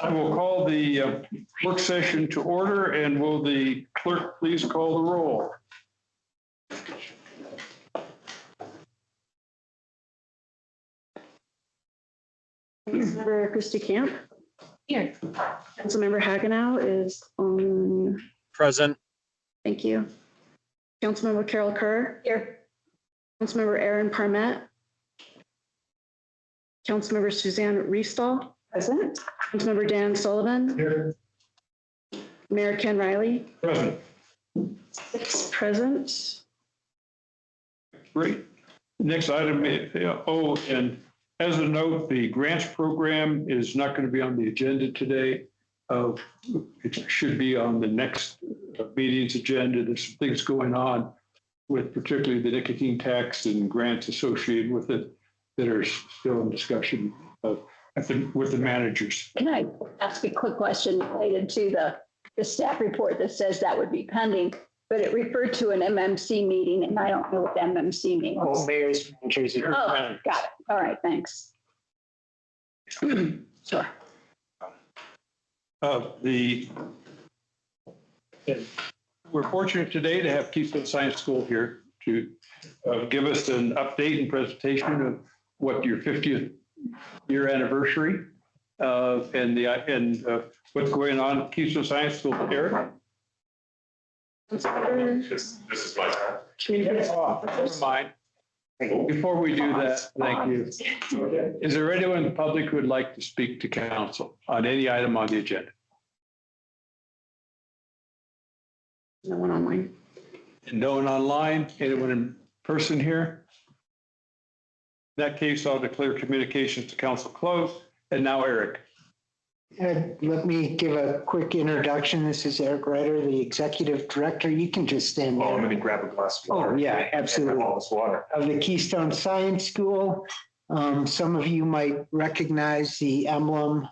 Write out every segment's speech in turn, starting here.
I will call the work session to order, and will the clerk please call the roll? Councilmember Christy Camp. Here. Councilmember Hagenow is on. Present. Thank you. Councilmember Carol Kerr. Here. Councilmember Aaron Parmet. Councilmember Suzanne Riestall. Present. Councilmember Dan Sullivan. Here. Mayor Ken Riley. Present. 6 present. Great. Next item, and as a note, the grants program is not going to be on the agenda today. It should be on the next meeting's agenda. There's some things going on with particularly the nicotine tax and grants associated with it that are still in discussion with the managers. Can I ask a quick question related to the staff report that says that would be pending, but it referred to an MMC meeting, and I don't know what the MMC means. Oh, mayor's managers. Oh, got it. All right, thanks. Sure. We're fortunate today to have Keystone Science School here to give us an update and presentation of what your 50th year anniversary and what's going on at Keystone Science School. Eric? This is my time. Oh, never mind. Before we do that, thank you. Is there anyone in the public who would like to speak to council on any item on the agenda? No one online. And no one online? Anyone in person here? In that case, I'll declare communications to council closed. And now Eric. Let me give a quick introduction. This is Eric Ryder, the executive director. You can just stand there. Oh, let me grab a glass of water. Oh, yeah, absolutely. All this water. Of the Keystone Science School. Some of you might recognize the emblem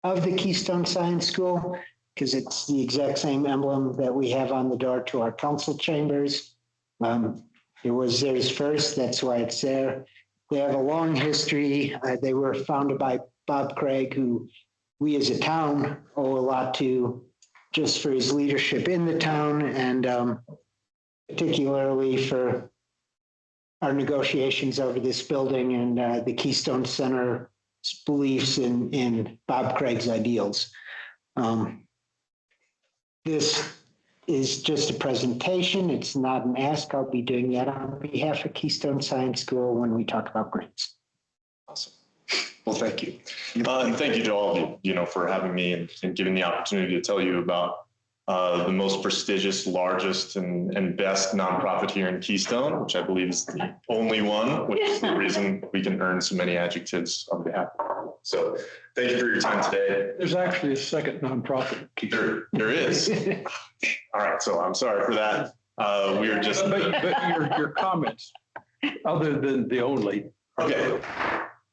of the Keystone Science School because it's the exact same emblem that we have on the door to our council chambers. It was theirs first, that's why it's there. They have a long history. They were founded by Bob Craig, who we as a town owe a lot to just for his leadership in the town and particularly for our negotiations over this building and the Keystone Center's beliefs in Bob Craig's ideals. This is just a presentation. It's not an ask. I'll be doing that on behalf of Keystone Science School when we talk about grants. Awesome. Well, thank you. And thank you to all of you, for having me and giving the opportunity to tell you about the most prestigious, largest, and best nonprofit here in Keystone, which I believe is the only one, which is the reason we can earn so many adjectives on behalf of it. So thank you for your time today. There's actually a second nonprofit. There is. All right, so I'm sorry for that. We were just. But your comments, other than the only. Okay.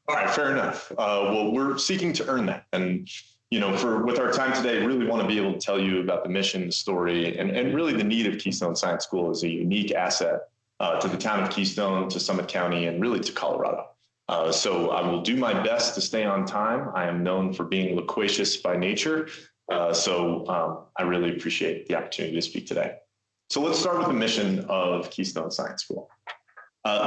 All right, fair enough. Well, we're seeking to earn that. And, with our time today, really want to be able to tell you about the mission, the story, and really the need of Keystone Science School as a unique asset to the town of Keystone, to Summit County, and really to Colorado. So I will do my best to stay on time. I am known for being loquacious by nature. So I really appreciate the opportunity to speak today. So let's start with the mission of Keystone Science School.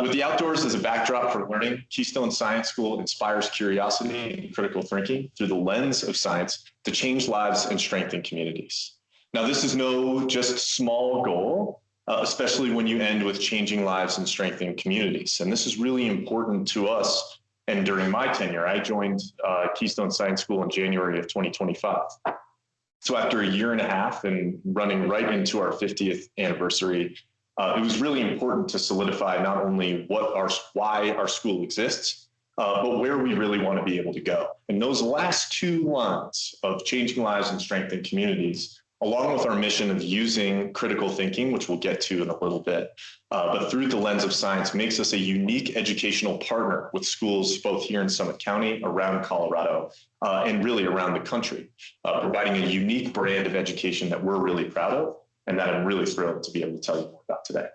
With the outdoors as a backdrop for learning, Keystone Science School inspires curiosity and critical thinking through the lens of science to change lives and strengthen communities. Now, this is no just small goal, especially when you end with changing lives and strengthening communities. And this is really important to us. And during my tenure, I joined Keystone Science School in January of 2025. So after a year and a half and running right into our 50th anniversary, it was really important to solidify not only why our school exists, but where we really want to be able to go. And those last two lines of changing lives and strengthening communities, along with our mission of using critical thinking, which we'll get to in a little bit, but through the lens of science, makes us a unique educational partner with schools both here in Summit County, around Colorado, and really around the country, providing a unique brand of education that we're really proud of, and that I'm really thrilled to be able to tell you more about today.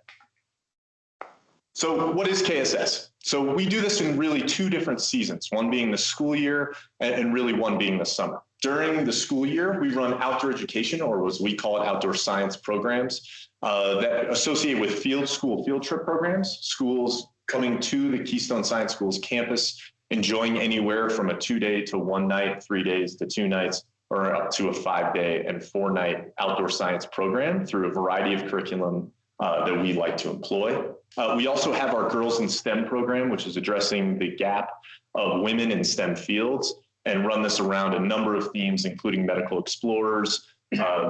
So what is KSS? So we do this in really two different seasons, one being the school year and really one being the summer. During the school year, we run outdoor education, or as we call it, outdoor science programs that associate with school field trip programs, schools coming to the Keystone Science School's campus, enjoying anywhere from a 2-day to 1 night, 3 days to 2 nights, or up to a 5-day and 4-night outdoor science program through a variety of curriculum that we like to employ. We also have our Girls in STEM program, which is addressing the gap of women in STEM fields, and run this around a number of themes, including medical explorers,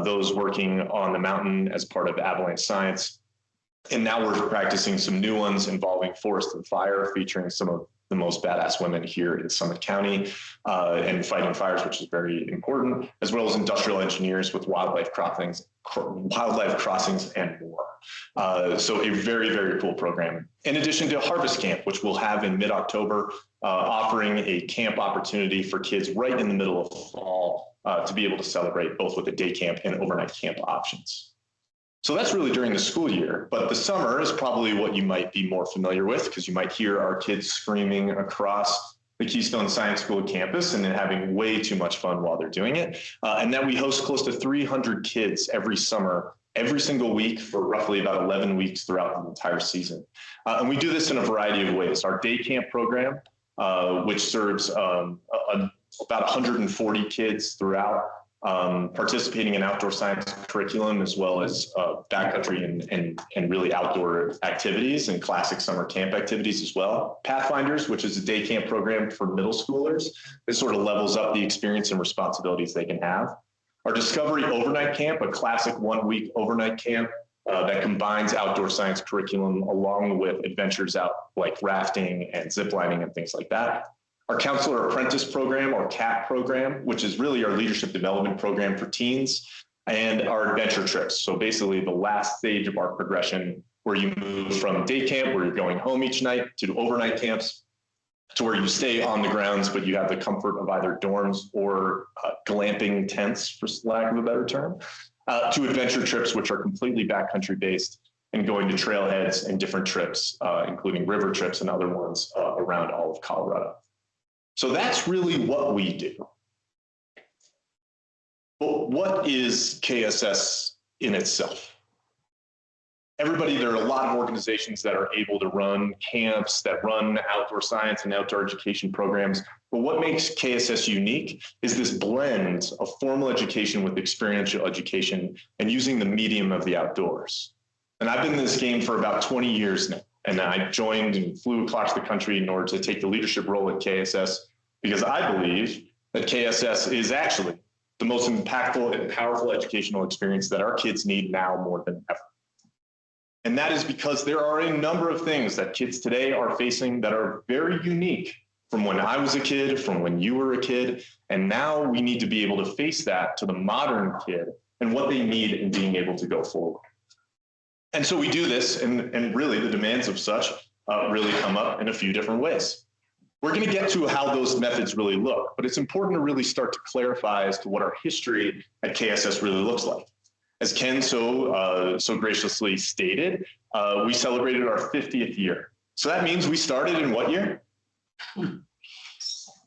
those working on the mountain as part of avalanche science. And now we're practicing some new ones involving forest and fire, featuring some of the most badass women here in Summit County and fighting fires, which is very important, as well as industrial engineers with wildlife crossings and more. So a very, very cool program. In addition to Harvest Camp, which we'll have in mid-October, offering a camp opportunity for kids right in the middle of fall to be able to celebrate both with a day camp and overnight camp options. So that's really during the school year, but the summer is probably what you might be more familiar with, because you might hear our kids screaming across the Keystone Science School campus and then having way too much fun while they're doing it. And then we host close to 300 kids every summer, every single week for roughly about 11 weeks throughout the entire season. And we do this in a variety of ways. Our day camp program, which serves about 140 kids throughout, participating in outdoor science curriculum, as well as backcountry and really outdoor activities and classic summer camp activities as well. Pathfinders, which is a day camp program for middle schoolers. This sort of levels up the experience and responsibilities they can have. Our Discovery Overnight Camp, a classic 1-week overnight camp that combines outdoor science curriculum along with adventures out like rafting and ziplining and things like that. Our Counselor Apprentice program, or CAP program, which is really our leadership development program for teens, and our adventure trips. So basically the last stage of our progression, where you move from day camp, where you're going home each night, to overnight camps, to where you stay on the grounds, but you have the comfort of either dorms or glamping tents, for lack of a better term, to adventure trips, which are completely backcountry based, and going to trailheads and different trips, including river trips and other ones around all of Colorado. So that's really what we do. But what is KSS in itself? There are a lot of organizations that are able to run camps, that run outdoor science and outdoor education programs. But what makes KSS unique is this blend of formal education with experiential education and using the medium of the outdoors. And I've been in this game for about 20 years now. And I joined and flew across the country in order to take the leadership role at KSS, because I believe that KSS is actually the most impactful and powerful educational experience that our kids need now more than ever. And that is because there are a number of things that kids today are facing that are very unique from when I was a kid, from when you were a kid. And now we need to be able to face that to the modern kid and what they need in being able to go forward. And so we do this, and really the demands of such really come up in a few different ways. We're going to get to how those methods really look, but it's important to really start to clarify as to what our history at KSS really looks like. As Ken so graciously stated, we celebrated our 50th year. So that means we started in what year?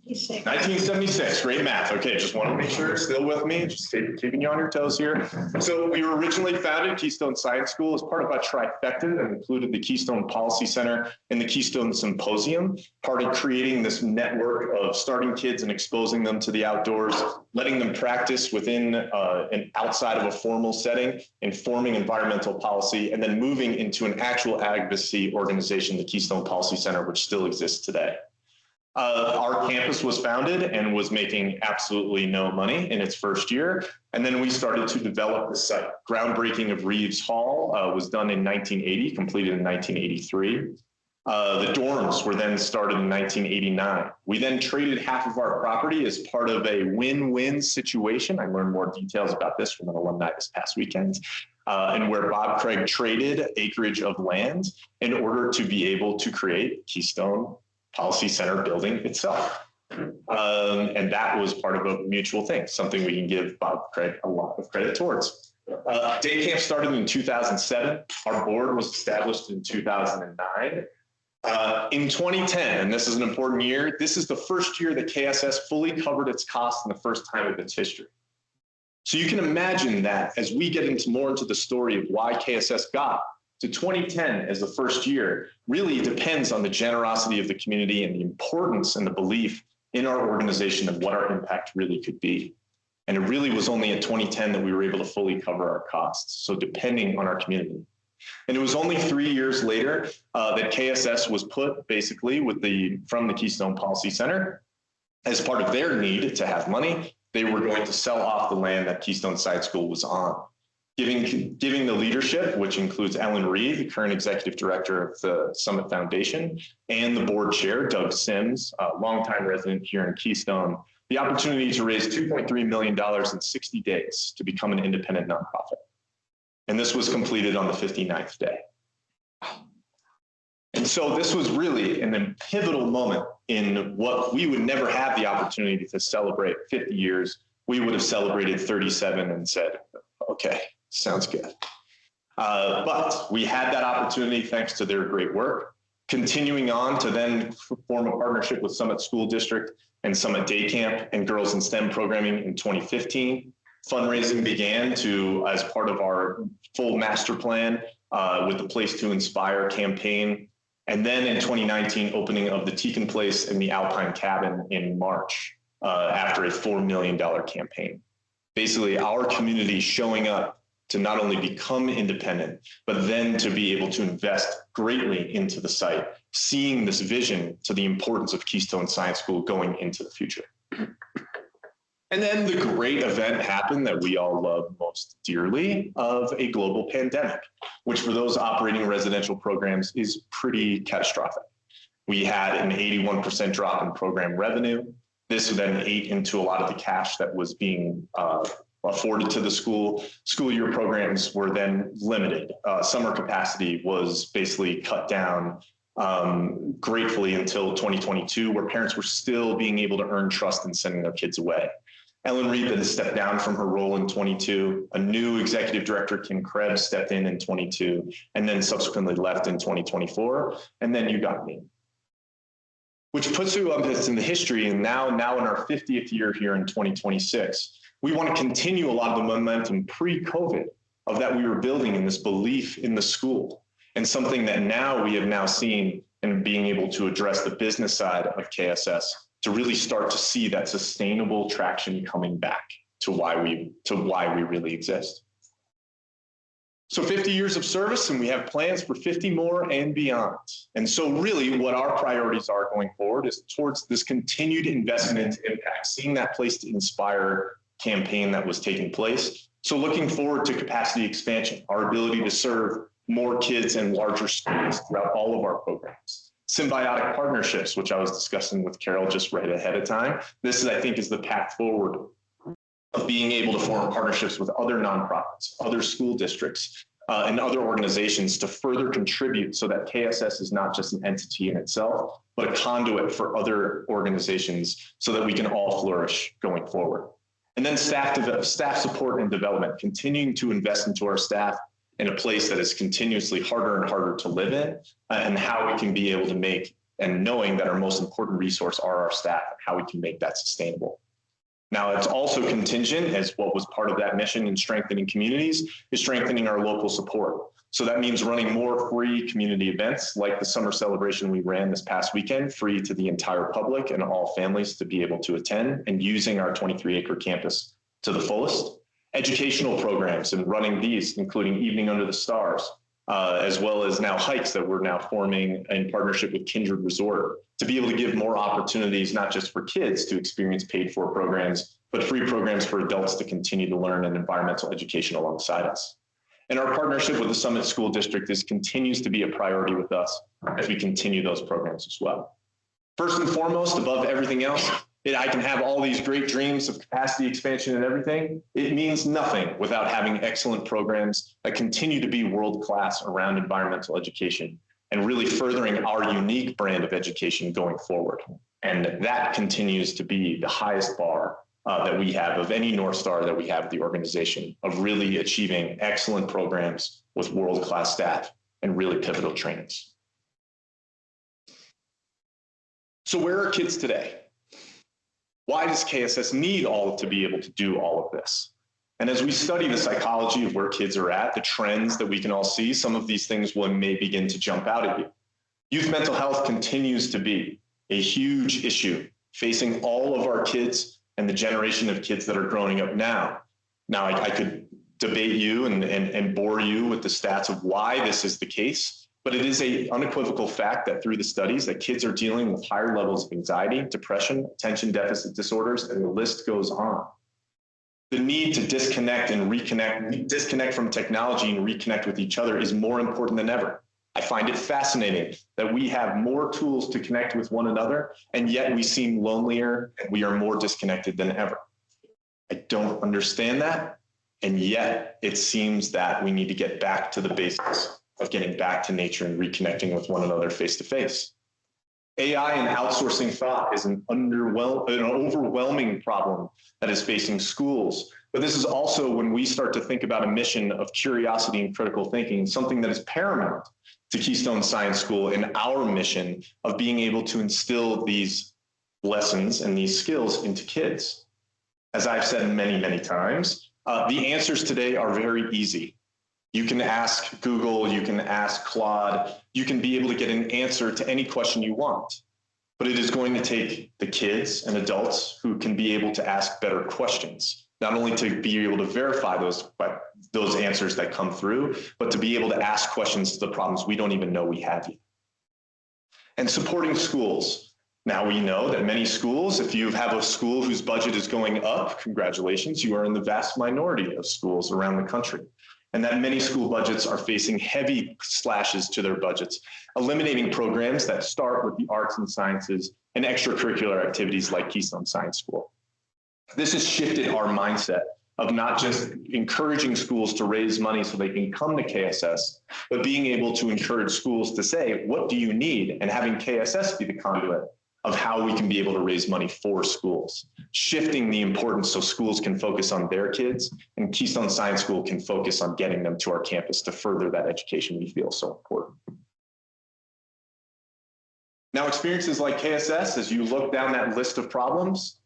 1976, great math. Okay, just want to make sure you're still with me, just keeping you on your toes here. So we were originally founded, Keystone Science School, as part of a trifecta that included the Keystone Policy Center and the Keystone Symposium, part of creating this network of starting kids and exposing them to the outdoors, letting them practice within and outside of a formal setting, informing environmental policy, and then moving into an actual advocacy organization, the Keystone Policy Center, which still exists today. Our campus was founded and was making absolutely no money in its first year. And then we started to develop the site. Groundbreaking of Reeves Hall was done in 1980, completed in 1983. The dorms were then started in 1989. We then traded half of our property as part of a win-win situation. I learned more details about this from an alumni this past weekend. And where Bob Craig traded acreage of land in order to be able to create Keystone Policy Center building itself. And that was part of a mutual thing, something we can give Bob Craig a lot of credit towards. Day camp started in 2007. Our board was established in 2009. In 2010, and this is an important year, this is the first year that KSS fully covered its costs in the first time of its history. So you can imagine that as we get more into the story of why KSS got to 2010 as the first year, really depends on the generosity of the community and the importance and the belief in our organization and what our impact really could be. And it really was only in 2010 that we were able to fully cover our costs. So depending on our community. And it was only 3 years later that KSS was put basically from the Keystone Policy Center as part of their need to have money. They were going to sell off the land that Keystone Science School was on, giving the leadership, which includes Ellen Reed, the current executive director of the Summit Foundation, and the board chair, Doug Sims, a longtime resident here in Keystone, the opportunity to raise $2.3 million in 60 days to become an independent nonprofit. And this was completed on the 59th day. And so this was really a pivotal moment in what we would never have the opportunity to celebrate 50 years. We would have celebrated 37 and said, okay, sounds good. But we had that opportunity thanks to their great work, continuing on to then form a partnership with Summit School District and Summit Day Camp and Girls in STEM programming in 2015. Fundraising began as part of our full master plan with the Place to Inspire campaign. And then in 2019, opening of the Teakin Place and the Alpine Cabin in March after a $4 million campaign. Basically, our community showing up to not only become independent, but then to be able to invest greatly into the site, seeing this vision to the importance of Keystone Science School going into the future. And then the great event happened that we all love most dearly of a global pandemic, which for those operating residential programs is pretty catastrophic. We had an 81% drop in program revenue. This then ate into a lot of the cash that was being afforded to the school. School year programs were then limited. Summer capacity was basically cut down gratefully until 2022, where parents were still being able to earn trust in sending their kids away. Ellen Reed then stepped down from her role in 22. A new executive director, Kim Krebs, stepped in 22, and then subsequently left in 2024. And then you got me, which puts you up in the history. And now in our 50th year here in 2026, we want to continue a lot of the momentum pre-COVID of that we were building in this belief in the school, and something that now we have now seen and being able to address the business side of KSS to really start to see that sustainable traction coming back to why we really exist. So 50 years of service, and we have plans for 50 more and beyond. And so really what our priorities are going forward is towards this continued investment into impact, seeing that Place to Inspire campaign that was taking place. So looking forward to capacity expansion, our ability to serve more kids and larger schools throughout all of our programs. Symbiotic partnerships, which I was discussing with Carol just right ahead of time. This, I think, is the path forward of being able to form partnerships with other nonprofits, other school districts, and other organizations to further contribute so that KSS is not just an entity in itself, but a conduit for other organizations so that we can all flourish going forward. And then staff support and development, continuing to invest into our staff in a place that is continuously harder and harder to live in, and how we can be able to make, and knowing that our most important resource are our staff, and how we can make that sustainable. Now, it's also contingent, as what was part of that mission in strengthening communities, is strengthening our local support. So that means running more free community events like the summer celebration we ran this past weekend, free to the entire public and all families to be able to attend, and using our 23-acre campus to the fullest. Educational programs and running these, including Evening Under the Stars, as well as now hikes that we're now forming in partnership with Kindred Resort to be able to give more opportunities, not just for kids to experience paid for programs, but free programs for adults to continue to learn an environmental education alongside us. And our partnership with the Summit School District continues to be a priority with us as we continue those programs as well. First and foremost, above everything else, I can have all these great dreams of capacity expansion and everything. It means nothing without having excellent programs that continue to be world-class around environmental education and really furthering our unique brand of education going forward. And that continues to be the highest bar that we have, of any North Star that we have at the organization, of really achieving excellent programs with world-class staff and really pivotal trainings. So where are kids today? Why does KSS need to be able to do all of this? And as we study the psychology of where kids are at, the trends that we can all see, some of these things may begin to jump out at you. Youth mental health continues to be a huge issue facing all of our kids and the generation of kids that are growing up now. Now, I could debate you and bore you with the stats of why this is the case, but it is an unequivocal fact that through the studies that kids are dealing with higher levels of anxiety, depression, attention deficit disorders, and the list goes on. The need to disconnect and reconnect, disconnect from technology and reconnect with each other is more important than ever. I find it fascinating that we have more tools to connect with one another, and yet we seem lonelier and we are more disconnected than ever. I don't understand that, and yet it seems that we need to get back to the basics of getting back to nature and reconnecting with one another face to face. AI and outsourcing thought is an overwhelming problem that is facing schools. But this is also when we start to think about a mission of curiosity and critical thinking, something that is paramount to Keystone Science School and our mission of being able to instill these lessons and these skills into kids. As I've said many, many times, the answers today are very easy. You can ask Google, you can ask Claude, you can be able to get an answer to any question you want. But it is going to take the kids and adults who can be able to ask better questions, not only to be able to verify those answers that come through, but to be able to ask questions to the problems we don't even know we have yet. And supporting schools. Now we know that many schools, if you have a school whose budget is going up, congratulations, you are in the vast minority of schools around the country. And that many school budgets are facing heavy slashes to their budgets, eliminating programs that start with the arts and sciences and extracurricular activities like Keystone Science School. This has shifted our mindset of not just encouraging schools to raise money so they can come to KSS, but being able to encourage schools to say, what do you need? And having KSS be the conduit of how we can be able to raise money for schools, shifting the importance so schools can focus on their kids and Keystone Science School can focus on getting them to our campus to further that education we feel so important. Now, experiences like KSS, as you look down that list of problems,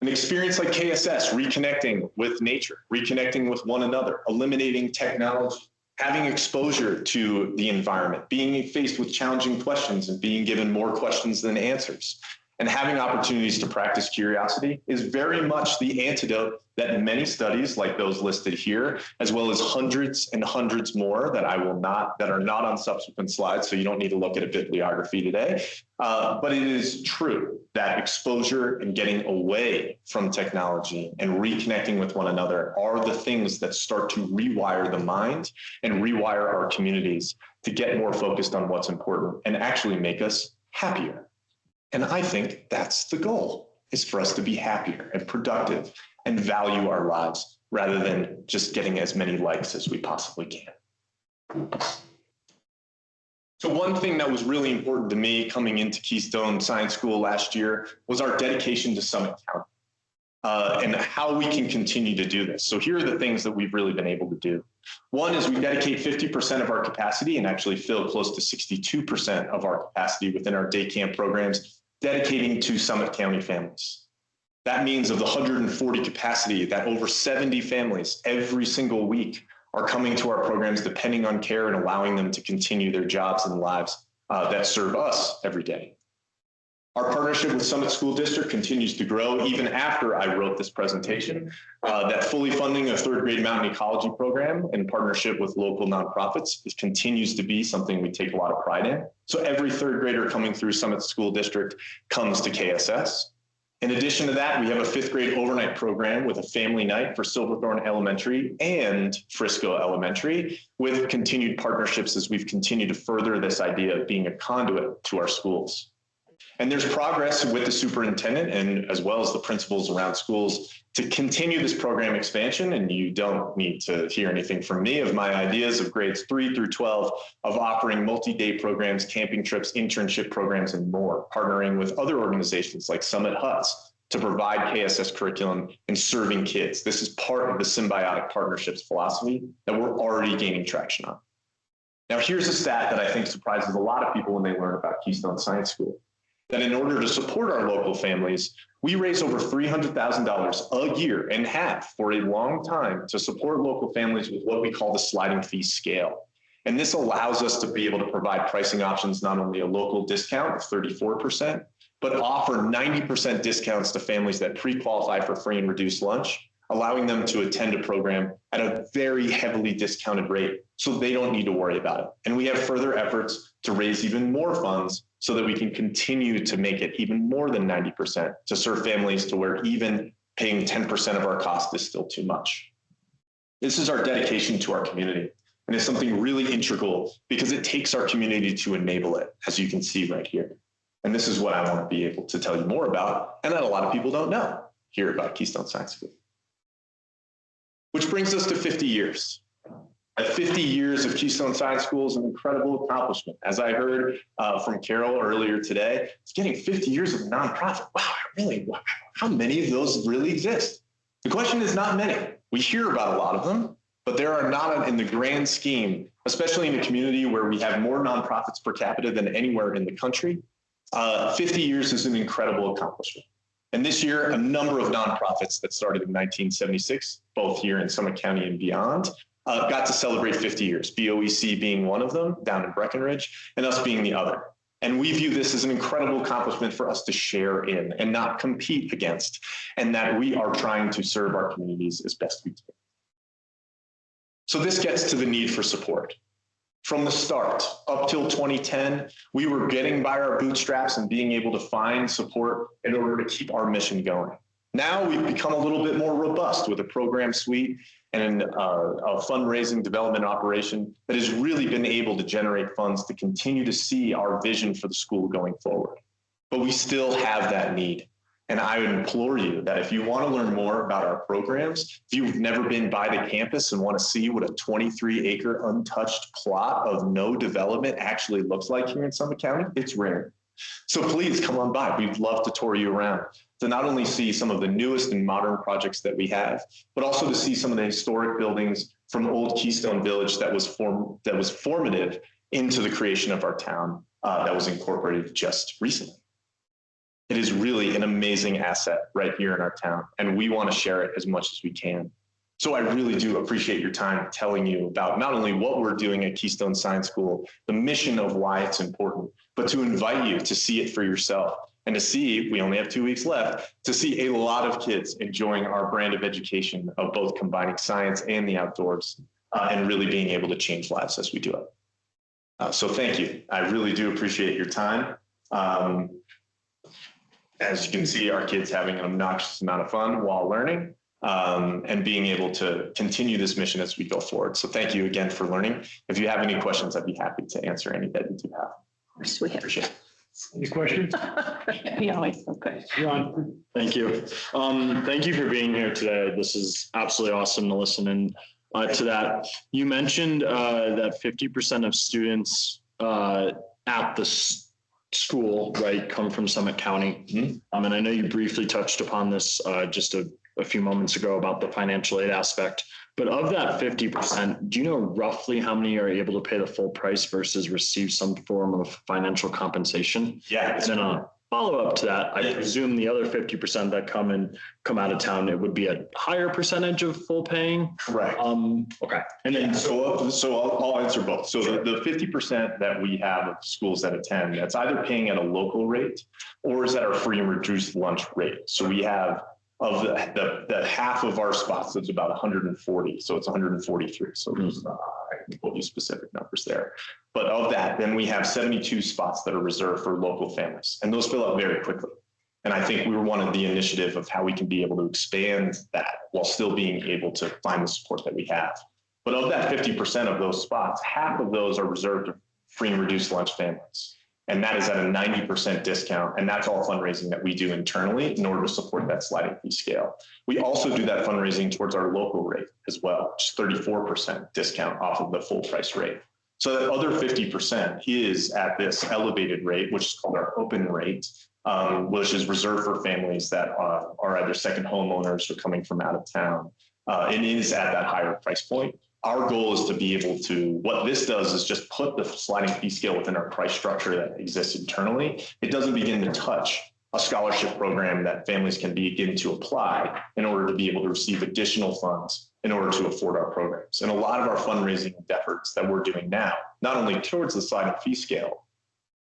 an experience like KSS, reconnecting with nature, reconnecting with one another, eliminating technology, having exposure to the environment, being faced with challenging questions and being given more questions than answers, and having opportunities to practice curiosity is very much the antidote that many studies like those listed here, as well as hundreds and hundreds more that are not on subsequent slides, so you don't need to look at a bibliography today. But it is true that exposure and getting away from technology and reconnecting with one another are the things that start to rewire the mind and rewire our communities to get more focused on what's important and actually make us happier. And I think that's the goal, is for us to be happier and productive and value our lives rather than just getting as many likes as we possibly can. So one thing that was really important to me coming into Keystone Science School last year was our dedication to Summit County and how we can continue to do this. So here are the things that we've really been able to do. One is we dedicate 50% of our capacity and actually fill close to 62% of our capacity within our day camp programs, dedicating to Summit County families. That means of the 140 capacity, that over 70 families every single week are coming to our programs depending on care and allowing them to continue their jobs and lives that serve us every day. Our partnership with Summit School District continues to grow even after I wrote this presentation. That fully funding a third grade mountain ecology program in partnership with local nonprofits continues to be something we take a lot of pride in. So every third grader coming through Summit School District comes to KSS. In addition to that, we have a fifth grade overnight program with a family night for Silverthorne Elementary and Frisco Elementary, with continued partnerships as we've continued to further this idea of being a conduit to our schools. And there's progress with the superintendent and as well as the principals around schools to continue this program expansion. And you don't need to hear anything from me of my ideas of grades 3 through 12 of offering multi-day programs, camping trips, internship programs, and more, partnering with other organizations like Summit Huts, to provide KSS curriculum and serving kids. This is part of the symbiotic partnerships philosophy that we're already gaining traction on. Now, here's a stat that I think surprises a lot of people when they learn about Keystone Science School, that in order to support our local families, we raise over $300,000 a year and have for a long time to support local families with what we call the sliding fee scale. And this allows us to be able to provide pricing options, not only a local discount of 34%, but offer 90% discounts to families that pre-qualify for free and reduced lunch, allowing them to attend a program at a very heavily discounted rate so they don't need to worry about it. And we have further efforts to raise even more funds so that we can continue to make it even more than 90% to serve families to where even paying 10% of our cost is still too much. This is our dedication to our community. And it's something really integral because it takes our community to enable it, as you can see right here. And this is what I want to be able to tell you more about, and that a lot of people don't know here about Keystone Science School. Which brings us to 50 years. At 50 years of Keystone Science School is an incredible accomplishment. As I heard from Carol earlier today, it's getting 50 years of a nonprofit. Wow, really? How many of those really exist? The question is not many. We hear about a lot of them, but there are not in the grand scheme, especially in a community where we have more nonprofits per capita than anywhere in the country. 50 years is an incredible accomplishment. And this year, a number of nonprofits that started in 1976, both here in Summit County and beyond, got to celebrate 50 years, BOEC being one of them down in Breckenridge, and us being the other. And we view this as an incredible accomplishment for us to share in and not compete against, and that we are trying to serve our communities as best we can. So this gets to the need for support. From the start, up till 2010, we were getting by our bootstraps and being able to find support in order to keep our mission going. Now we've become a little bit more robust with a program suite and a fundraising development operation that has really been able to generate funds to continue to see our vision for the school going forward. But we still have that need. And I would implore you that if you want to learn more about our programs, if you've never been by the campus and want to see what a 23-acre untouched plot of no development actually looks like here in Summit County, it's rare. So please come on by. We'd love to tour you around to not only see some of the newest and modern projects that we have, but also to see some of the historic buildings from old Keystone Village that was formative into the creation of our town that was incorporated just recently. It is really an amazing asset right here in our town, and we want to share it as much as we can. So I really do appreciate your time telling you about not only what we're doing at Keystone Science School, the mission of why it's important, but to invite you to see it for yourself and to see, we only have 2 weeks left, to see a lot of kids enjoying our brand of education of both combining science and the outdoors and really being able to change lives as we do it. So thank you. I really do appreciate your time. As you can see, our kids having an obnoxious amount of fun while learning and being able to continue this mission as we go forward. So thank you again for learning. If you have any questions, I'd be happy to answer any that you do have. Of course, we have. Appreciate it. Any questions? Yeah, okay. John? Thank you. Thank you for being here today. This is absolutely awesome to listen in to that. You mentioned that 50% of students at the school, right, come from Summit County. Mm-hmm. And I know you briefly touched upon this just a few moments ago about the financial aid aspect, but of that 50%, do you know roughly how many are able to pay the full price versus receive some form of financial compensation? Yeah. And then a follow-up to that, I presume the other 50% that come out of town, it would be a higher percentage of full paying? Correct. Okay. And then So I'll answer both. So the 50% that we have of schools that attend, that's either paying at a local rate or is at our free and reduced lunch rate. So we have of the half of our spots, it's about 140. So it's 143. So there's, I can quote you specific numbers there. But of that, then we have 72 spots that are reserved for local families, and those fill up very quickly. And I think we were one of the initiative of how we can be able to expand that while still being able to find the support that we have. But of that 50% of those spots, half of those are reserved to free and reduced lunch families. And that is at a 90% discount. And that's all fundraising that we do internally in order to support that sliding fee scale. We also do that fundraising towards our local rate as well, which is 34% discount off of the full price rate. So that other 50% is at this elevated rate, which is called our open rate, which is reserved for families that are either second homeowners or coming from out of town. It is at that higher price point. Our goal is to be able to, what this does is just put the sliding fee scale within our price structure that exists internally. It doesn't begin to touch a scholarship program that families can begin to apply in order to be able to receive additional funds in order to afford our programs. And a lot of our fundraising efforts that we're doing now, not only towards the sliding fee scale,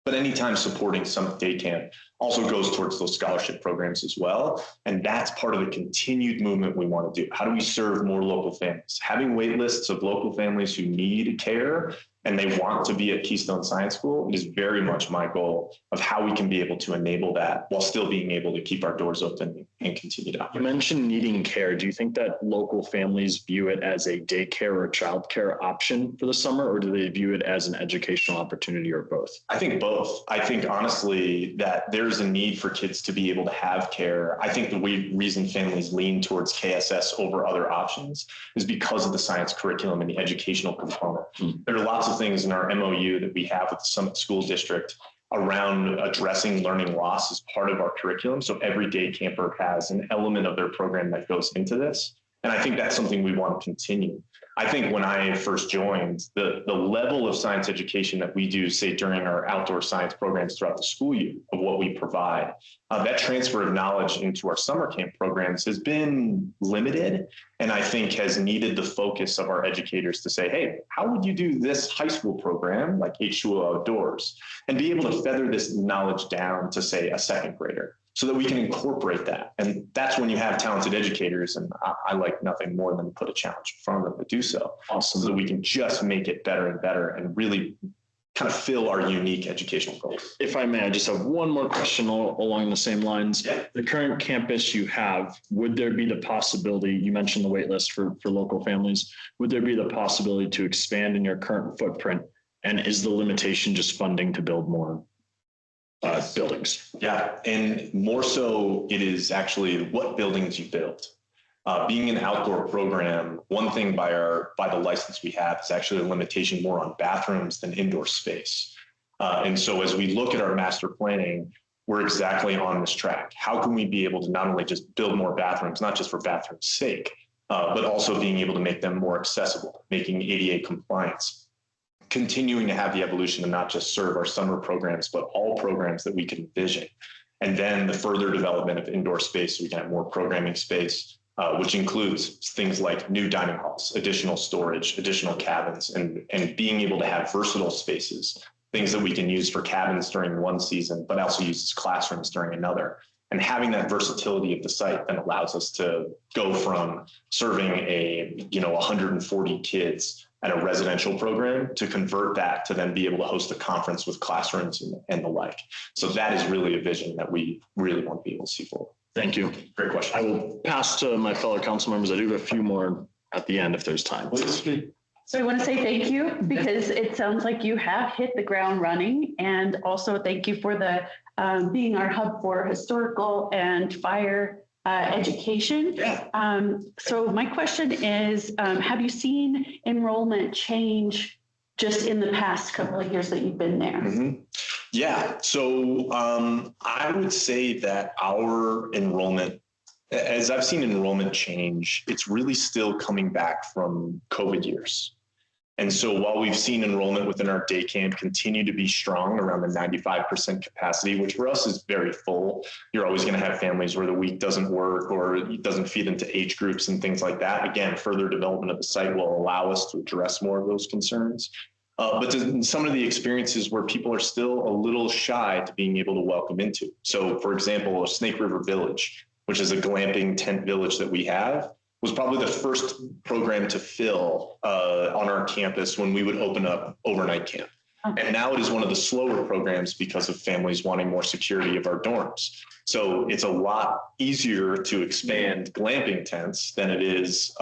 but anytime supporting Summit Day Camp also goes towards those scholarship programs as well. And that's part of the continued movement we want to do. How do we serve more local families? Having wait lists of local families who need care and they want to be at Keystone Science School is very much my goal of how we can be able to enable that while still being able to keep our doors open and continue to operate. You mentioned needing care. Do you think that local families view it as a daycare or childcare option for the summer, or do they view it as an educational opportunity, or both? I think both. I think honestly that there's a need for kids to be able to have care. I think the reason families lean towards KSS over other options is because of the science curriculum and the educational component. There are lots of things in our MOU that we have with the Summit School District around addressing learning loss as part of our curriculum. So every day camper has an element of their program that goes into this. And I think that's something we want to continue. I think when I first joined, the level of science education that we do, say during our outdoor science programs throughout the school year of what we provide, that transfer of knowledge into our summer camp programs has been limited. And I think has needed the focus of our educators to say, hey, how would you do this high school program like H2O Outdoors and be able to feather this knowledge down to say a second grader, so that we can incorporate that. And that's when you have talented educators. And I like nothing more than put a challenge in front of them to do so. Awesome. So that we can just make it better and better and really kind of fill our unique educational goals. If I may, I just have one more question along the same lines. Yeah. The current campus you have, would there be the possibility, you mentioned the wait list for local families, would there be the possibility to expand in your current footprint? And is the limitation just funding to build more buildings? Yeah, and more so it is actually what buildings you build. Being an outdoor program, one thing by the license we have is actually a limitation more on bathrooms than indoor space. And so as we look at our master planning, we're exactly on this track. How can we be able to not only just build more bathrooms, not just for bathrooms' sake, but also being able to make them more accessible, making ADA compliance, continuing to have the evolution to not just serve our summer programs, but all programs that we can envision. And then the further development of indoor space, so we can have more programming space, which includes things like new dining halls, additional storage, additional cabins, and being able to have versatile spaces, things that we can use for cabins during one season, but also use as classrooms during another. And having that versatility of the site then allows us to go from serving 140 kids at a residential program to convert that to then be able to host a conference with classrooms and the like. So that is really a vision that we really want to be able to see forward. Thank you. Great question. I will pass to my fellow council members. I do have a few more at the end if there's time. So I want to say thank you, because it sounds like you have hit the ground running, and also thank you for the being our hub for historical and fire education. Yeah. So my question is, have you seen enrollment change just in the past couple of years that you've been there? Mm-hmm. Yeah. So I would say that our enrollment, as I've seen enrollment change, it's really still coming back from COVID years. And so while we've seen enrollment within our day camp continue to be strong around the 95% capacity, which for us is very full, you're always going to have families where the week doesn't work or it doesn't feed into age groups and things like that. Again, further development of the site will allow us to address more of those concerns. But some of the experiences where people are still a little shy to being able to welcome into. So for example, Snake River Village, which is a glamping tent village that we have, was probably the first program to fill on our campus when we would open up overnight camp. And now it is one of the slower programs because of families wanting more security of our dorms. So it's a lot easier to expand glamping tents than it is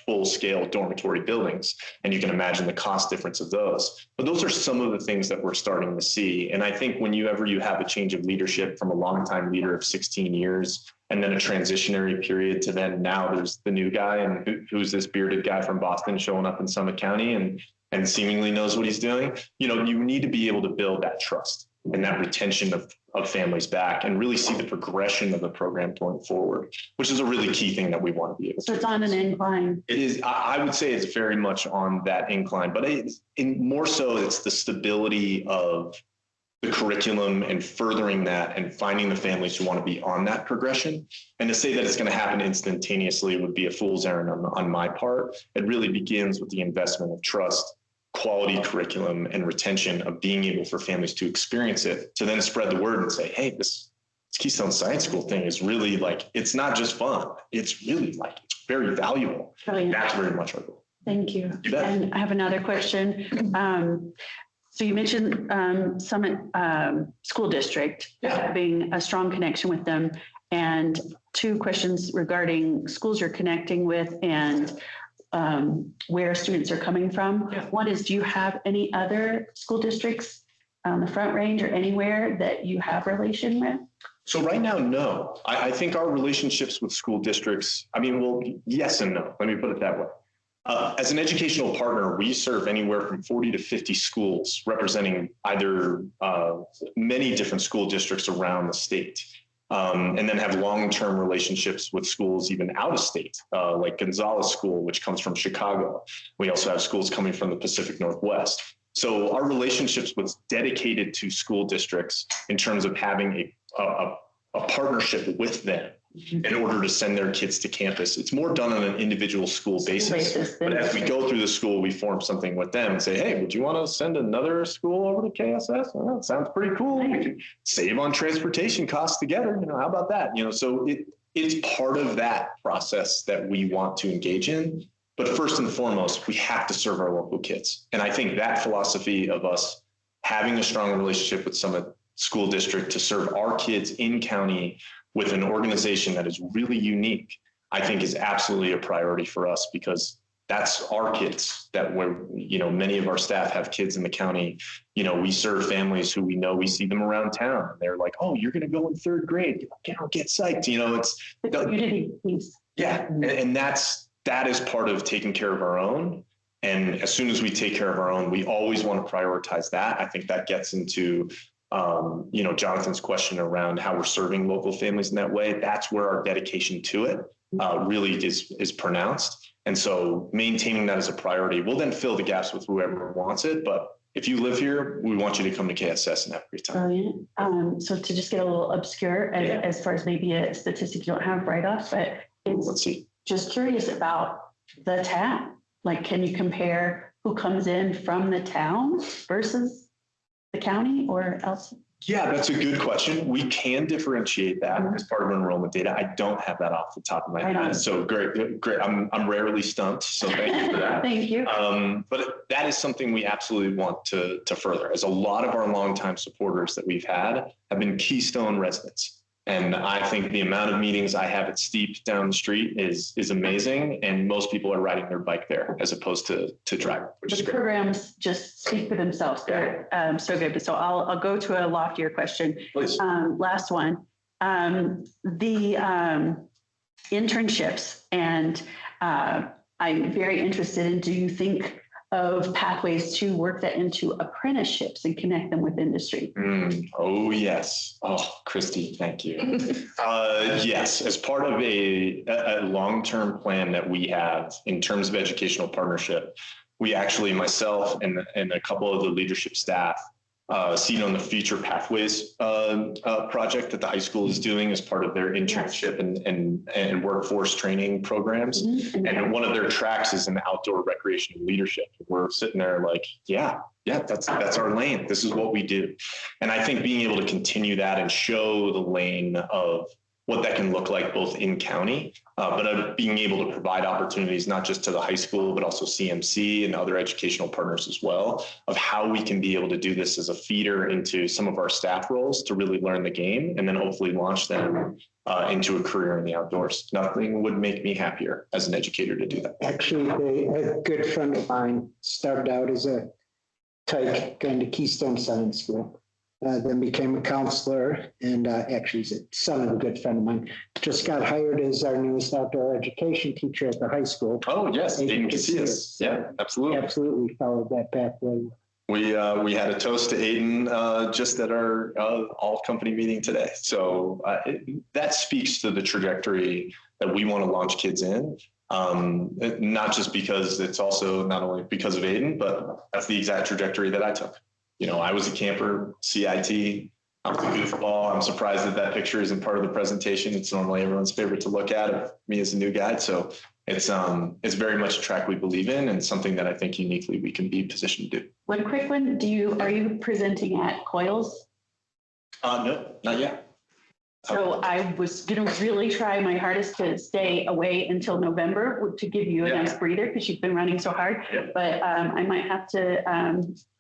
full-scale dormitory buildings. And you can imagine the cost difference of those. But those are some of the things that we're starting to see. And I think whenever you have a change of leadership from a longtime leader of 16 years, and then a transitionary period to then now there's the new guy, and who's this bearded guy from Boston showing up in Summit County and seemingly knows what he's doing. You need to be able to build that trust and that retention families back and really see the progression of the program going forward, which is a really key thing that we want to be able to. So it's on an incline. It is, I would say it's very much on that incline, but more so it's the stability of the curriculum and furthering that and finding the families who want to be on that progression. And to say that it's going to happen instantaneously would be a fool's errand on my part. It really begins with the investment of trust, quality curriculum, and retention of being able for families to experience it, to then spread the word and say, hey, this Keystone Science School thing is really like, it's not just fun. It's really like, it's very valuable. Brilliant. That's very much our goal. Thank you. You bet. And I have another question. So you mentioned Summit School District, having a strong connection with them, and two questions regarding schools you're connecting with and where students are coming from. One is, do you have any other school districts on the Front Range or anywhere that you have relation with? So right now, no. I think our relationships with school districts, I mean, well, yes and no. Let me put it that way. As an educational partner, we serve anywhere from 40 to 50 schools representing either many different school districts around the state, and then have long-term relationships with schools even out of state, like Gonzalez School, which comes from Chicago. We also have schools coming from the Pacific Northwest. So our relationships with dedicated to school districts in terms of having a partnership with them in order to send their kids to campus. It's more done on an individual school basis. But as we go through the school, we form something with them and say, hey, would you want to send another school over to KSS? Well, that sounds pretty cool. We can save on transportation costs together. How about that? So it's part of that process that we want to engage in. But first and foremost, we have to serve our local kids. And I think that philosophy of us having a strong relationship with Summit School District to serve our kids in county with an organization that is really unique, I think is absolutely a priority for us, because that's our kids that many of our staff have kids in the county. We serve families who we see them around town. They're like, oh, you're going to go in third grade. Get psyched. It's the community piece. Yeah. And that is part of taking care of our own. And as soon as we take care of our own, we always want to prioritize that. I think that gets into Jonathan's question around how we're serving local families in that way. That's where our dedication to it really is pronounced. And so maintaining that as a priority, we'll then fill the gaps with whoever wants it. But if you live here, we want you to come to KSS and have a great time. Brilliant. So to just get a little obscure, as far as maybe a statistic you don't have right off, but Let's see. Just curious about the town. Like, can you compare who comes in from the town versus the county or else? Yeah, that's a good question. We can differentiate that as part of enrollment data. I don't have that off the top of my head. So great. I'm rarely stumped. So thank you for that. Thank you. But that is something we absolutely want to further, as a lot of our longtime supporters that we've had have been Keystone residents. And I think the amount of meetings I have at Steep down the street is amazing. And most people are riding their bike there as opposed to driving, which is the great. Programs just speak for themselves. They're so good. So I'll go to a loftier question. Please. Last one. The internships, and I'm very interested in, do you think of pathways to work that into apprenticeships and connect them with industry? Oh, yes. Oh, Christy, thank you. Yes, as part of a long-term plan that we have in terms of educational partnership, we actually, myself and a couple of the leadership staff, seat on the Future Pathways project that the high school is doing as part of their internship and workforce training programs. And one of their tracks is in outdoor recreation leadership. We're sitting there like, yeah, that's our lane. This is what we do. And I think being able to continue that and show the lane of what that can look like both in county, but being able to provide opportunities, not just to the high school, but also CMC and other educational partners as well, of how we can be able to do this as a feeder into some of our staff roles to really learn the game and then hopefully launch them into a career in the outdoors. Nothing would make me happier as an educator to do that. Actually, a good friend of mine started out as a tyke going to Keystone Science School. Then became a counselor, and actually he's a son of a good friend of mine. Just got hired as our newest outdoor education teacher at the high school. Oh, yes, Aiden Casillas. Yeah, absolutely. Absolutely followed that pathway We had a toast to Aiden just at our all company meeting today. So that speaks to the trajectory that we want to launch kids in. Not just because it's also not only because of Aiden, but that's the exact trajectory that I took. You know, I was a camper, CIT. I was a goofball. I'm surprised that that picture isn't part of the presentation. It's normally everyone's favorite to look at of me as a new guide. So it's very much a track we believe in and something that I think uniquely we can be positioned to do. One quick one, are you presenting at Coils? No, not yet. So I was going to really try my hardest to stay away until November to give you a nice breather because you've been running so hard. Yeah. But I might have to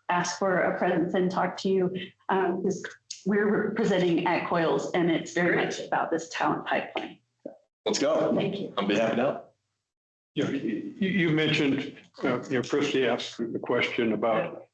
ask for a presence and talk to you because we're presenting at Coils and it's very much about this talent pipeline. Let's go. Thank you. On behalf of now. Yeah, you mentioned, Christy asked the question about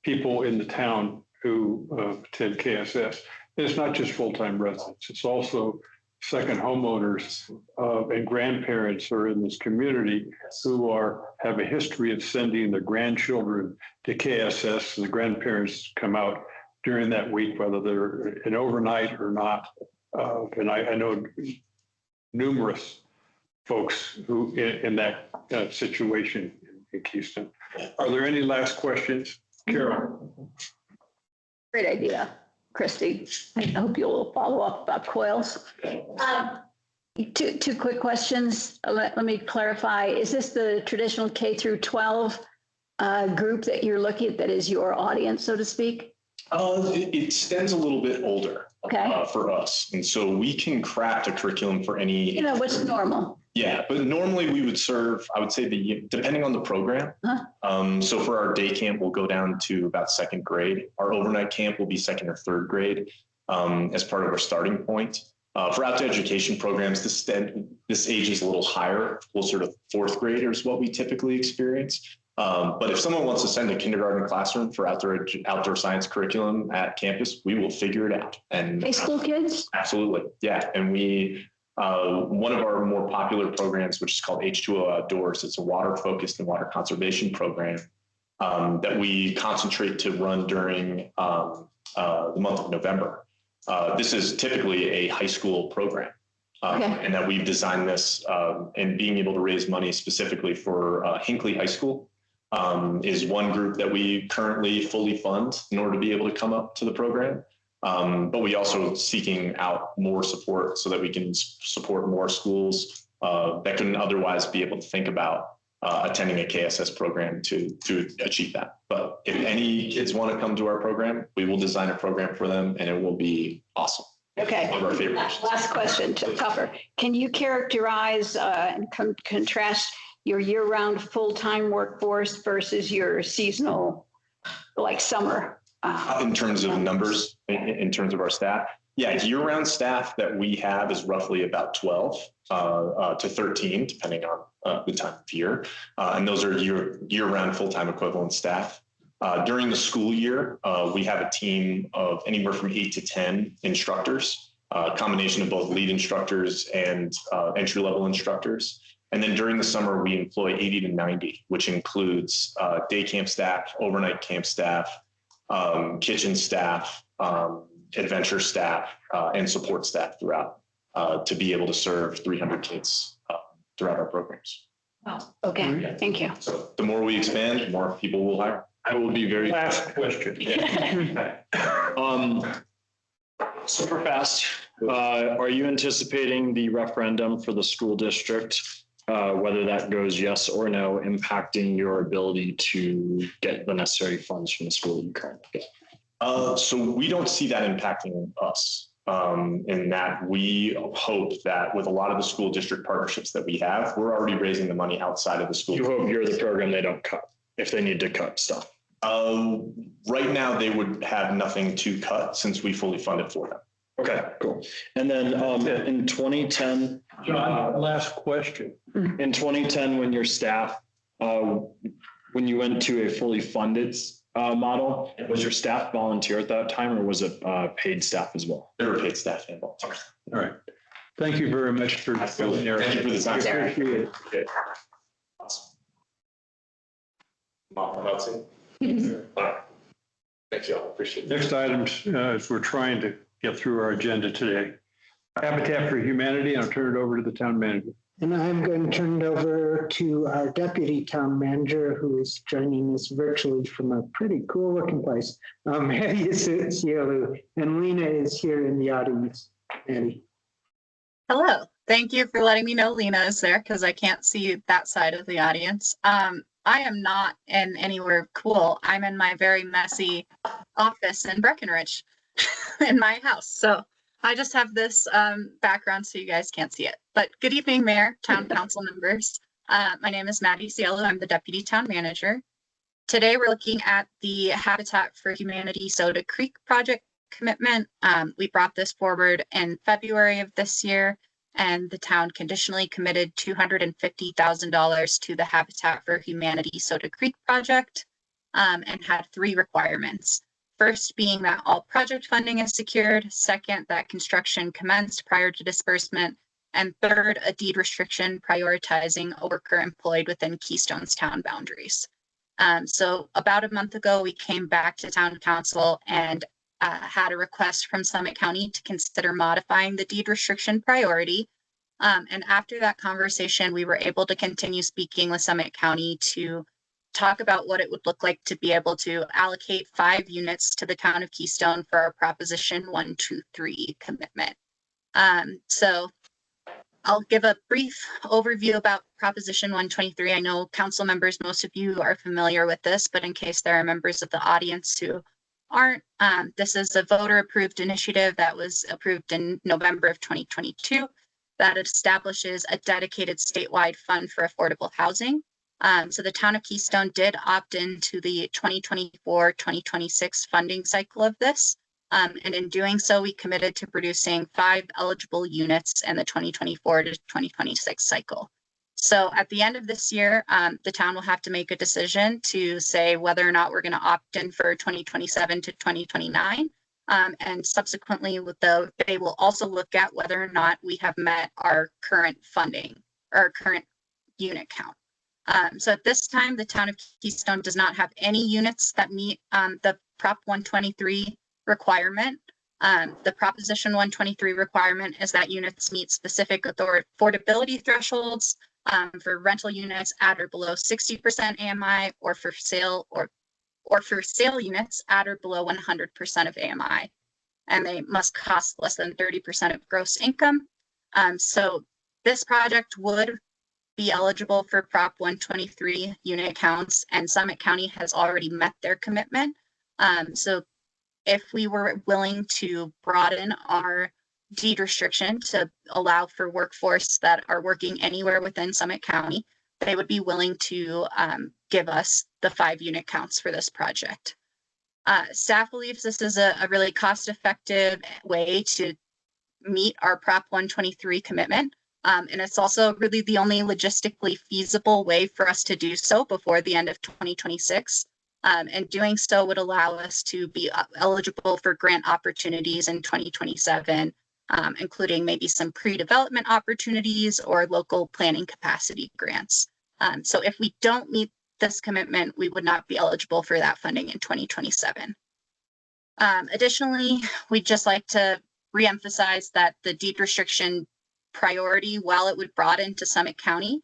people in the town who attend KSS. It's not just full-time residents, it's also second homeowners and grandparents who are in this community who have a history of sending their grandchildren to KSS, and the grandparents come out during that week, whether they're an overnight or not. And I know numerous folks who in that situation in Keystone. Are there any last questions? Carol? Great idea, Christy. I hope you'll follow up about coils. Two quick questions. Let me clarify. Is this the traditional K through 12 group that you're looking at that is your audience, so to speak? It stems a little bit older for us. And so we can craft a curriculum for any. You know, what's normal? Yeah, but normally we would serve, I would say depending on the program. So for our day camp, we'll go down to about second grade. Our overnight camp will be second or third grade as part of our starting point. For outdoor education programs, this age is a little higher, closer to fourth grade is what we typically experience. But if someone wants to send a kindergarten classroom for outdoor science curriculum at campus, we will figure it out. And High school kids? Absolutely, yeah. And one of our more popular programs, which is called H2O Outdoors, it's a water-focused and water conservation program that we concentrate to run during the month of November. This is typically a high school program. And that we've designed this and being able to raise money specifically for Hinckley High School is one group that we currently fully fund in order to be able to come up to the program. But we also seeking out more support so that we can support more schools that couldn't otherwise be able to think about attending a KSS program to achieve that. But if any kids want to come to our program, we will design a program for them and it will be awesome. Okay. One of our favorites. Last question, tougher. Can you characterize and contrast your year-round full-time workforce versus your seasonal, like summer? In terms of numbers, in terms of our staff? Yeah, year-round staff that we have is roughly about 12 to 13, depending on the time of year. And those are year-round full-time equivalent staff. During the school year, we have a team of anywhere from 8 to 10 instructors, a combination of both lead instructors and entry-level instructors. And then during the summer, we employ 80 to 90, which includes day camp staff, overnight camp staff, kitchen staff, adventure staff, and support staff throughout to be able to serve 300 kids throughout our programs. Oh, okay, thank you. So the more we expand, the more people we'll hire. I will be very Last question. super fast. Are you anticipating the referendum for the school district, whether that goes yes or no, impacting your ability to get the necessary funds from the school you currently get? So we don't see that impacting us in that we hope that with a lot of the school district partnerships that we have, we're already raising the money outside of the school. You hope you're the program they don't cut if they need to cut stuff. Right now, they would have nothing to cut since we fully fund it for them. Okay, cool. And then in 2010, John, last question. in 2010, when your staff, when you went to a fully funded model, was your staff volunteer at that time or was it paid staff as well? They were paid staff and volunteers. All right. Thank you very much for filling there. Thank you for the time. Appreciate it. Okay. Awesome. Mom, that's it. Thank you all. Appreciate it. Next item, as we're trying to get through our agenda today, Habitat for Humanity. I'll turn it over to the town manager. And I'm going to turn it over to our deputy town manager, who is joining us virtually from a pretty cool looking place. Maddie Cielu, and Lena is here in the audience. Maddie. Hello. Thank you for letting me know Lena is there because I can't see that side of the audience. I am not in anywhere cool. I'm in my very messy office in Breckenridge in my house. So I just have this background so you guys can't see it. But good evening, Mayor, Town Council members. My name is Maddie Cielu. I'm the Deputy Town Manager. Today we're looking at the Habitat for Humanity Soda Creek project commitment. We brought this forward in February of this year, and the town conditionally committed $250,000 to the Habitat for Humanity Soda Creek project and had 3 requirements. First being that all project funding is secured, second, that construction commenced prior to disbursement, and third, a deed restriction prioritizing a worker employed within Keystone's town boundaries. So about a month ago, we came back to town council and had a request from Summit County to consider modifying the deed restriction priority. And after that conversation, we were able to continue speaking with Summit County to talk about what it would look like to be able to allocate 5 units to the town of Keystone for our Proposition 123 commitment. So I'll give a brief overview about Proposition 123. I know council members, most of you are familiar with this, but in case there are members of the audience who aren't, this is a voter approved initiative that was approved in November of 2022 that establishes a dedicated statewide fund for affordable housing. So the town of Keystone did opt into the 2024-2026 funding cycle of this. And in doing so, we committed to producing 5 eligible units in the 2024 to 2026 cycle. So at the end of this year, the town will have to make a decision to say whether or not we're going to opt in for 2027 to 2029. And subsequently, they will also look at whether or not we have met our current funding or current unit count. So at this time, the town of Keystone does not have any units that meet the Prop 123 requirement. The Proposition 123 requirement is that units meet specific affordability thresholds for rental units at or below 60% AMI, or for sale or for sale units at or below 100% of AMI, and they must cost less than 30% of gross income. So this project would be eligible for Prop 123 unit counts, and Summit County has already met their commitment. So if we were willing to broaden our deed restriction to allow for workforce that are working anywhere within Summit County, they would be willing to give us the 5 unit counts for this project. Staff believes this is a really cost-effective way to meet our Prop 123 commitment. And it's also really the only logistically feasible way for us to do so before the end of 2026. And doing so would allow us to be eligible for grant opportunities in 2027, including maybe some pre-development opportunities or local planning capacity grants. So if we don't meet this commitment, we would not be eligible for that funding in 2027. Additionally, we'd just like to reemphasize that the deed restriction priority, while it would broaden to Summit County,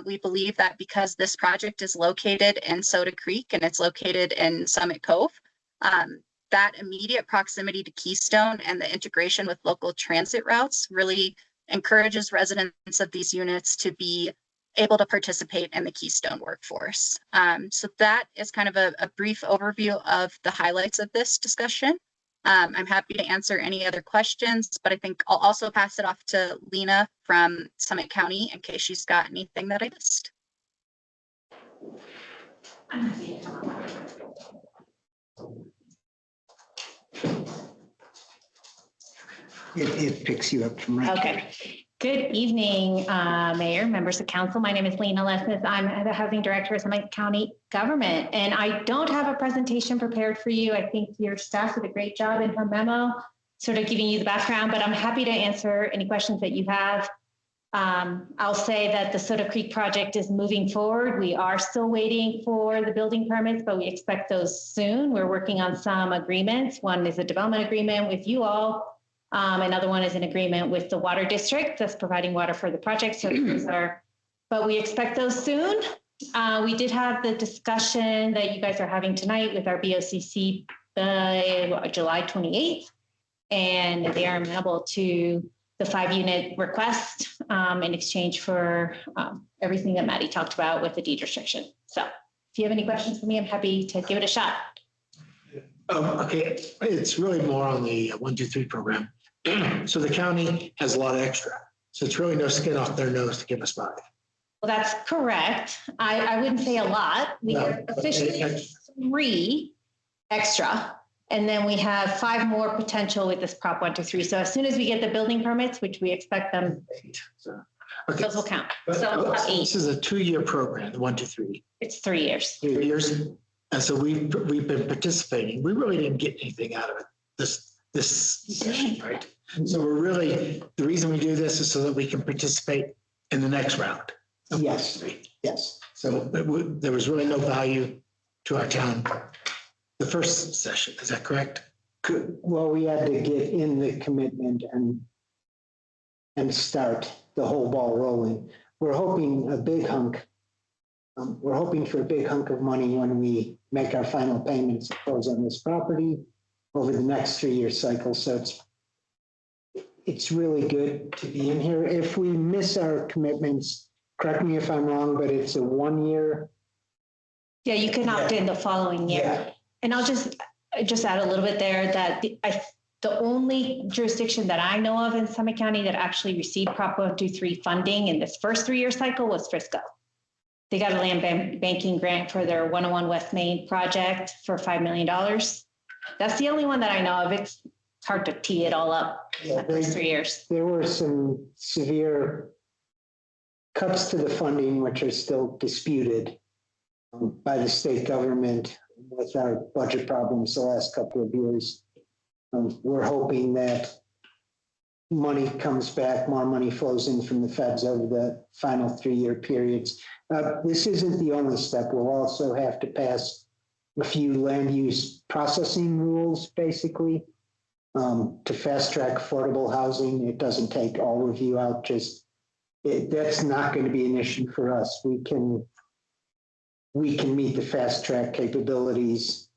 we believe that because this project is located in Soda Creek and it's located in Summit Cove, that immediate proximity to Keystone and the integration with local transit routes really encourages residents of these units to be able to participate in the Keystone workforce. So that is kind of a brief overview of the highlights of this discussion. I'm happy to answer any other questions, but I think I'll also pass it off to Lena from Summit County in case she's got anything that I missed. It picks you up from right. Okay. Good evening, Mayor, members of council. My name is Lena Lesnes. I'm the Housing Director of Summit County Government, and I don't have a presentation prepared for you. I think your staff did a great job in her memo, sort of giving you the background, but I'm happy to answer any questions that you have. I'll say that the Soda Creek project is moving forward. We are still waiting for the building permits, but we expect those soon. We're working on some agreements. One is a development agreement with you all. Another one is an agreement with the water district that's providing water for the project. So those are, but we expect those soon. We did have the discussion that you guys are having tonight with our BOCC July 28th, and they are amenable to the 5-unit request in exchange for everything that Maddie talked about with the deed restriction. So if you have any questions for me, I'm happy to give it a shot. Okay, it's really more on the 1, 2, 3 program. So the county has a lot of extra. So it's really no skin off their nose to give us 5. Well, that's correct. I wouldn't say a lot. We No, have officially 3 extra. And then we have 5 more potential with this Prop 123. So as soon as we get the building permits, which we expect them, So, okay. those will count. But So 8. this is a 2-year program, the 1, 2, 3. It's 3 years. 3 years. And so we've been participating. We really didn't get anything out of it this session, right? So we're really, the reason we do this is so that we can participate in the next round. Yes, yes. So there was really no value to our town the first session. Is that correct? Well, we had to get in the commitment and start the whole ball rolling. We're hoping for a big hunk of money when we make our final payments that goes on this property over the next 3-year cycle. So it's really good to be in here. If we miss our commitments, correct me if I'm wrong, but it's a 1-year. Yeah, you can opt in the following year. Yeah. And I'll just add a little bit there that the only jurisdiction that I know of in Summit County that actually received Prop 123 funding in this first 3-year cycle was Frisco. They got a land banking grant for their 101 West Main project for $5 million. That's the only one that I know of. It's hard to tee it all up Yeah, for 3 years. There were some severe cuts to the funding, which are still disputed by the state government with our budget problems the last couple of years. We're hoping that money comes back, more money flows in from the feds over the final 3-year periods. This isn't the only step. We'll also have to pass a few land use processing rules, basically, to fast track affordable housing. It doesn't take all review out, that's not going to be an issue for us. We can meet the fast track capabilities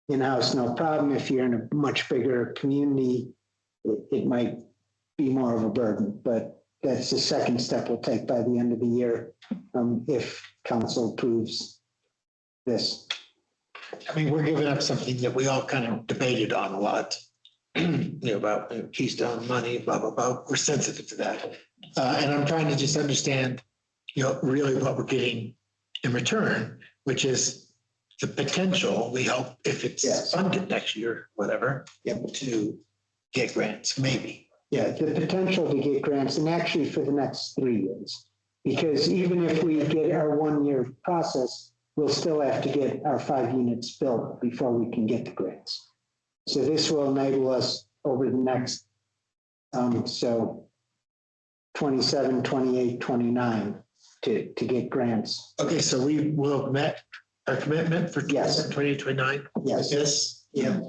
in-house, no problem. If you're in a much bigger community, it might be more of a burden, but that's the second step we'll take by the end of the year if council approves this. I mean, we're giving up something that we all kind of debated on a lot, about Keystone money, blah, blah, blah. We're sensitive to that. And I'm trying to just understand, really what we're getting in return, which is the potential, we hope, if it's funded next year, whatever, to get grants, maybe. Yeah, the potential to get grants, and actually for the next 3 years, because even if we get our 1-year process, we'll still have to get our 5 units built before we can get the grants. So this will enable us over the next, 27, 28, 29 to get grants. Okay, so we will have met our commitment for Yes. 2029. Yes. Yes. Yeah.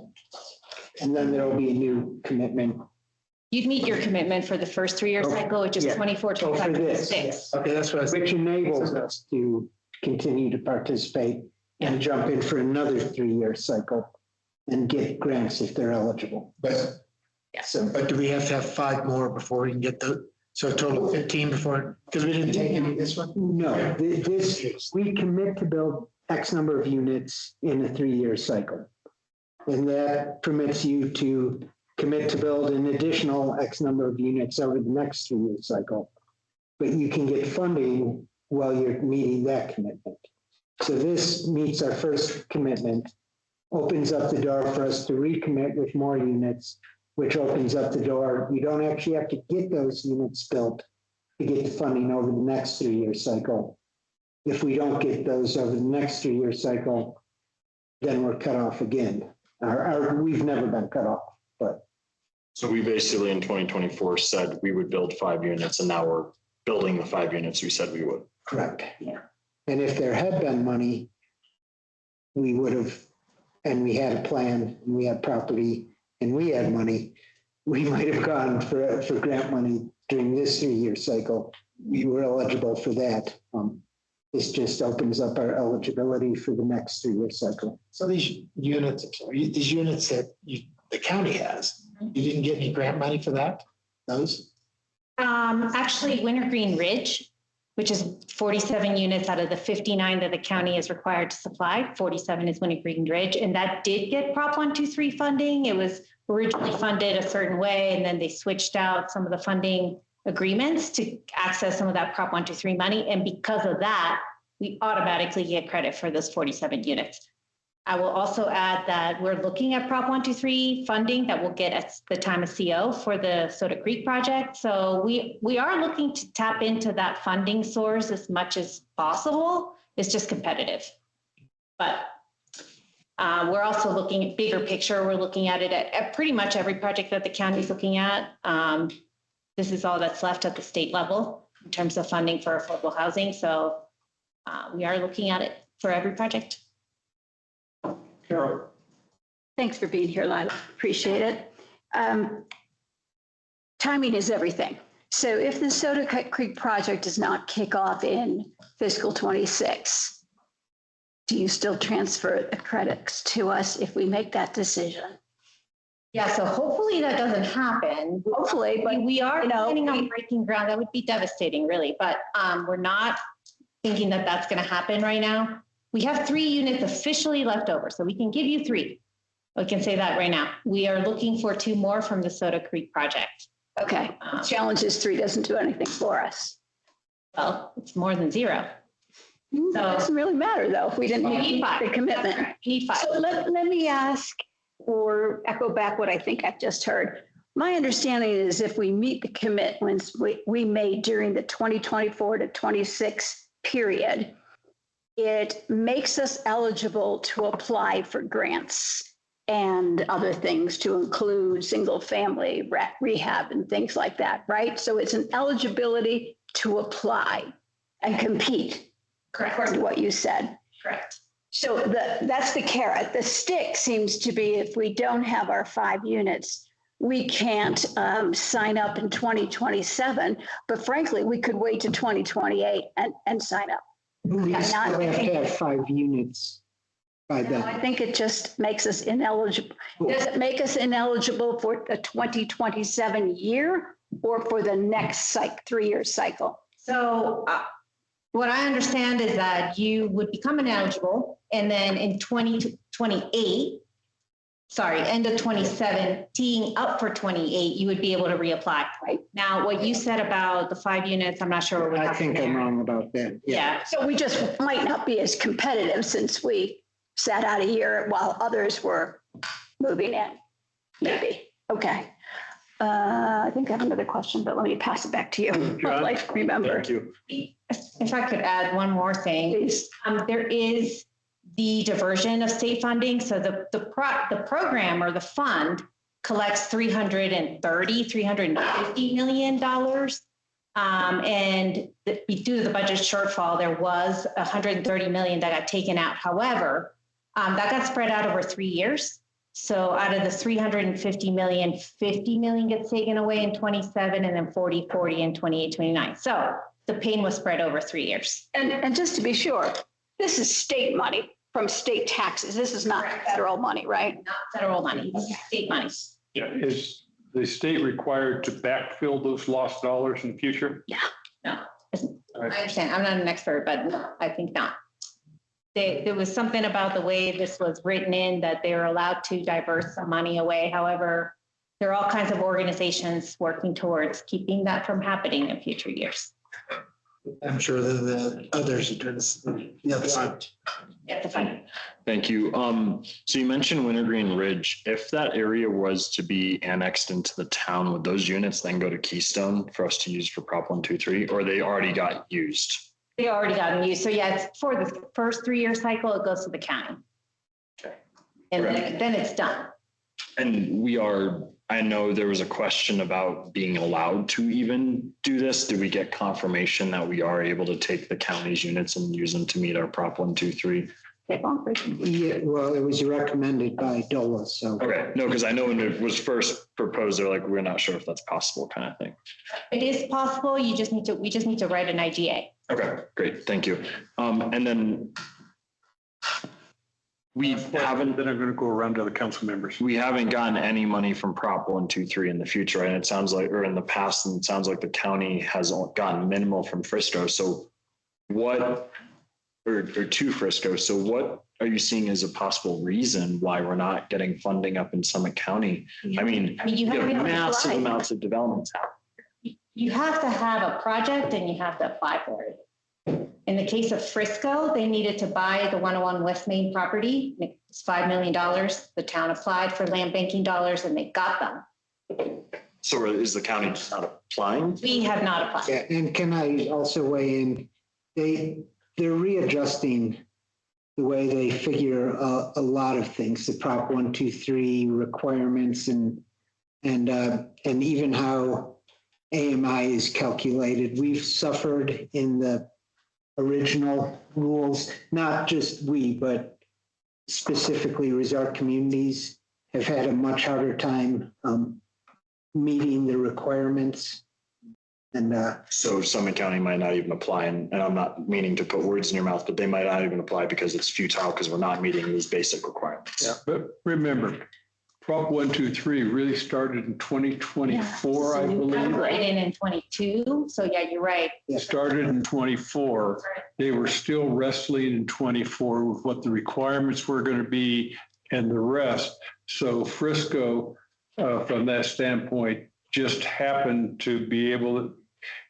And then there'll be a new commitment. You'd meet your commitment for the first 3-year cycle, which is Yeah. 24, Oh, for 25, this, 26. Okay, that's what I was which enables us to continue to participate and jump in for another 3-year cycle and get grants if they're eligible. But do we have to have 5 more before we can get so a total of 15 before, because we didn't take any this one? No, we commit to build X number of units in a 3-year cycle. And that permits you to commit to build an additional X number of units over the next 3-year cycle. But you can get funding while you're meeting that commitment. So this meets our first commitment, opens up the door for us to recommit with more units, which opens up the door. You don't actually have to get those units built to get the funding over the next 3-year cycle. If we don't get those over the next 3-year cycle, then we're cut off again. We've never been cut off, but. So we basically in 2024 said we would build 5 units, and now we're building the 5 units we said we would. Correct. Yeah. And if there had been money, we would have, and we had a plan, and we had property, and we had money, we might have gone for grant money during this 3-year cycle. We were eligible for that. This just opens up our eligibility for the next 3-year cycle. So these units, that the county has, you didn't get any grant money for that? Those? Actually, Wintergreen Ridge, which is 47 units out of the 59 that the county is required to supply, 47 is Wintergreen Ridge, and that did get Prop 123 funding. It was originally funded a certain way, and then they switched out some of the funding agreements to access some of that Prop 123 money. And because of that, we automatically get credit for those 47 units. I will also add that we're looking at Prop 123 funding that will get at the time of CO for the Soda Creek project. So we are looking to tap into that funding source as much as possible. It's just competitive. But we're also looking at bigger picture. We're looking at it at pretty much every project that the county is looking at. This is all that's left at the state level in terms of funding for affordable housing. So we are looking at it for every project. Carol. Thanks for being here, Lila. Appreciate it. Timing is everything. So if the Soda Creek project does not kick off in fiscal 26, do you still transfer the credits to us if we make that decision? Yeah, so hopefully that doesn't happen. Hopefully, but we are planning on breaking ground. That would be devastating, really, but we're not thinking that that's going to happen right now. We have 3 units officially left over, so we can give you 3. We can say that right now. We are looking for 2 more from the Soda Creek project. Okay. Challenge is 3 doesn't do anything for us. Well, it's more than 0. It doesn't really matter though if we didn't meet the commitment. We need 5. So let me ask or echo back what I think I've just heard. My understanding is if we meet the commitments we made during the 2024 to 26 period, it makes us eligible to apply for grants and other things to include single family rehab and things like that, right? So it's an eligibility to apply and compete, Correct. according to what you said. Correct. So that's the carrot. The stick seems to be if we don't have our 5 units, we can't sign up in 2027, but frankly, we could wait to 2028 and sign up. We still have to have 5 units by then. I think it just makes us ineligible. Does it make us ineligible for the 2027 year or for the next 3-year cycle? So what I understand is that you would become ineligible, and then in 2028, end of 27, teeing up for 28, you would be able to reapply. Right. Now, what you said about the 5 units, I'm not sure what would happen I think I'm there. wrong about that. Yeah. So we just might not be as competitive since we sat out a year while others were moving in, maybe. Okay. I think I have another question, but let me pass it back to you. John? Like, remember. Thank you. If I could add one more thing, Please. there is the diversion of state funding. So the program or the fund collects $350 million. And due to the budget shortfall, there was $130 million that got taken out. However, that got spread out over 3 years. So out of the $350 million, $50 million gets taken away in 27 and then 40 in 28, 29. So the pain was spread over 3 years. And just to be sure, this is state money from state taxes. This is not federal money, right? Not federal money, state money. Yeah, is the state required to backfill those lost dollars in the future? No, I understand. I'm not an expert, but no, I think not. There was something about the way this was written in that they were allowed to divert some money away. However, there are all kinds of organizations working towards keeping that from happening in future years. I'm sure the others are doing this, the other side. At the fund. Thank you. So you mentioned Wintergreen Ridge. If that area was to be annexed into the town, would those units then go to Keystone for us to use for Prop 123, or they already got used? They already got used. So yeah, it's for the first 3-year cycle, it goes to the county. Okay. And then it's done. And we are I know there was a question about being allowed to even do this. Did we get confirmation that we are able to take the county's units and use them to meet our Prop 123? Yeah, well, it was recommended by DOLA, so. Okay, no, because I know when it was first proposed, they're like, we're not sure if that's possible kind of thing. It is possible. We just need to write an IGA. Okay, great. Thank you. And then we haven't, Then I'm going to go around to the council members. we haven't gotten any money from Prop 123 in the future. And it sounds like, or in the past, and it sounds like the county has gotten minimal from Frisco. So what, or to Frisco. So what are you seeing as a possible reason why we're not getting funding up in Summit County? I mean, you you have have to massive apply. amounts of developments happening. You have to have a project and you have to apply for it. In the case of Frisco, they needed to buy the 101 West Main property. It's $5 million. The town applied for land banking dollars and they got them. So is the county just not applying? We have not applied. Yeah, and can I also weigh in? They're readjusting the way they figure a lot of things, the Prop 123 requirements and even how AMI is calculated. We've suffered in the original rules, not just we, but specifically resort communities have had a much harder time meeting the requirements. And So Summit County might not even apply, and I'm not meaning to put words in your mouth, but they might not even apply because it's futile because we're not meeting these basic requirements. Yeah, but remember, Prop 123 really started in 2024, I believe. Right in 22. So yeah, you're right. It started in 24. They were still wrestling in 24 with what the requirements were going to be and the rest. So Frisco, from that standpoint, just happened to be able to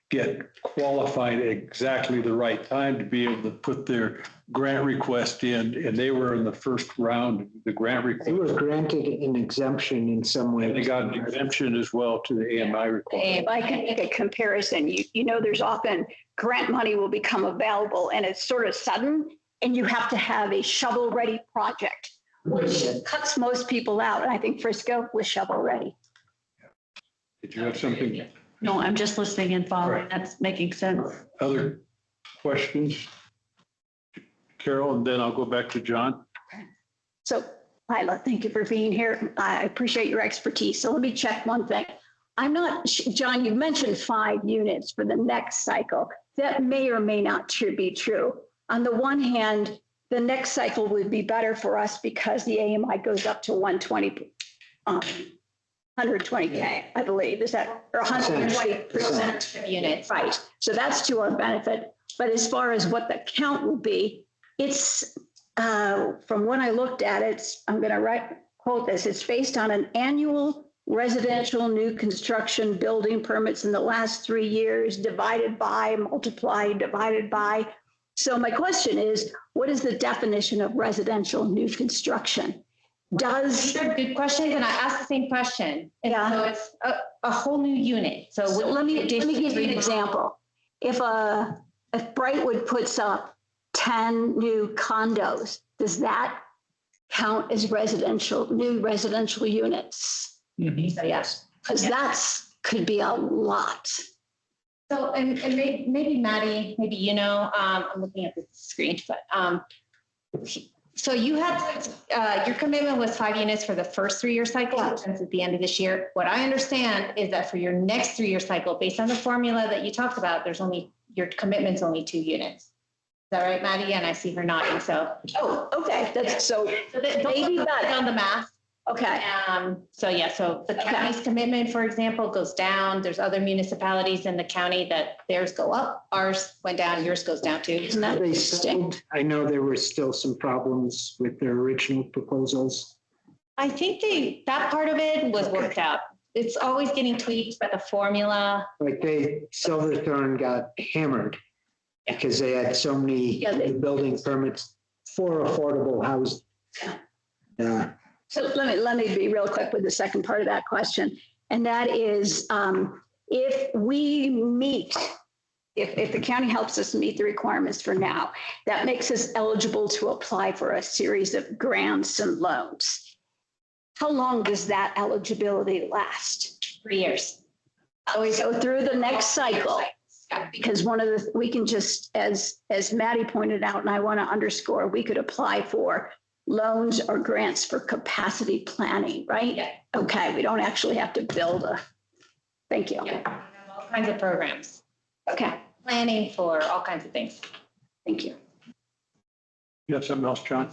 get qualified at exactly the right time to be able to put their grant request in, and they were in the first round of the grant they request. were granted an exemption in some way. And they got an exemption as well to the AMI requirement. If I can make a comparison, you know, there's often grant money will become available and it's sort of sudden and you have to have a shovel-ready project, which cuts most people out. And I think Frisco was shovel-ready. Did you have something? No, I'm just listening and following. Right. That's making sense. Other questions? Carol, and then I'll go back to John. So Lila, thank you for being here. I appreciate your expertise. So let me check one thing. I'm not, John, you mentioned 5 units for the next cycle. That may or may not be true. On the one hand, the next cycle would be better for us because the AMI goes up to 120K, I believe. Is that, or 120% Of units. Right. So that's to our benefit. But as far as what the count will be, it's, from when I looked at it, I'm going to quote this, it's based on an annual residential new construction building permits in the last 3 years, divided by, multiplied, divided by. So my question is, what is the definition of residential new construction? These are good questions, and I asked the same question. And Yeah. so it's a whole new unit. So Let me give you an example. If Brightwood puts up 10 new condos, does that count as new residential units? So yes. Because could be a lot. So, and maybe Maddie, maybe, you know, I'm looking at the screen, but, so you had, your commitment was 5 units for the first 3-year cycle, Yeah. which ends at the end of this year. What I understand is that for your next 3-year cycle, based on the formula that you talked about, your commitment's only 2 units. Is that right, Maddie? And I see her nodding, so. Oh, okay. That's so Don't maybe put that. on the math. Okay. So yeah, so the county's commitment, for example, goes down. There's other municipalities in the county that theirs go up, ours went down, yours goes down too. Isn't that They interesting? still, I know there were still some problems with their original proposals. I think that part of it was worked out. It's always getting tweaked, but the formula, Like Silverthorne got hammered because they had so many building permits for affordable housing. Yeah. So let me be real quick with the second part of that question. And that is, if the county helps us meet the requirements for now, that makes us eligible to apply for a series of grants and loans. how long does that eligibility last? 3 years. So through the next cycle, Yeah. because we can just, as Maddie pointed out, and I want to underscore, we could apply for loans or grants for capacity planning, right? Yeah. Okay, we don't actually have to build thank you. Yeah. All kinds of programs, Okay, planning for all kinds of things. thank you. You have something else, John?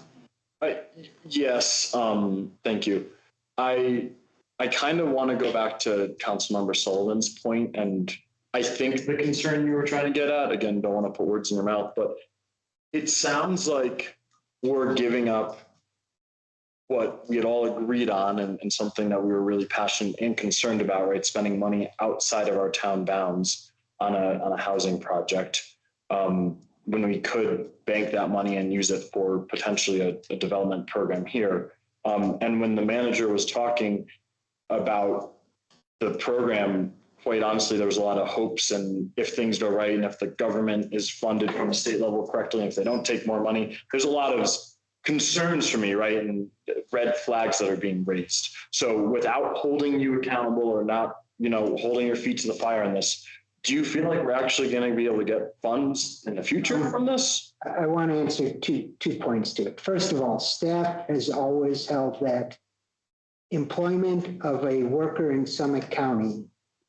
Yes, thank you. I kind of want to go back to Councilmember Sullivan's point, and I think the concern you were trying to get at, again, don't want to put words in your mouth, but it sounds like we're giving up what we had all agreed on and something that we were really passionate and concerned about, right? Spending money outside of our town bounds on a housing project. When we could bank that money and use it for potentially a development program here. And when the manager was talking about the program, quite honestly, there was a lot of hopes, and if things go right and if the government is funded from the state level correctly, and if they don't take more money, there's a lot of concerns for me, right? And red flags that are being raised. So without holding you accountable or not, holding your feet to the fire on this, do you feel like we're actually going to be able to get funds in the future from this? I want to answer two points to it. First of all, staff has always held that employment of a worker in Summit County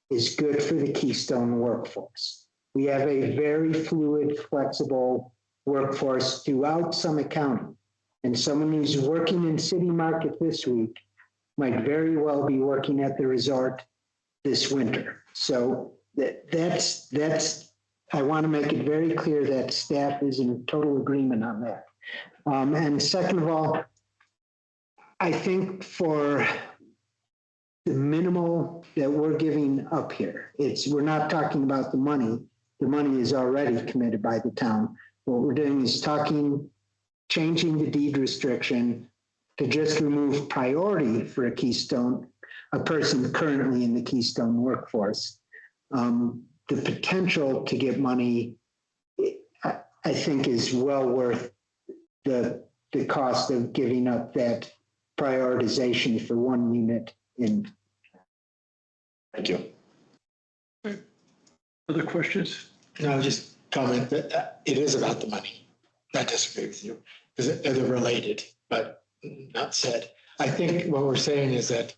is good for the Keystone workforce. We have a very fluid, flexible workforce throughout Summit County. And someone who's working in City Market this week might very well be working at the resort this winter. So that's I want to make it very clear that staff is in total agreement on that. And second of all, I think for the minimal that we're giving up here, we're not talking about the money. The money is already committed by the town. What we're doing is changing the deed restriction to just remove priority for a person currently in the Keystone workforce. The potential to get money, I think, is well worth the cost of giving up that prioritization for one unit in. Thank you. Other questions? No, just comment that it is about the money. I disagree with you because they're related, but not said. I think what we're saying is that,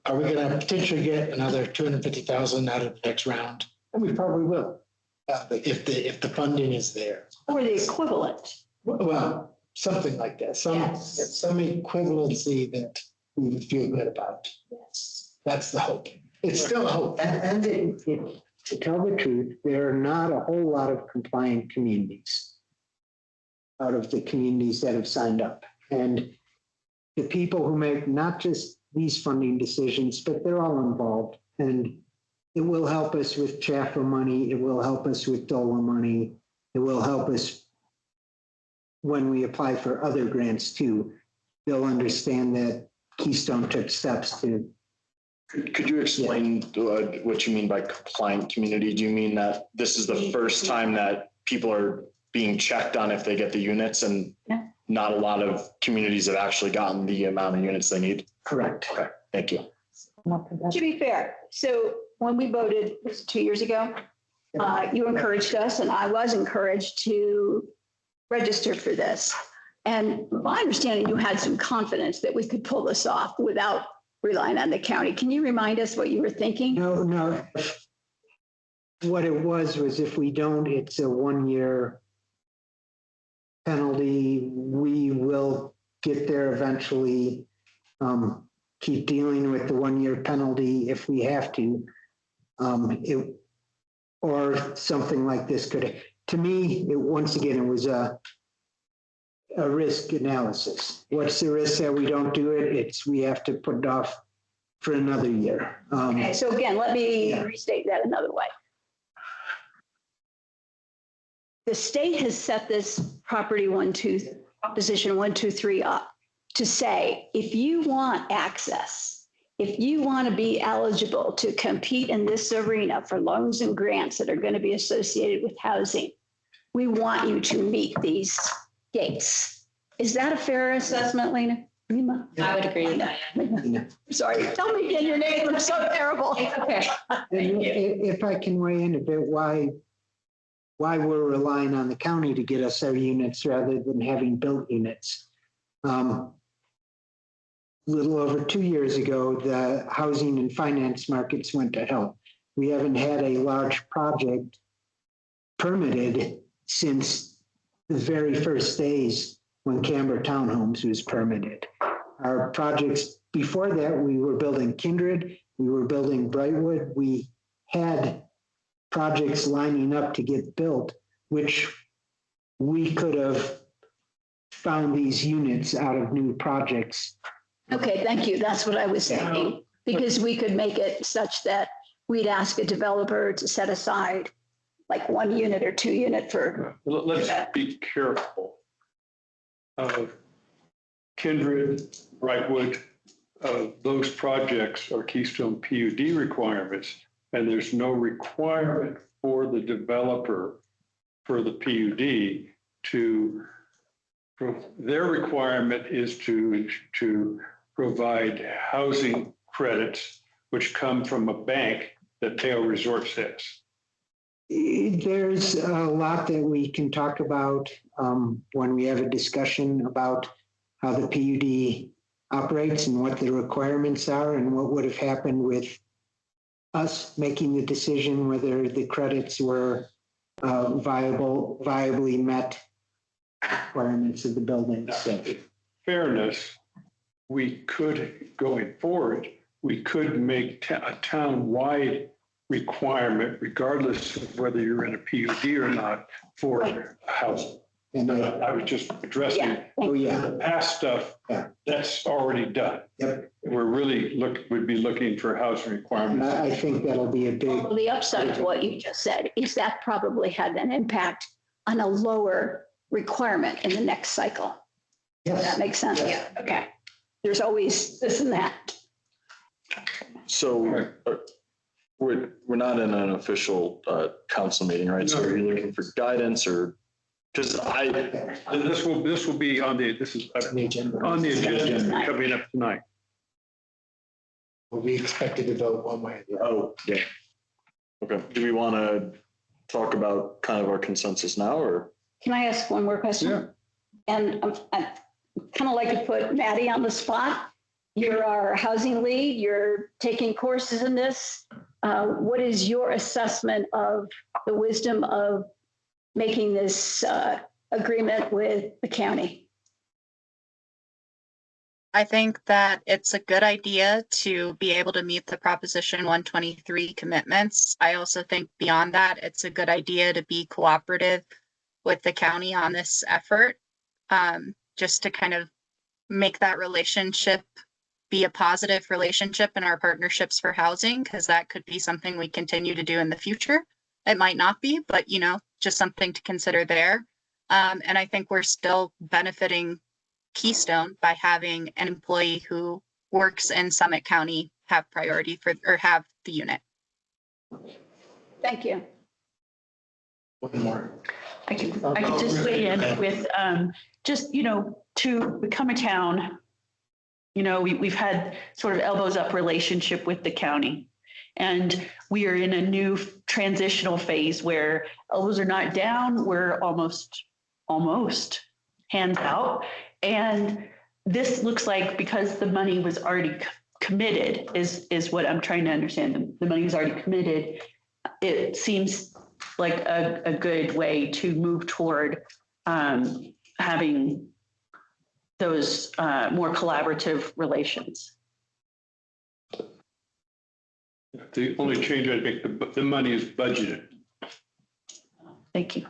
are we going to potentially get another 250,000 out of the next round? And we probably will, if the funding is there. Or the equivalent. Well, something like that. Some equivalency that we would feel good about. Yes. That's the hope. It's still a hope. And to tell the truth, there are not a whole lot of compliant communities out of the communities that have signed up. And the people who make not just these funding decisions, but they're all involved. And it will help us with Chaffa money. It will help us with DOLA money. It will help us when we apply for other grants too. They'll understand that Keystone took steps to. Could you explain what you mean by compliant community? Do you mean that this is the first time that people are being checked on if they get the units, and not a lot of communities have actually gotten the amount of units they need? Correct. Okay, thank you. To be fair, so when we voted 2 years ago, you encouraged us, and I was encouraged to register for this. And my understanding, you had some confidence that we could pull this off without relying on the county. Can you remind us what you were thinking? No. What it was if we don't, it's a 1-year penalty. We will get there eventually. Keep dealing with the 1-year penalty if we have to. Or something like this could. To me, once again, it was a risk analysis. What's the risk that we don't do it? We have to put it off for another year. Okay, so again, let me restate that another way. The state has set this proposition 1, 2, 3 up to say, if you want access, if you want to be eligible to compete in this arena for loans and grants that are going to be associated with housing, we want you to meet these gates. Is that a fair assessment, Lena? Rima. I would agree with that. Sorry, tell me again your name. I'm so terrible. Okay. And if I can weigh in a bit, why we're relying on the county to get us our units rather than having built units. Little over 2 years ago, the housing and finance markets went to hell. We haven't had a large project permitted since the very first days when Canberra Townhomes was permitted. Our projects before that, we were building Kindred, we were building Brightwood. We had projects lining up to get built, which we could have found these units out of new projects. Okay, thank you. That's what I was thinking, because we could make it such that we'd ask a developer to set aside like 1 unit or 2 unit for. Let's be careful of Kindred, Brightwood, those projects are Keystone PUD requirements, and there's no requirement for the developer for the PUD to, their requirement is to provide housing credits, which come from a bank that Tail Resorts has. There's a lot that we can talk about when we have a discussion about how the PUD operates and what the requirements are and what would have happened with us making the decision whether the credits were viably met requirements of the building. So, Fairness, we could, going forward, we could make a town-wide requirement, regardless of whether you're in a PUD or not, for housing. and I was just addressing Yeah. oh yeah, the past stuff, Yeah. that's already done. yep. We're really would be looking for housing And requirements. I think that'll be a big. Well, the upside to what you just said is that probably had an impact on a lower requirement in the next cycle. Does that Yes. make sense? Yeah. Okay. There's always this and that. So we're not in an official council meeting, right? So No. are you looking for guidance or, because This will be on the, this is On the agenda. on the agenda coming up tonight. Will be expected to vote one way or the other. oh, yeah. Okay, do we want to talk about kind of our consensus now or? Can I ask one more question? Yeah. And I kind of like to put Maddie on the spot. You're our housing lead. You're taking courses in this. What is your assessment of the wisdom of making this agreement with the county? I think that it's a good idea to be able to meet the Proposition 123 commitments. I also think beyond that, it's a good idea to be cooperative with the county on this effort, just to kind of make that relationship be a positive relationship in our partnerships for housing, because that could be something we continue to do in the future. It might not be, but just something to consider there. And I think we're still benefiting Keystone by having an employee who works in Summit County have priority for, or have the unit. Thank you. One more. I could just weigh in with, just, to become a town, we've had sort of elbows up relationship with the county. And we are in a new transitional phase where elbows are not down, we're almost hands out. And this looks like, because the money was already committed, is what I'm trying to understand. The money is already committed. It seems like a good way to move toward having those more collaborative relations. The only change I make, the money is budgeted. Thank you.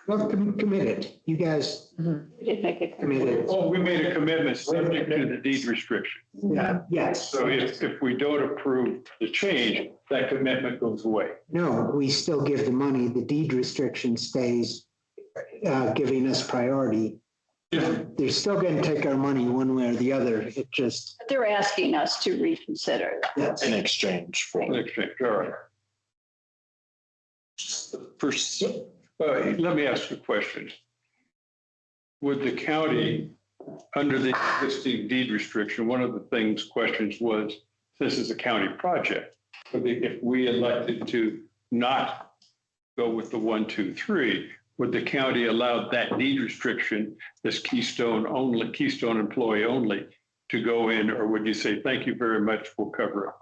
Well, committed. You guys We did make it. committed. Oh, we made a commitment subject to the deed restriction. Yeah, yes. So if we don't approve the change, that commitment goes away. No, we still give the money. The deed restriction stays giving us priority. They're still going to take our money one way or the other. It just. They're asking us to reconsider. Yes. In exchange for. In exchange, all right. First, let me ask you a question. Would the county under the existing deed restriction, one of the questions was, this is a county project. But if we elected to not go with the 1, 2, 3, would the county allow that deed restriction, this Keystone employee only, to go in, or would you say, thank you very much, we'll cover it?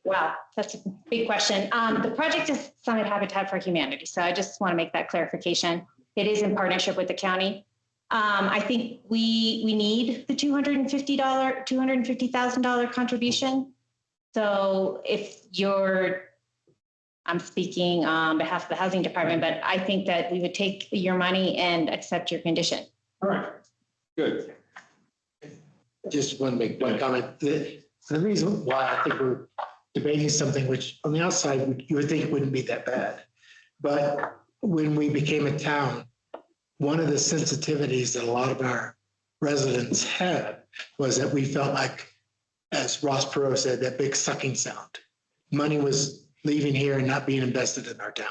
Wow, that's a big question. The project is Summit Habitat for Humanity, so I just want to make that clarification. It is in partnership with the county. I think we need the $250,000 contribution. So if I'm speaking on behalf of the housing department, but I think that we would take your money and accept your condition. All right, good. Just want to make one comment. The reason why I think we're debating something which on the outside you would think wouldn't be that bad. But when we became a town, one of the sensitivities that a lot of our residents had was that we felt like, as Ross Perot said, that big sucking sound. Money was leaving here and not being invested in our town.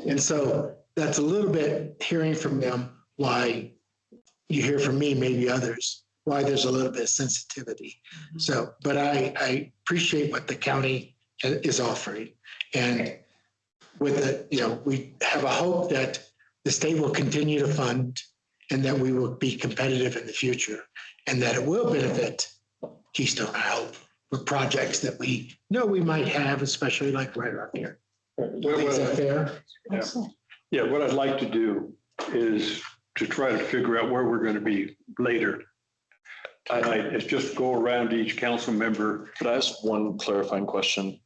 And so that's a little bit hearing from them why you hear from me, maybe others, why there's a little bit of sensitivity. So, but I appreciate what the county is offering. And with the, we have a hope that the state will continue to fund and that we will be competitive in the future and that it will benefit Keystone, I hope, for projects that we know we might have, especially like right around here. Is that fair? Yeah, what I'd like to do is to try to figure out where we're going to be later tonight, is just go around to each council member. Could I ask one clarifying question?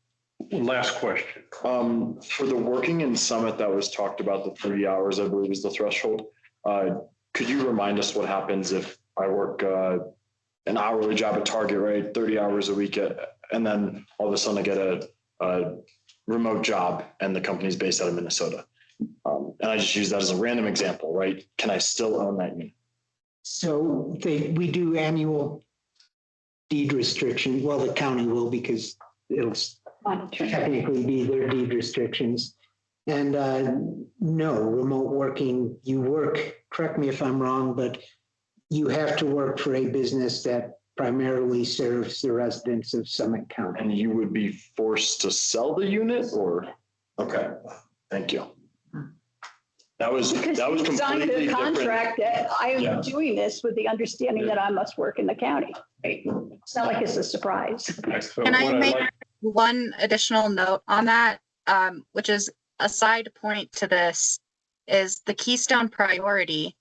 Last question. For the working in Summit that was talked about, the 30 hours, I believe is the threshold. Could you remind us what happens if I work an hourly job at Target, right? 30 hours a week, and then all of a sudden I get a remote job and the company's based out of Minnesota. And I just use that as a random example, right? Can I still own that unit? So we do annual deed restriction. Well, the county will, because it'll technically be their deed restrictions. And no, remote working, you work, correct me if I'm wrong, but you have to work for a business that primarily serves the residents of Summit County. And you would be forced to sell the unit, or? Okay, thank you. That was Because you completely signed a different. contract that I Yeah. am doing this with the understanding that I must work in the county. It's not like it's a surprise. So Can I what I'd make like- one additional note on that, which is a side point to this, is the Keystone priority.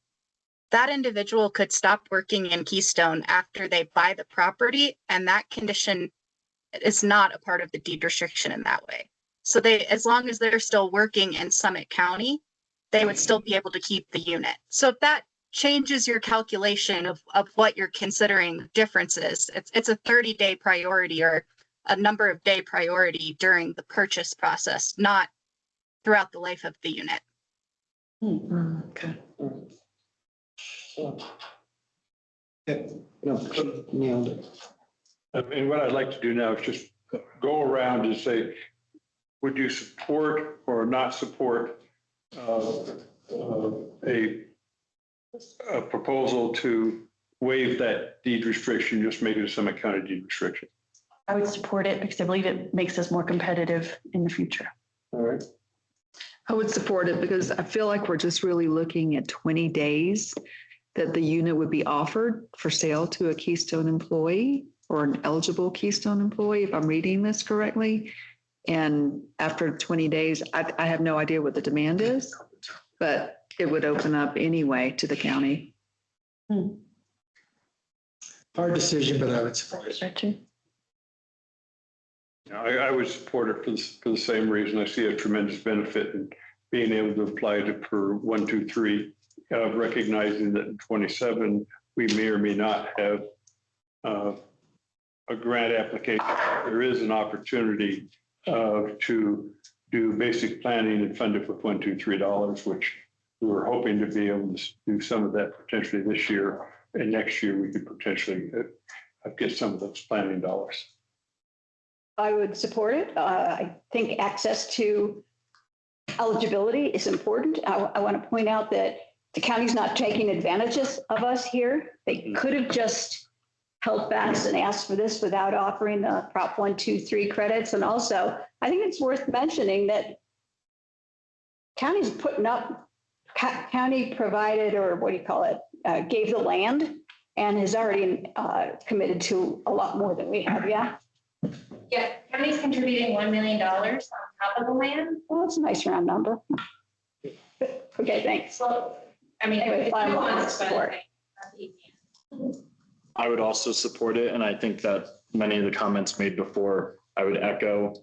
That individual could stop working in Keystone after they buy the property, and that condition is not a part of the deed restriction in that way. So as long as they're still working in Summit County, they would still be able to keep the unit. So if that changes your calculation of what you're considering differences, it's a 30-day priority or a number of day priority during the purchase process, not throughout the life of the unit. Okay. Nailed it. And what I'd like to do now is just go around and say, would you support or not support a proposal to waive that deed restriction, just make it a Summit County deed restriction? I would support it because I believe it makes us more competitive in the future. All right. I would support it because I feel like we're just really looking at 20 days that the unit would be offered for sale to a Keystone employee or an eligible Keystone employee, if I'm reading this correctly. And after 20 days, I have no idea what the demand is, but it would open up anyway to the county. Hard decision, but I would support it. Richard? I would support it for the same reason. I see a tremendous benefit in being able to apply to per 1, 2, 3, recognizing that in 27, we may or may not have a grant application. There is an opportunity to do basic planning and fund it with $1, $2, $3, which we're hoping to be able to do some of that potentially this year. And next year, we could potentially get some of those planning dollars. I would support it. I think access to eligibility is important. I want to point out that the county's not taking advantages of us here. They could have just held fast and asked for this without offering the Prop 123 credits. And also, I think it's worth mentioning that county's putting up, county provided, or what do you call it, gave the land and has already committed to a lot more than we have. Yeah. Yeah, county's contributing $1 million on top of the land. Well, that's a nice round number. Okay, thanks. So, I mean, Anyway, if fine, you want I'll to support. I would also support it, and I think that many of the comments made before, I would echo.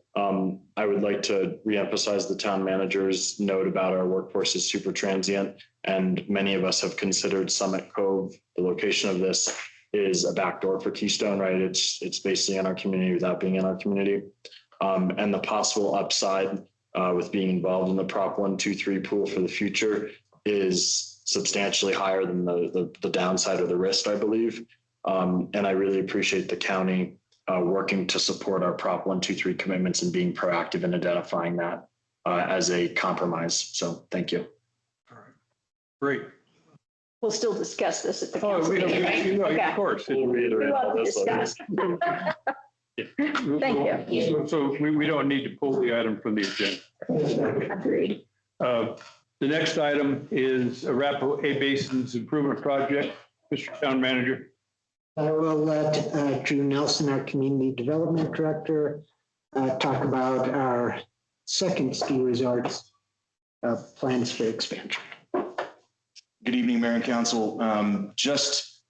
I would like to reemphasize the town manager's note about our workforce is super transient, and many of us have considered Summit Cove. The location of this is a backdoor for Keystone, right? It's basically in our community without being in our community, and the possible upside with being involved in the Prop 123 pool for the future is substantially higher than the downside or the risk, I believe. And I really appreciate the county working to support our Prop 123 commitments and being proactive in identifying that as a compromise. So thank you. All right. Great. We'll still discuss this at the Oh, council meeting, right? Okay. of course. We'll reiterate We'll all have to this later. discuss. Thank you. So we don't need to pull the item from the agenda. Agreed. The next item is Arapahoe A Basin's Improvement Project. Mr. Town Manager. I will let Drew Nelson, our Community Development Director, talk about our second ski resort's plans for expansion. Good evening, Mayor and Council. Just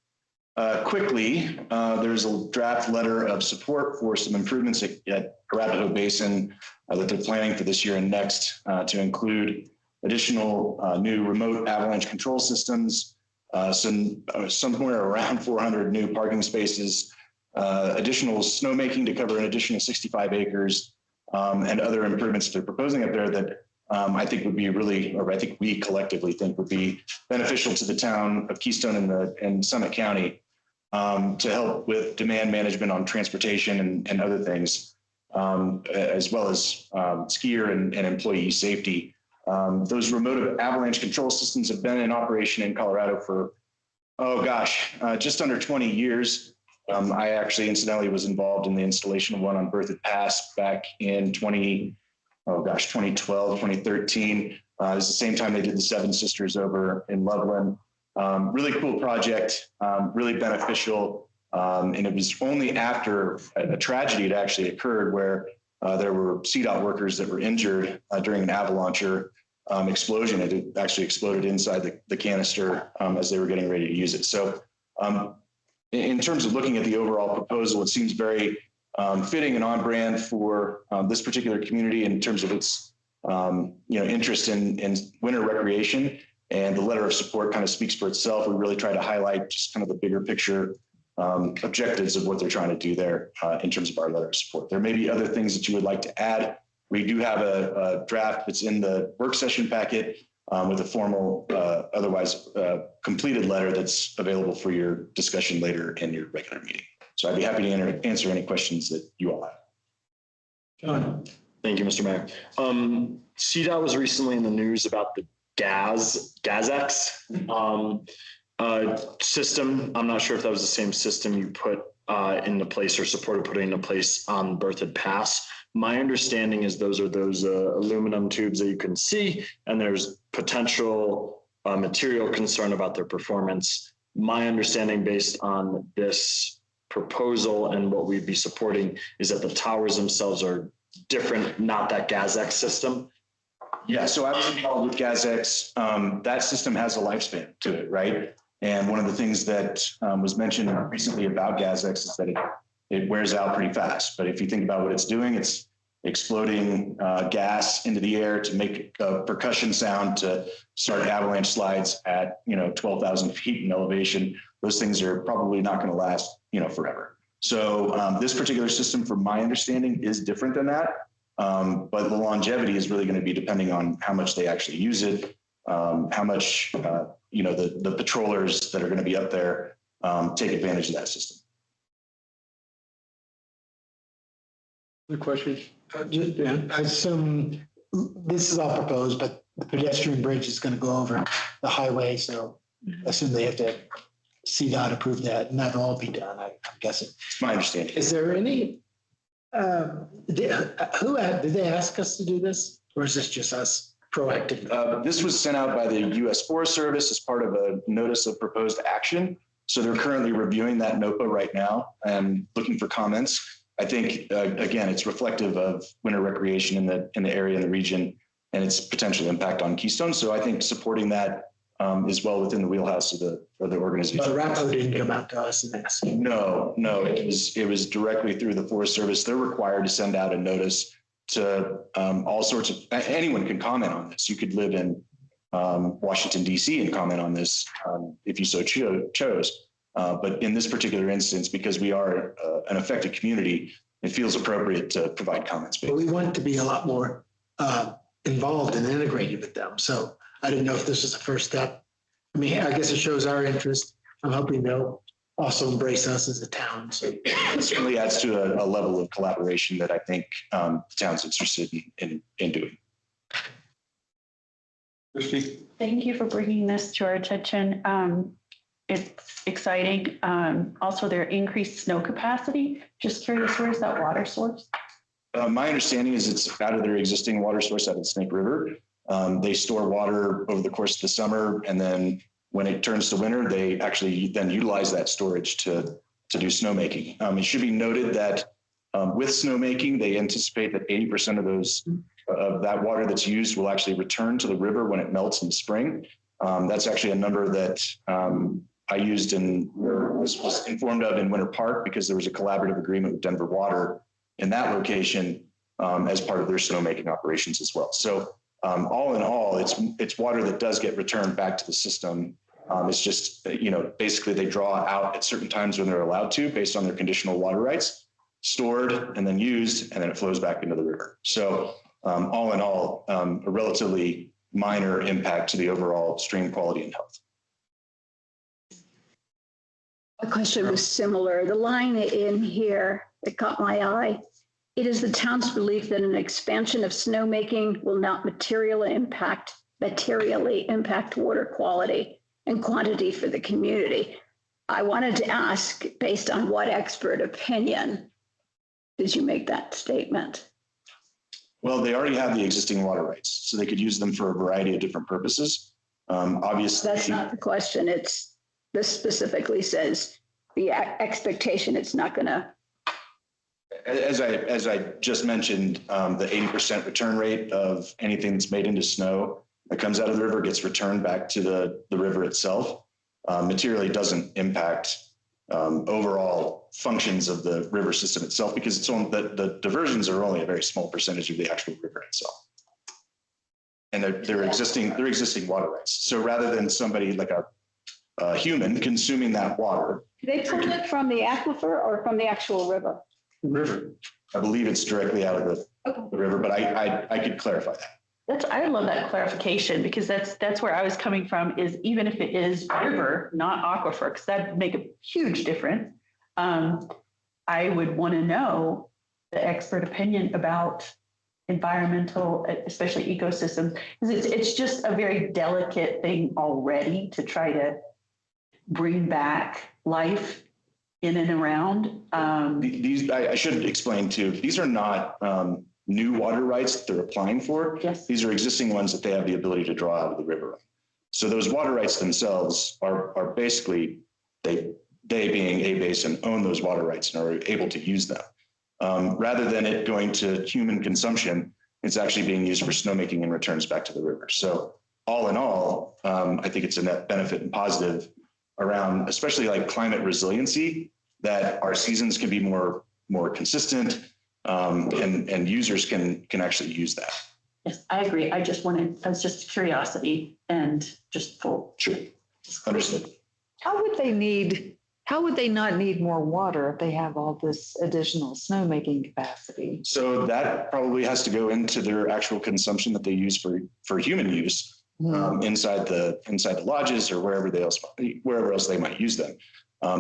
quickly, there's a draft letter of support for some improvements at Arapahoe Basin that they're planning for this year and next to include additional new remote avalanche control systems, somewhere around 400 new parking spaces, additional snowmaking to cover an additional 65 acres, and other improvements they're proposing up there that I think would be really, or I think we collectively think would be beneficial to the town of Keystone and Summit County to help with demand management on transportation and other things, as well as skier and employee safety. Those remote avalanche control systems have been in operation in Colorado for, just under 20 years. I actually incidentally was involved in the installation of one on Berthoud Pass back in 2012, 2013. It was the same time they did the Seven Sisters over in Loveland. Really cool project, really beneficial. And it was only after a tragedy had actually occurred where there were CDOT workers that were injured during an avalanche explosion. It actually exploded inside the canister as they were getting ready to use it. So in terms of looking at the overall proposal, it seems very fitting and on brand for this particular community in terms of its interest in winter recreation. And the letter of support kind of speaks for itself. We really try to highlight just kind of the bigger picture objectives of what they're trying to do there in terms of our letter of support. There may be other things that you would like to add. We do have a draft that's in the work session packet with a formal, otherwise completed letter that's available for your discussion later in your regular meeting. So I'd be happy to answer any questions that you all have. John. Thank you, Mr. Mayor. CDOT was recently in the news about the GAZX system. I'm not sure if that was the same system you put into place or supported putting into place on Berthoud Pass. My understanding is those are those aluminum tubes that you can see, and there's potential material concern about their performance. My understanding based on this proposal and what we'd be supporting is that the towers themselves are different, not that GAZX system. Yeah, so I was involved with GAZX. That system has a lifespan to it, right? And one of the things that was mentioned recently about GAZX is that it wears out pretty fast. But if you think about what it's doing, it's exploding gas into the air to make a percussion sound to start avalanche slides at 12,000 feet in elevation. Those things are probably not going to last forever. So this particular system, from my understanding, is different than that. But the longevity is really going to be depending on how much they actually use it, how much the patrollers that are going to be up there take advantage of that system. Other questions? Some this is all proposed, but the pedestrian bridge is going to go over the highway. So I assume they have to CDOT approve that and that'll all be done, I'm guessing. It's my understanding. Is there any, did they ask us to do this or is this just us proactive? This was sent out by the U.S. Forest Service as part of a notice of proposed action. So they're currently reviewing that NOPA right now and looking for comments. I think, again, it's reflective of winter recreation in the area and the region and its potential impact on Keystone. So I think supporting that is well within the wheelhouse of the organization. But RAPO didn't come out to us and ask. No, it was directly through the Forest Service. They're required to send out a notice to all sorts of, anyone can comment on this. You could live in Washington, D.C. and comment on this if you so chose. But in this particular instance, because we are an affected community, it feels appropriate to provide comments. But we want to be a lot more involved and integrated with them. So I didn't know if this was the first step. I mean, I guess it shows our interest. I'm hoping they'll also embrace us as a town. So it certainly adds to a level of collaboration that I think the town's interested in doing. Christie? Thank you for bringing this to our attention. It's exciting. Also, their increased snow capacity. Just curious, where's that water source? My understanding is it's out of their existing water source out of the Snake River. They store water over the course of the summer, and then when it turns to winter, they actually then utilize that storage to do snowmaking. It should be noted that with snowmaking, they anticipate that 80% of that water that's used will actually return to the river when it melts in the spring. That's actually a number that I used was informed of in Winter Park because there was a collaborative agreement with Denver Water in that location as part of their snowmaking operations as well. So all in all, it's water that does get returned back to the system. It's just, basically they draw out at certain times when they're allowed to based on their conditional water rights, stored and then used, and then it flows back into the river. So all in all, a relatively minor impact to the overall stream quality and health. The question was similar. The line in here that caught my eye, it is the town's belief that an expansion of snowmaking will not materially impact water quality and quantity for the community. I wanted to ask, based on what expert opinion did you make that statement? Well, they already have the existing water rights, so they could use them for a variety of different purposes. Obviously, that's not the question. This specifically says the expectation it's not going to. As I just mentioned, the 80% return rate of anything that's made into snow that comes out of the river gets returned back to the river itself. Materially doesn't impact overall functions of the river system itself because it's only the diversions are only a very small percentage of the actual river itself. And they're existing water rights. So rather than somebody like a human consuming that water. Do they pull it from the aquifer or from the actual river? River. I believe it's directly out of the river, but I could clarify that. I love that clarification because that's where I was coming from is even if it is river, not aquifer, because that'd make a huge difference. I would want to know the expert opinion about environmental, especially ecosystems, because it's just a very delicate thing already to try to bring back life in and around. These I should explain too. These are not new water rights that they're applying for. Yes. These are existing ones that they have the ability to draw out of the river. So those water rights themselves are basically they being a basin own those water rights and are able to use them. Rather than it going to human consumption, it's actually being used for snowmaking and returns back to the river. So all in all, I think it's a net benefit and positive around, especially like climate resiliency, that our seasons can be more consistent and users can actually use that. Yes, I agree. I was just curiosity and just full. Sure. Understood. How would they not need more water if they have all this additional snowmaking capacity? So that probably has to go into their actual consumption that they use for human use inside the lodges or wherever else they might use them.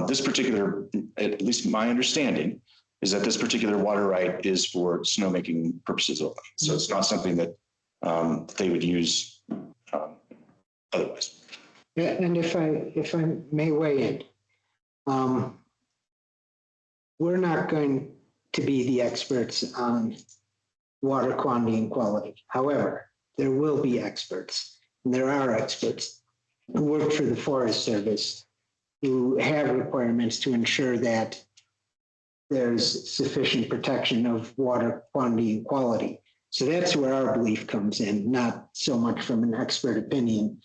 This particular, at least my understanding, is that this particular water right is for snowmaking purposes only. So it's not something that they would use otherwise. Yeah, and if I may weigh in, we're not going to be the experts on water quantity and quality. However, there will be experts, and there are experts who work for the Forest Service who have requirements to ensure that there's sufficient protection of water quantity and quality. So that's where our belief comes in, not so much from an expert opinion.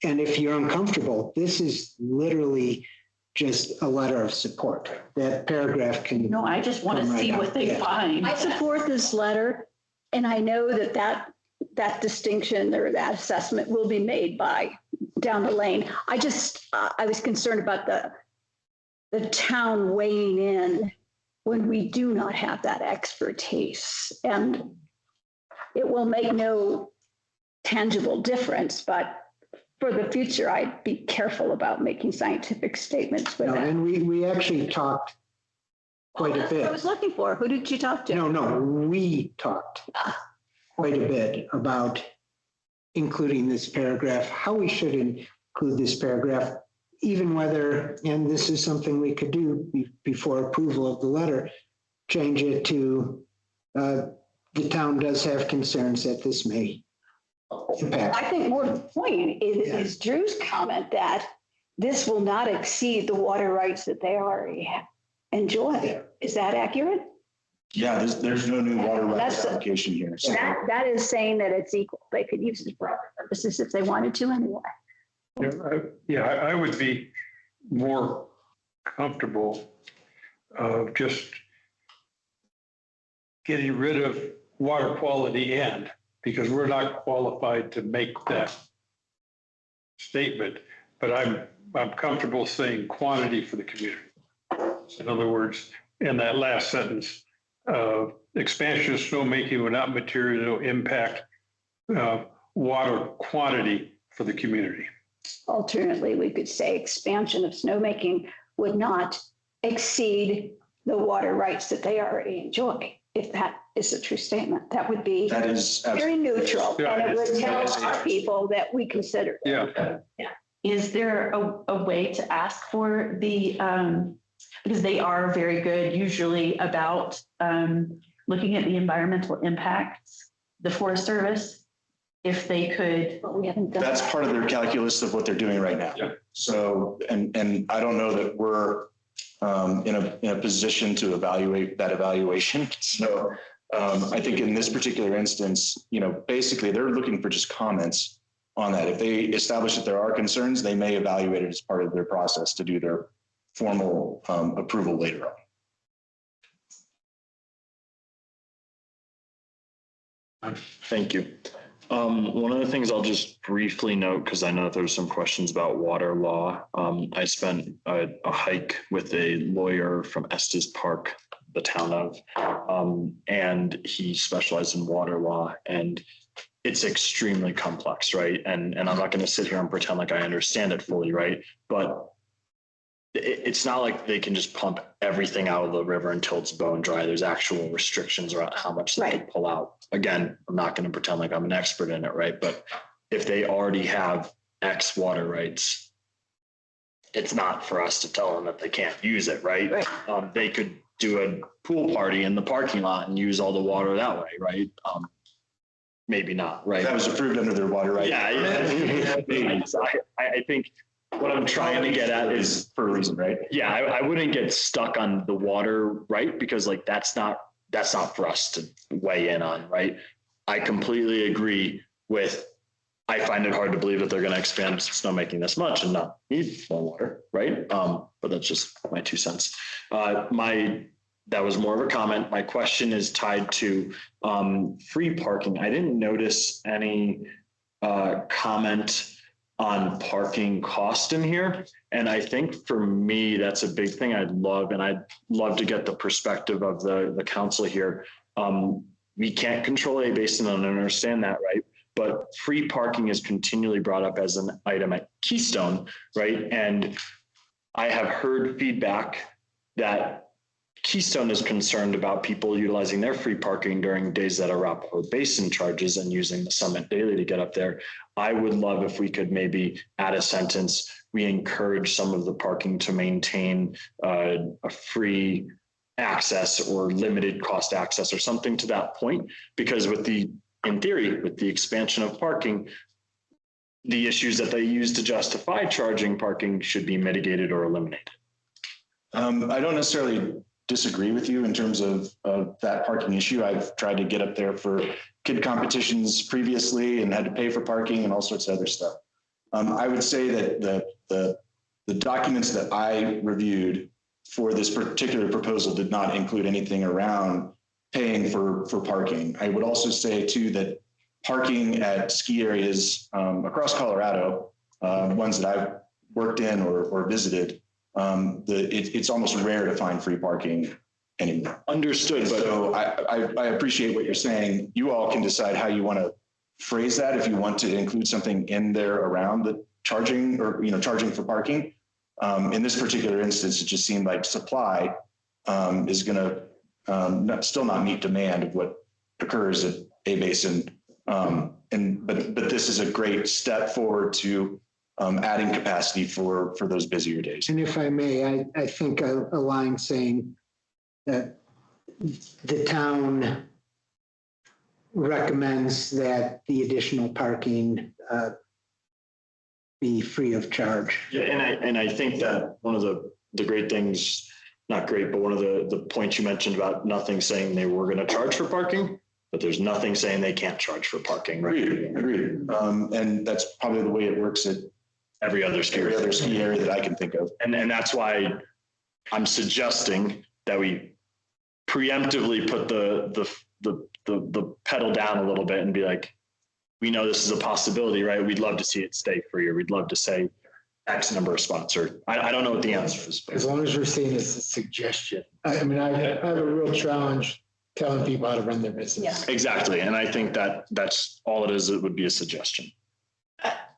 And if you're uncomfortable, this is literally just a letter of support. That paragraph can. No, I just want to Come right see up, what they yeah. find. I support this letter, and I know that distinction or that assessment will be made by down the lane. I was concerned about the town weighing in when we do not have that expertise. And it will make no tangible difference, but for the future, I'd be careful about making scientific statements with No, that. and we actually talked quite a That's what I bit. was looking for. Who did you talk to? No, we talked quite a bit about including this paragraph, how we should include this paragraph, even whether, and this is something we could do before approval of the letter, change it to the town does have concerns that this may impact. I think more to the point is Drew's comment that this will not exceed the water rights that they already enjoy. Is that accurate? Yeah, there's no new water rights That's- application here. So That is saying that it's equal. They could use it for other purposes if they wanted to anyway. Yeah, I would be more comfortable of just getting rid of water quality and, because we're not qualified to make that statement, but I'm comfortable saying quantity for the community. So in other words, in that last sentence, expansion of snowmaking would not materially impact water quantity for the community. Alternately, we could say expansion of snowmaking would not exceed the water rights that they already enjoy. If that is a true statement, that would be that is very neutral. Yeah. And it would tell our people that we consider. Yeah. Is there a way to ask for the, because they are very good usually about looking at the environmental impacts, the Forest Service, if they could. But we haven't done That's that. part of their calculus of what they're doing right now. Yeah. So, and I don't know that we're in a position to evaluate that evaluation. So I think in this particular instance, basically they're looking for just comments on that. If they establish that there are concerns, they may evaluate it as part of their process to do their formal approval later on. Thank you. One of the things I'll just briefly note, because I know that there's some questions about water law. I spent a hike with a lawyer from Estes Park, the town of, and he specialized in water law, and it's extremely complex, right? And I'm not going to sit here and pretend like I understand it fully, right? But it's not like they can just pump everything out of the river until it's bone dry. There's actual restrictions around how much they can pull out. Again, I'm not going to pretend like I'm an expert in it, right? But if they already have X water rights, it's not for us to tell them that they can't use it, right? They could do a pool party in the parking lot and use all the water that way, right? Maybe not, right? That was approved under their water rights. Yeah. Maybe. So I think what I'm trying to get at is for a reason, right? Yeah, I wouldn't get stuck on the water, right? Because like that's not for us to weigh in on, right? I completely agree with, I find it hard to believe that they're going to expand snowmaking this much and not need more water, right? But that's just my 2 cents. That was more of a comment. My question is tied to free parking. I didn't notice any comment on parking cost in here. And I think for me, that's a big thing I'd love to get the perspective of the council here. We can't control A basin and I understand that, right? But free parking is continually brought up as an item at Keystone, right? And I have heard feedback that Keystone is concerned about people utilizing their free parking during days that Arapahoe Basin charges and using the Summit daily to get up there. I would love if we could maybe add a sentence. We encourage some of the parking to maintain a free access or limited cost access or something to that point, because in theory, with the expansion of parking, the issues that they use to justify charging parking should be mitigated or eliminated. I don't necessarily disagree with you in terms of that parking issue. I've tried to get up there for kid competitions previously and had to pay for parking and all sorts of other stuff. I would say that the documents that I reviewed for this particular proposal did not include anything around paying for parking. I would also say too that parking at ski areas across Colorado, ones that I've worked in or visited, it's almost rare to find free parking anymore. Understood. But so I appreciate what you're saying. You all can decide how you want to phrase that. If you want to include something in there around the charging or, charging for parking. In this particular instance, it just seemed like supply is going to still not meet demand of what occurs at A-Basin. But this is a great step forward to adding capacity for those busier days. And if I may, I think a line saying that the town recommends that the additional parking be free of charge. yeah, and I think that one of the great things, not great, but one of the points you mentioned about nothing saying they were going to charge for parking, but there's nothing saying they can't charge for parking, right? Agreed. And that's probably the way it works at Every other ski area that I can think of. And that's why I'm suggesting that we preemptively put the pedal down a little bit and be like, we know this is a possibility, right? We'd love to see it stay free, or we'd love to say X number of spots, or I don't know what the answer is. As long as we're seeing this as a suggestion. I have a real challenge telling people how to run their business. Yeah. Exactly. And I think that's all it is. It would be a suggestion.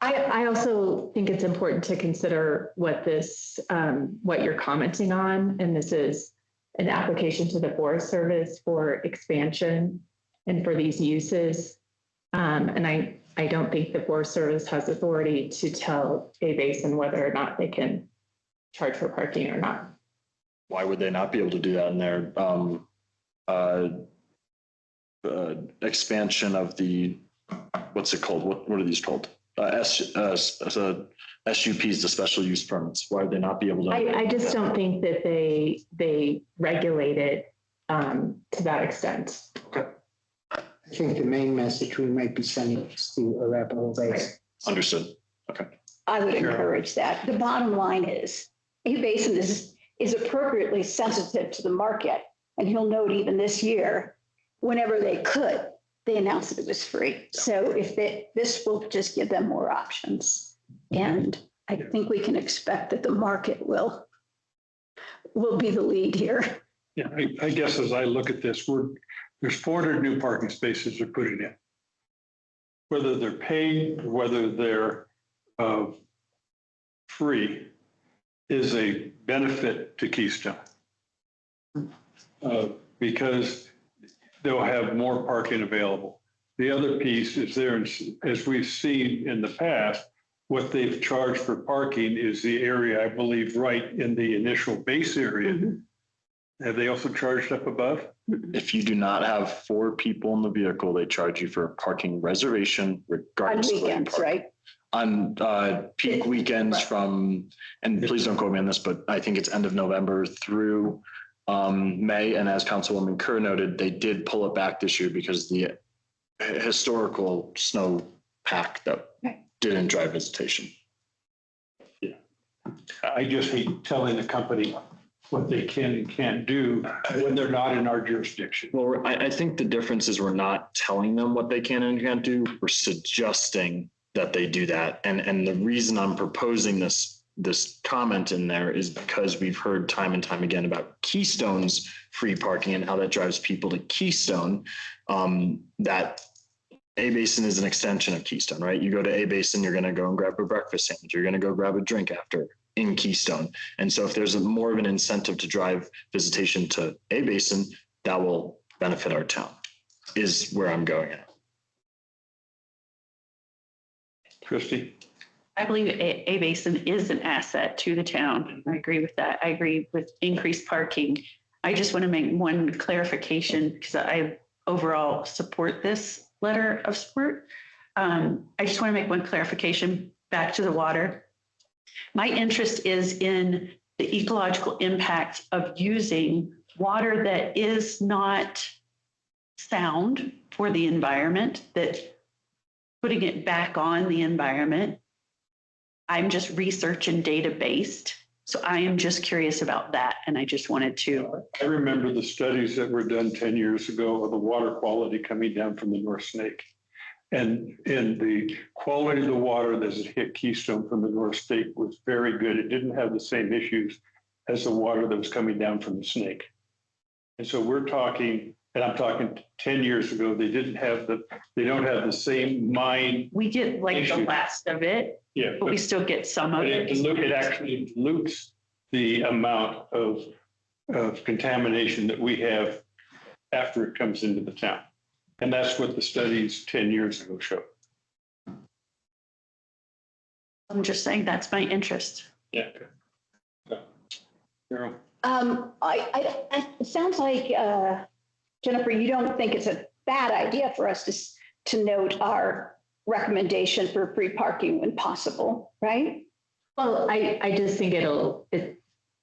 I also think it's important to consider what you're commenting on, and this is an application to the Forest Service for expansion and for these uses. And I don't think the Forest Service has authority to tell A-Basin whether or not they can charge for parking or not. Why would they not be able to do that in their expansion of the, what's it called? What are these called? SUPs, the special use permits. Why would they not be able to? I just don't think that they regulate it to that extent. Okay. I think the main message we might be sending is to Arapahoe Basin. Understood. Okay. I would encourage that. The bottom line is A-Basin is appropriately sensitive to the market. And he'll note even this year, whenever they could, they announced that it was free. So if this will just give them more options. And I think we can expect that the market will be the lead here. Yeah, I guess as I look at this, there's 400 new parking spaces they're putting in. Whether they're paid, or whether they're free, is a benefit to Keystone. Because they'll have more parking available. The other piece is there, as we've seen in the past, what they've charged for parking is the area, I believe, right in the initial base area. Mm-hmm. Have they also charged up above? If you do not have 4 people in the vehicle, they charge you for a parking reservation regardless On of where you weekends, park. right? On peak weekends from, and please don't quote me on this, but I think it's end of November through May. And as Councilwoman Kerr noted, they did pull it back this year because the historical snow pack that didn't drive visitation. Yeah. I just hate telling the company what they can and can't do when they're not in our jurisdiction. Well, I think the difference is we're not telling them what they can and can't do. We're suggesting that they do that. And the reason I'm proposing this comment in there is because we've heard time and time again about Keystone's free parking and how that drives people to Keystone. That A-Basin is an extension of Keystone, right? You go to A-Basin, you're going to go and grab a breakfast sandwich. You're going to go grab a drink after. in Keystone. And so if there's more of an incentive to drive visitation to a basin, that will benefit our town, is where I'm going at. Christie? I believe a basin is an asset to the town. I agree with that. I agree with increased parking. I just want to make one clarification because I overall support this letter of support. I just want to make one clarification back to the water. My interest is in the ecological impact of using water that is not sound for the environment, that putting it back on the environment. I'm just research and data based. So I am just curious about that. And I just wanted to. I remember the studies that were done 10 years ago of the water quality coming down from the North Snake. And the quality of the water that hit Keystone from the North Snake was very good. It didn't have the same issues as the water that was coming down from the Snake. And so we're talking, and I'm talking 10 years ago, they don't have the same mine. We get like the last of it, Yeah, but we still get some of it. it actually dilutes the amount of contamination that we have after it comes into the town. And that's what the studies 10 years ago showed. I'm just saying that's my interest. Yeah. Carol? It sounds like, Jennifer, you don't think it's a bad idea for us to note our recommendation for free parking when possible, right? Well, I just think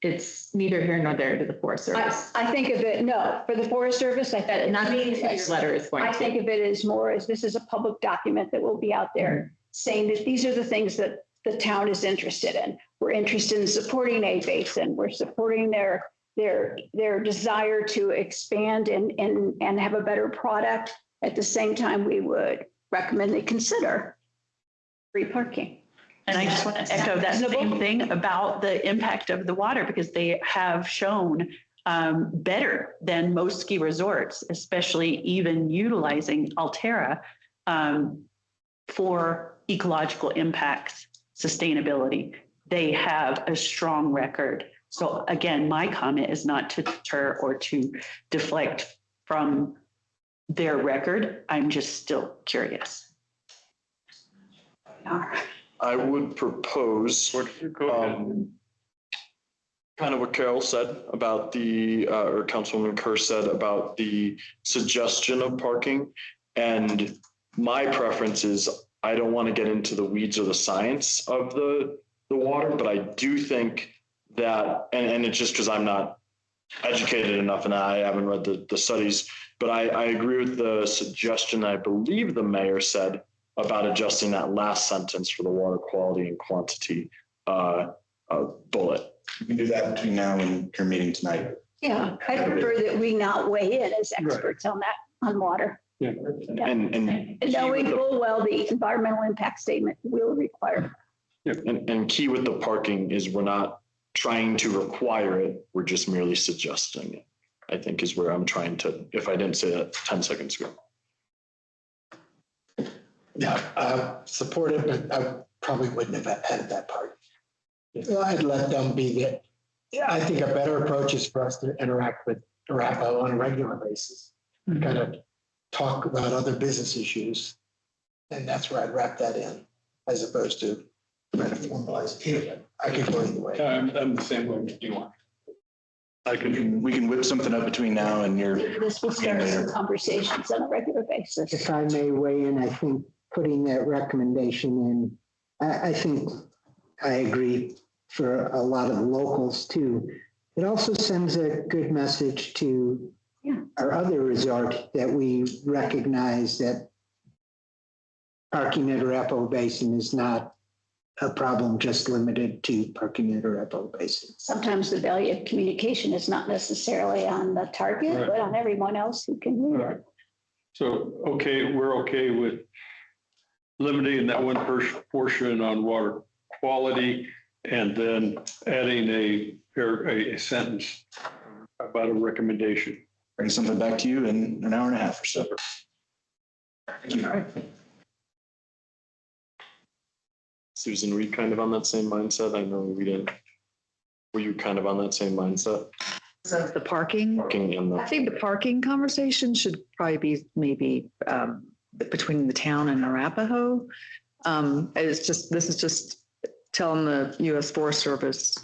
it's neither here nor there to the Forest Service. I think of it, no, for the Forest Service, I think. Not what your letter is going to. I think of it as more as this is a public document that will be out there saying that these are the things that the town is interested in. We're interested in supporting a basin. We're supporting their desire to expand and have a better product. At the same time, we would recommend they consider free parking. And I just want to echo that same thing about the impact of the water, because they have shown better than most ski resorts, especially even utilizing Alterra for ecological impacts, sustainability. They have a strong record. So again, my comment is not to deter or to deflect from their record. I'm just still curious. I would propose kind of what Carol said about or Councilwoman Kerr said about the suggestion of parking. And my preference is I don't want to get into the weeds or the science of the water, but I do think that, and it's just because I'm not educated enough and I haven't read the studies, but I agree with the suggestion I believe the mayor said about adjusting that last sentence for the water quality and quantity bullet. You can do that between now and your meeting tonight. Yeah, I prefer that we not weigh in as experts on water. Yeah. And knowing full well the environmental impact statement will require. And key with the parking is we're not trying to require it. We're just merely suggesting it, I think is where I'm trying to, if I didn't say that 10 seconds ago. Yeah, support it, but I probably wouldn't have added that part. I'd let them be the, I think a better approach is for us to interact with Arapahoe on a regular basis, kind of talk about other business issues. And that's where I'd wrap that in, as opposed to trying to formalize it here. I could go either way. I'm the same way as you are. We can whip something up between now and your. This will start some conversations on a regular basis. If I may weigh in, I think putting that recommendation in, I think I agree for a lot of locals too. It also sends a good message to our other resort that we recognize that parking at Arapahoe Basin is not a problem just limited to parking at Arapahoe Basin. Sometimes the value of communication is not necessarily on the target, Right. but on everyone else who can hear it. So, we're okay with limiting that one portion on water quality and then adding a sentence about a recommendation. Bring something back to you in an hour and a half or so. All right. Susan, were you kind of on that same mindset? I know we didn't. Were you kind of on that same mindset? So the parking, Parking in I the, think the parking conversation should probably be maybe between the town and Arapahoe. This is just telling the US Forest Service,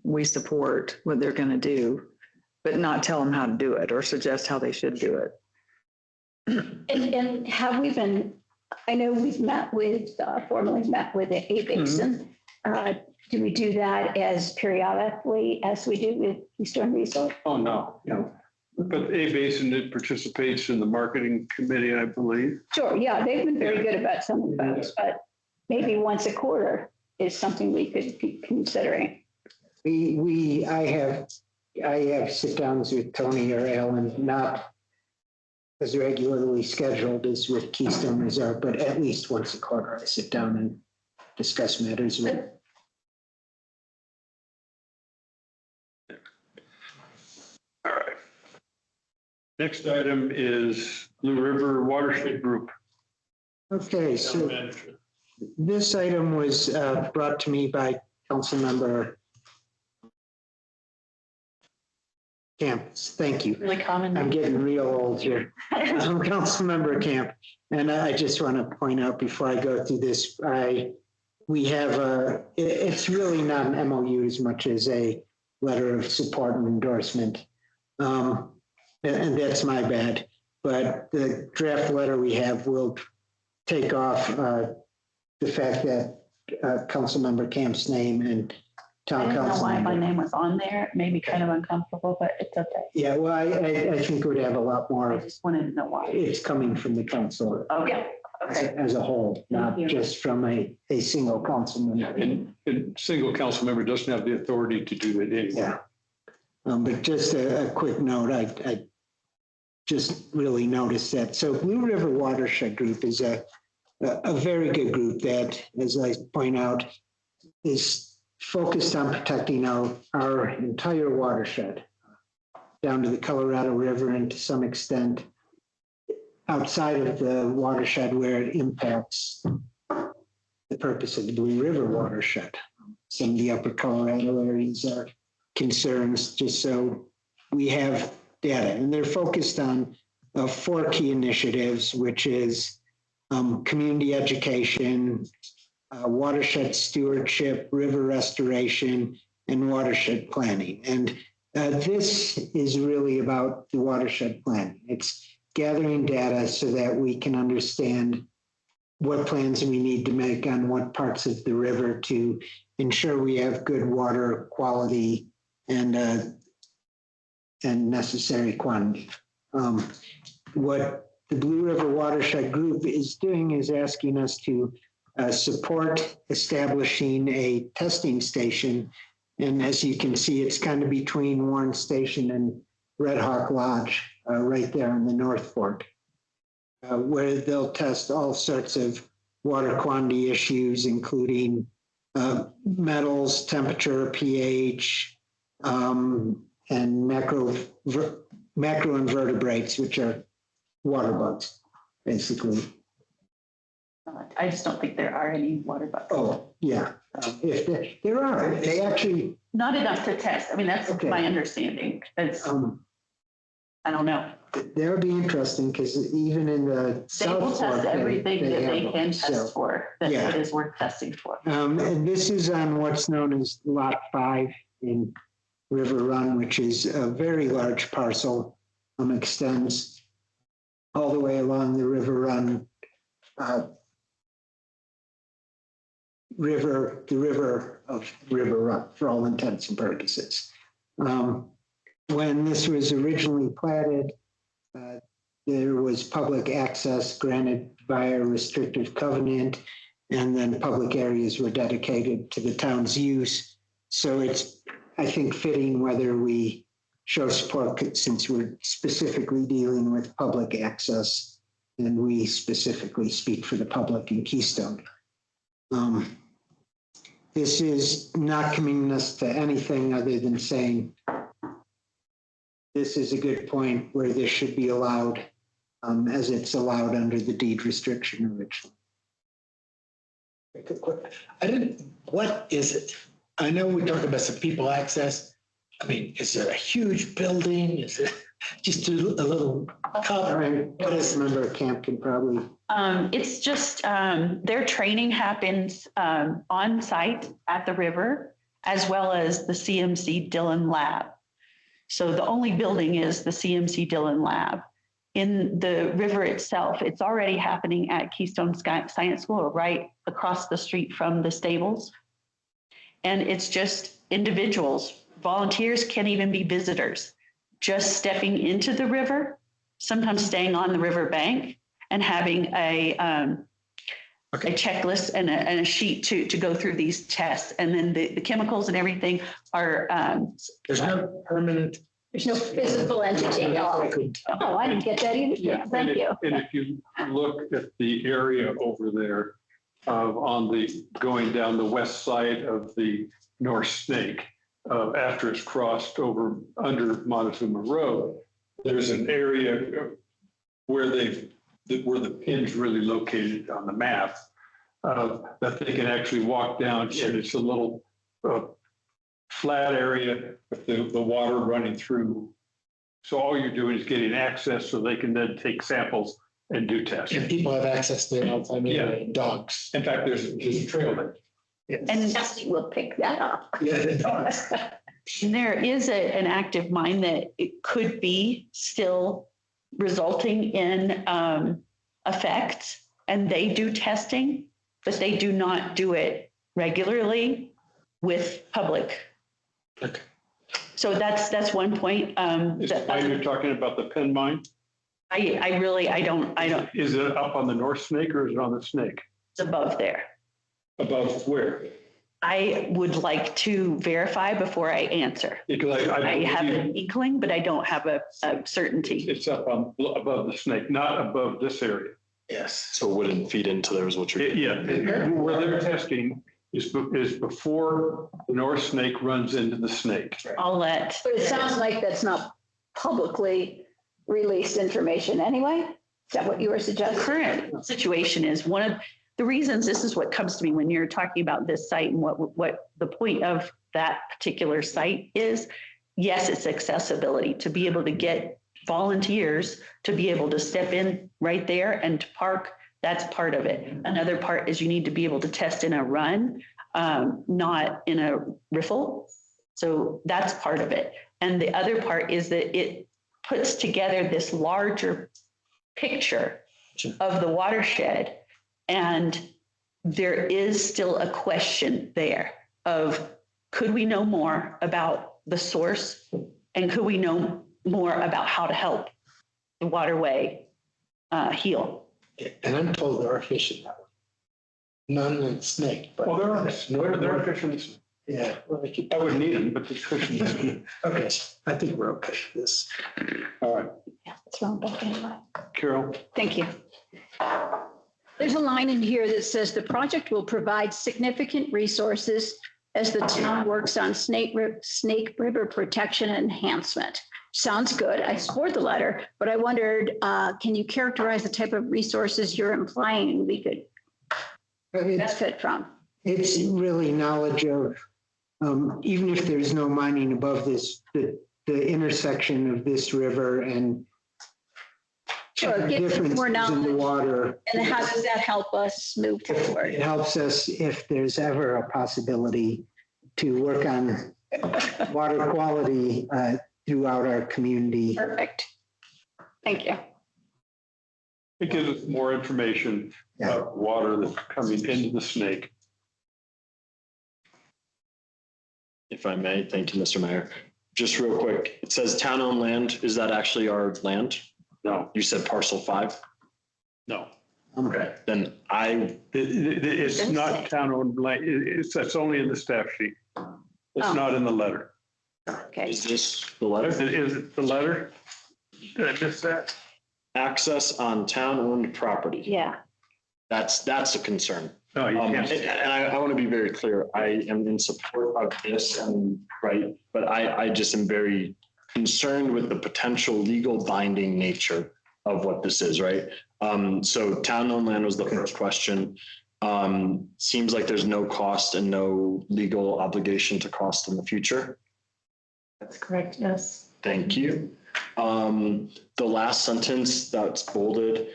we support what they're going to do, but not tell them how to do it or suggest how they should do it. And have we been, I know we've formally met with the A Basin. Do we do that as periodically as we do with Keystone Resource? Oh, no. But A Basin, it participates in the marketing committee, I believe. Sure, yeah, they've been very good about some of those, but maybe once a quarter is something we could be considering. I have sit downs with Tony or Alan, not as regularly scheduled as with Keystone Reserve, but at least once a quarter, I sit down and discuss matters with. All right. Next item is Blue River Watershed Group. Okay, so this item was brought to me by Councilmember Camp. Thank you. Really common. I'm getting real old here. I'm Councilmember Camp, and I just want to point out before I go through this, we have it's really not an MOU as much as a letter of support and endorsement. And that's my bad, but the draft letter we have will take off the fact that Councilmember Camp's name and I town don't know council. why my name was on there. It made me kind of uncomfortable, but it's okay. Yeah, well, I think it would have a lot I more. just wanted to know why. It's coming from the council Okay, okay. as a whole, not Thank you. just from a single councilman. And single council member doesn't have the authority to do it anyway. Yeah. But just a quick note, I just really noticed that. So Blue River Watershed Group is a very good group that, as I point out, is focused on protecting our entire watershed down to the Colorado River and to some extent outside of the watershed where it impacts the purpose of the Blue River watershed. Some of the upper Colorado areas are concerns, just so we have data. And they're focused on 4 key initiatives, which is community education, watershed stewardship, river restoration, and watershed planning. And this is really about the watershed planning. It's gathering data so that we can understand what plans we need to make on what parts of the river to ensure we have good water quality and necessary quantity. What the Blue River Watershed Group is doing is asking us to support establishing a testing station. And as you can see, it's kind of between Warren Station and Red Hawk Lodge, right there in the North Fork, where they'll test all sorts of water quantity issues, including metals, temperature, pH, and macroinvertebrates, which are water bugs, basically. I just don't think there are any water bugs. Oh, yeah. If there are, they actually. Not enough to test. I mean, that's Okay. my understanding. It's, I don't know. That would be interesting because even in the They will South Fork, test everything that they have can them. So, test for, that yeah. it is worth testing for. And this is on what's known as Lot 5 in River Run, which is a very large parcel, extends all the way along the River Run the river of River Run for all intents and purposes. When this was originally platted, there was public access granted via a restrictive covenant, and then public areas were dedicated to the town's use. So it's, I think, fitting whether we show support since we're specifically dealing with public access and we specifically speak for the public in Keystone. This is not committing us to anything other than saying this is a good point where this should be allowed as it's allowed under the deed restriction originally. I didn't, what is it? I know we talked about some people access. I mean, is it a huge building? Is it just a little cover? What is member camp can probably. It's just, their training happens on site at the river, as well as the CMC Dillon Lab. So the only building is the CMC Dillon Lab. In the river itself, it's already happening at Keystone Science School, right across the street from the stables. And it's just individuals, volunteers can't even be visitors, just stepping into the river, sometimes staying on the river bank and having a checklist and a sheet to go through these tests. And then the chemicals and everything are. There's no permanent. There's no physical entity. Oh, I didn't get that either. Yeah, Thank you. And if you look at the area over there on the, going down the west side of the North Snake, after it's crossed over under Montezuma Road, there's an area where where the pin's really located on the map, that they can actually walk down, and it's a little flat area with the water running through. So all you're doing is getting access so they can then take samples and do tests. And people have access there all the time, Yeah. dogs. In fact, there's a trail there. And Testing will pick that up. Yeah. And there is an active mine that it could be still resulting in effects, and they do testing, but they do not do it regularly with public. Okay. So that's one point. Is the mine you're talking about the pin mine? I don't, Is it up on the North Snake or is it on the Snake? it's above there. Above where? I would like to verify before I answer. Because I have believe an inkling, but I don't have a certainty. it's up on, above the Snake, not above this area. Yes. So it wouldn't feed into there is what you're. Yeah, where they're testing is before the North Snake runs into the Snake. I'll let, But it sounds like that's not publicly released information anyway. Is that what you were the suggesting? current situation is one of the reasons, this is what comes to me when you're talking about this site and what the point of that particular site is. Yes, it's accessibility, to be able to get volunteers to be able to step in right there and to park. That's part of it. Another part is you need to be able to test in a run, not in a riffle. So that's part of it. And the other part is that it puts together this larger picture of the watershed. And there is still a question there of, could we know more about the source? And could we know more about how to help the waterway heal? And I'm told there are fish in that one. None in Snake, but. Well, there are fish in this. Yeah. Well, they keep- I wouldn't need them, but there's fish in this. Okay, I think we're okay with this. All right, Yeah, it's wrong back anyway. Carol. Thank you. There's a line in here that says the project will provide significant resources as the town works on Snake River protection and enhancement. Sounds good. I support the letter, but I wondered, can you characterize the type of resources you're implying we could benefit from? It's really knowledge of, even if there's no mining above this, the intersection of this river and Sure, give us differences more in the knowledge. water. And how does that help us move forward? It helps us if there's ever a possibility to work on water quality throughout our community. Perfect. Thank you. It gives us more information about water that's coming into the Snake. If I may, thank you, Mr. Mayor. Just real quick, it says town-owned land. Is that actually our land? No, You said parcel 5? no. Okay. Then It's not town-owned land. That's only in the staff sheet. It's Oh. not in the letter. Okay. is this the letter? Is it the letter? Did I miss that? Access on town-owned property. Yeah. That's a concern. No, you And can't. I want to be very clear. I am in support of this and right, but I just am very concerned with the potential legal binding nature of what this is, right? So town-owned land was the first question. Seems like there's no cost and no legal obligation to cost in the future. That's correct, yes. Thank you. The last sentence that's bolded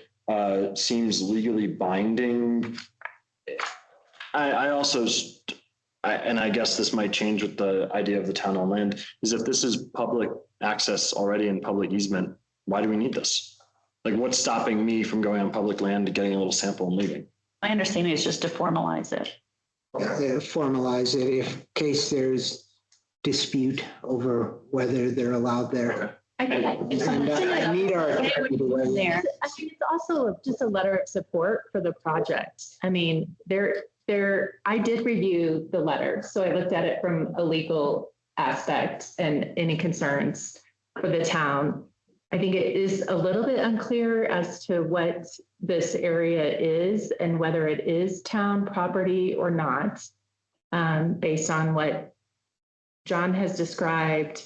seems legally binding. I also, and I guess this might change with the idea of the town on land, is if this is public access already in public easement, why do we need this? Like, what's stopping me from going on public land, getting a little sample and leaving? My understanding is just to formalize it. Formalize it if case there's dispute over whether they're allowed there. I think And I need our attorney to weigh in. there. I mean, it's also just a letter of support for the project. I mean, I did review the letter, so I looked at it from a legal aspect and any concerns for the town. I think it is a little bit unclear as to what this area is and whether it is town property or not, based on what John has described.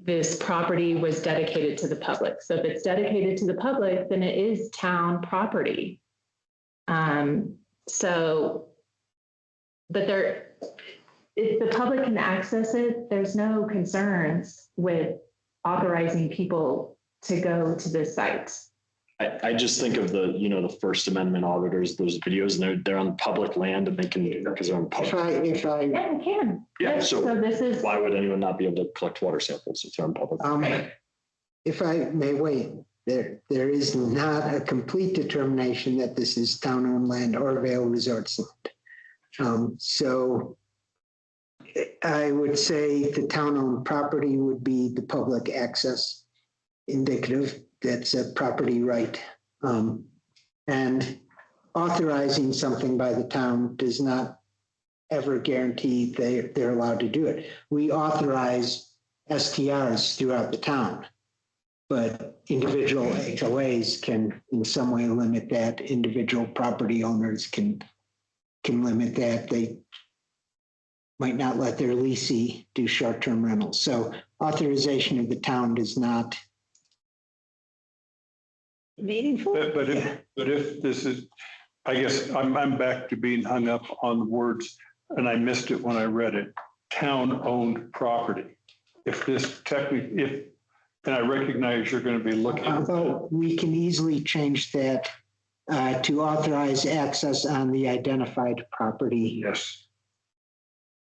This property was dedicated to the public. So if it's dedicated to the public, then it is town property. But if the public can access it, there's no concerns with authorizing people to go to this site. I just think of the, the First Amendment auditors, those videos, and they're on public land and they can, because they're on public. Yeah, we can. Yeah, Yes, so this is. why would anyone not be able to collect water samples if they're on public? If I may wait, there is not a complete determination that this is town-owned land or Vail Resorts land. So I would say the town-owned property would be the public access indicative. That's a property right. And authorizing something by the town does not ever guarantee they're allowed to do it. We authorize STRs throughout the town, but individual HOAs can in some way limit that. Individual property owners can limit that. They might not let their leasee do short-term rentals. So authorization of the town does not. Meaningful? But if this is, I guess I'm back to being hung up on the words, and I missed it when I read it, town-owned property. If this technically, and I recognize you're going to be looking. Although we can easily change that to authorize access on the identified property. Yes.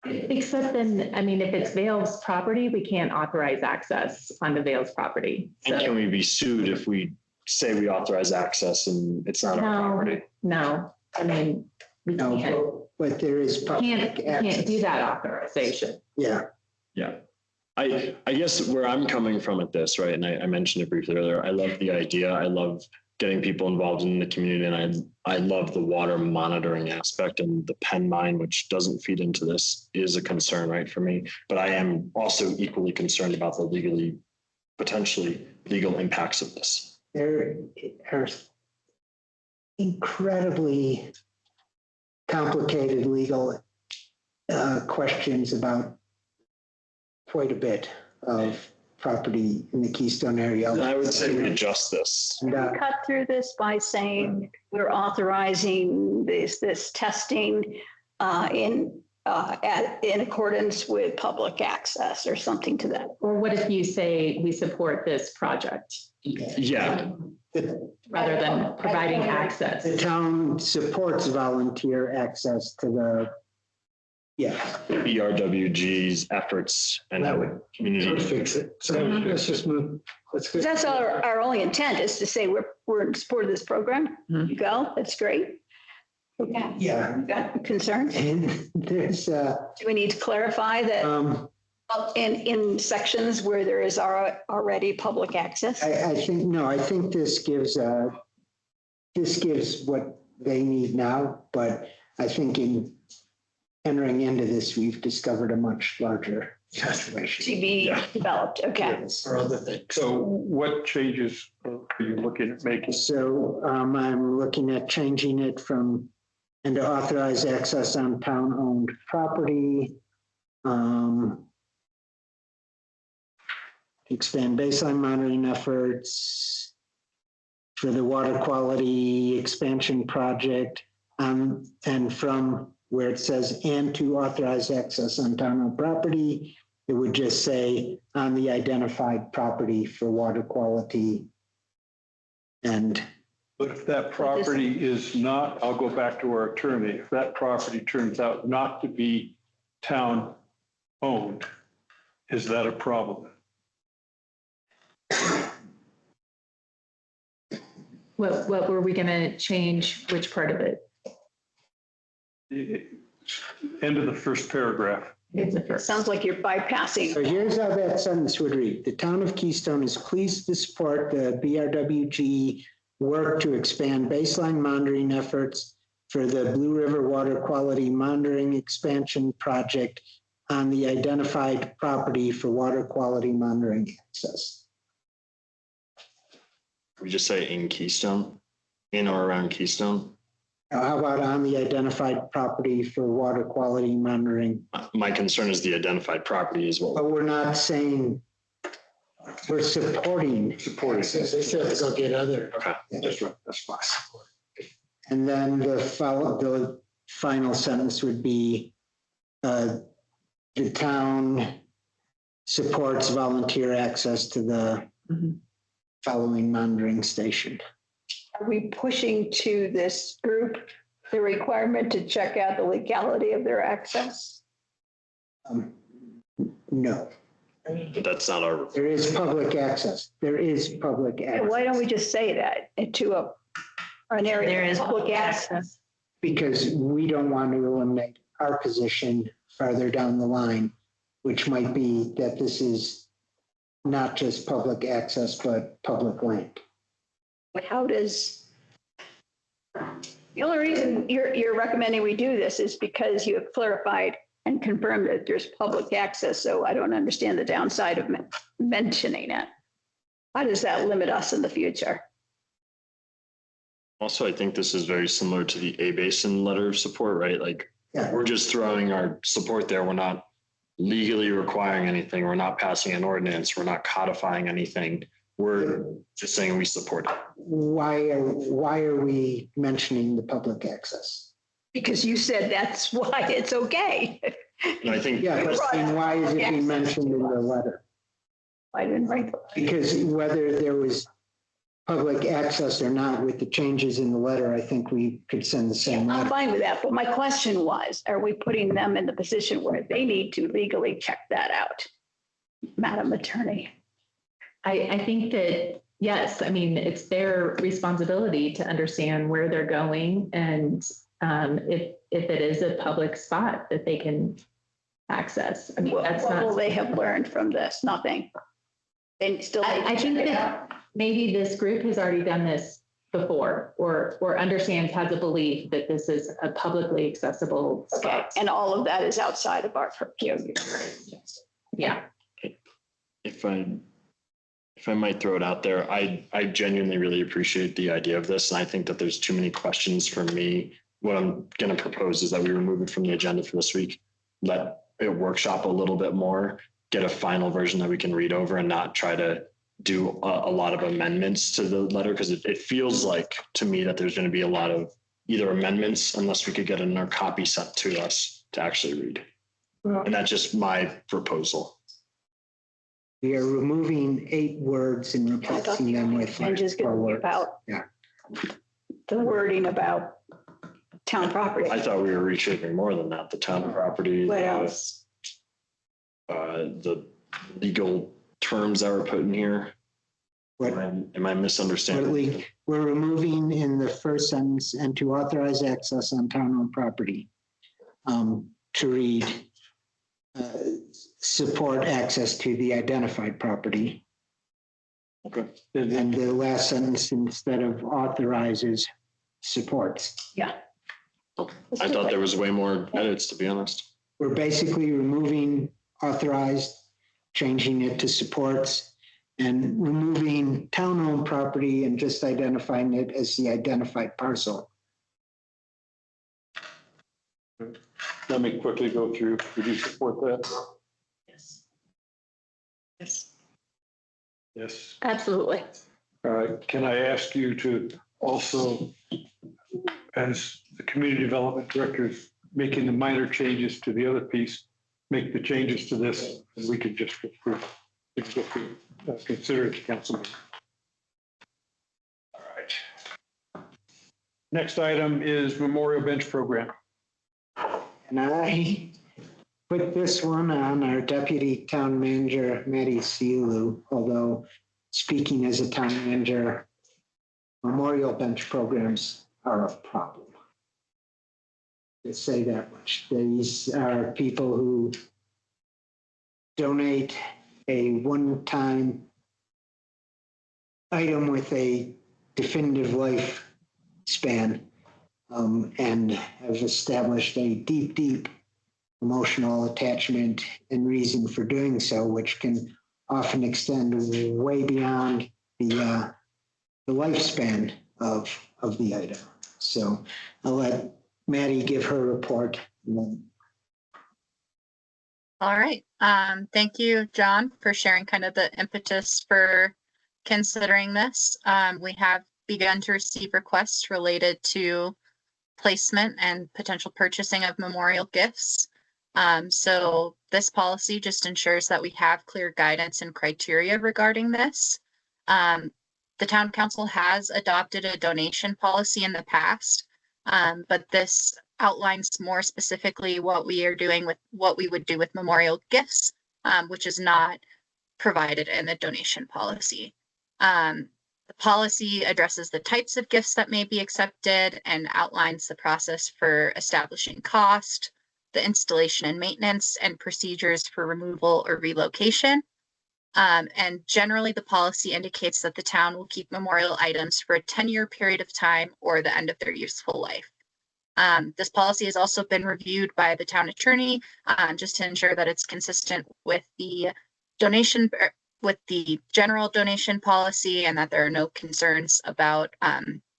Except then, I mean, if it's Vail's property, we can't authorize access onto Vail's property. And So, can we be sued if we say we authorize access and it's not our property? no, I mean, we can't, No, but there is public can't access. do that authorization. Yeah. Yeah. I guess where I'm coming from at this, right, and I mentioned it briefly earlier, I love the idea. I love getting people involved in the community, and I love the water monitoring aspect, and the pen mine, which doesn't feed into this, is a concern, right, for me. But I am also equally concerned about the potentially legal impacts of this. There are incredibly complicated legal questions about quite a bit of property in the Keystone area. I would say we adjust this. And, Cut through this by saying we're authorizing this testing in accordance with public access or something to that. Or what if you say we support this project Yeah. rather than providing access? The town supports volunteer access to the, BRWG's efforts and That would community. fix it. So let's just move. Let's go. That's our only intent is to say we're in support of this program. You go, that's great. Okay. yeah. Got concerns? And there's, Do we need to clarify that in sections where there is already public access? I think this gives what they need now, but I think in entering into this, we've discovered a much larger situation. To be developed, okay. Or other things. So what changes are you looking at making? So I'm looking at changing it from and to authorize access on town-owned property. Expand baseline monitoring efforts for the water quality expansion project. And from where it says and to authorize access on town-owned property, it would just say on the identified property for water quality. And But if that property is not, I'll go back to our attorney, if that property turns out not to be town-owned, is that a problem? What were we gonna change? Which part of it? End of the first paragraph. It's the first. Sounds like you're bypassing. so here's how that sentence would read. The town of Keystone is pleased to support the BRWG work to expand baseline monitoring efforts for the Blue River Water Quality Monitoring Expansion Project on the identified property for water quality monitoring access. We just say in Keystone, in or around Keystone. Now, how about on the identified property for water quality monitoring? My concern is the identified property as well. But we're not saying, we're supporting. They still have to go get other. Okay. That's right, that's fine. And then the final sentence would be, the town supports volunteer access to the following monitoring station. Are we pushing to this group the requirement to check out the legality of their access? No, That's not our, there is public access. There is public access. Why don't we just say that to an area? There is public access. Because we don't want to eliminate our position farther down the line, which might be that this is not just public access, but public land. But how does, the only reason you're recommending we do this is because you have clarified and confirmed that there's public access. So I don't understand the downside of mentioning it. How does that limit us in the future? also, I think this is very similar to the A Basin letter of support, right? Like, Yeah. we're just throwing our support there. We're not legally requiring anything. We're not passing an ordinance. We're not codifying anything. We're just saying we support it. Why are we mentioning the public access? Because you said that's why it's okay. And I think, Yeah, but then why is it being mentioned in the letter? I didn't write the. Because whether there was public access or not, with the changes in the letter, I think we could send the same I'm letter. fine with that, but my question was, are we putting them in the position where they need to legally check that out? Madam Attorney. I think that, yes, I mean, it's their responsibility to understand where they're going and if it is a public spot that they can access. I mean, that's What will not, they have learned from this? Nothing. They still. need to I think check it out. that maybe this group has already done this before or understands, has a belief that this is a publicly accessible Okay, spot. and all of that is outside of our purview. Yeah. if I might throw it out there, I genuinely really appreciate the idea of this. And I think that there's too many questions for me. What I'm going to propose is that we remove it from the agenda for this week, let it workshop a little bit more, get a final version that we can read over and not try to do a lot of amendments to the letter. Because it feels like to me that there's going to be a lot of either amendments unless we could get another copy sent to us to actually read. And that's just my proposal. We are removing 8 words and replacing them with Changes going 4 to be words. about. Yeah. The wording about town property. I thought we were reshaping more than that. The town property. What else? The legal terms that were put in here. What, Am I misunderstanding? we're removing in the first sentence and to authorize access on town-owned property to read support access to the identified property. Okay. And the last sentence instead of authorizes supports. Yeah. I thought there was way more edits, to be honest. We're basically removing authorized, changing it to supports, and removing town-owned property and just identifying it as the identified parcel. Let me quickly go through. Would you support that? Yes. Yes. Yes. Absolutely. All right. Can I ask you to also, as the community development director is making the minor changes to the other piece, make the changes to this, and we could just approve, consider it, council. All right. Next item is memorial bench program. And I put this one on our deputy town manager, Maddie Sealu, although speaking as a town manager, memorial bench programs are a problem. To say that much. These are people who donate a one-time item with a definitive life span, and have established a deep, deep emotional attachment and reason for doing so, which can often extend way beyond the lifespan of the item. So I'll let Maddie give her report. All right. Thank you, John, for sharing kind of the impetus for considering this. We have begun to receive requests related to placement and potential purchasing of memorial gifts. So this policy just ensures that we have clear guidance and criteria regarding this. The town council has adopted a donation policy in the past, but this outlines more specifically what we are doing with what we would do with memorial gifts, which is not provided in the donation policy. The policy addresses the types of gifts that may be accepted and outlines the process for establishing cost, the installation and maintenance, and procedures for removal or relocation. And generally, the policy indicates that the town will keep memorial items for a 10-year period of time or the end of their useful life. This policy has also been reviewed by the town attorney, just to ensure that it's consistent with the donation, with the general donation policy, and that there are no concerns about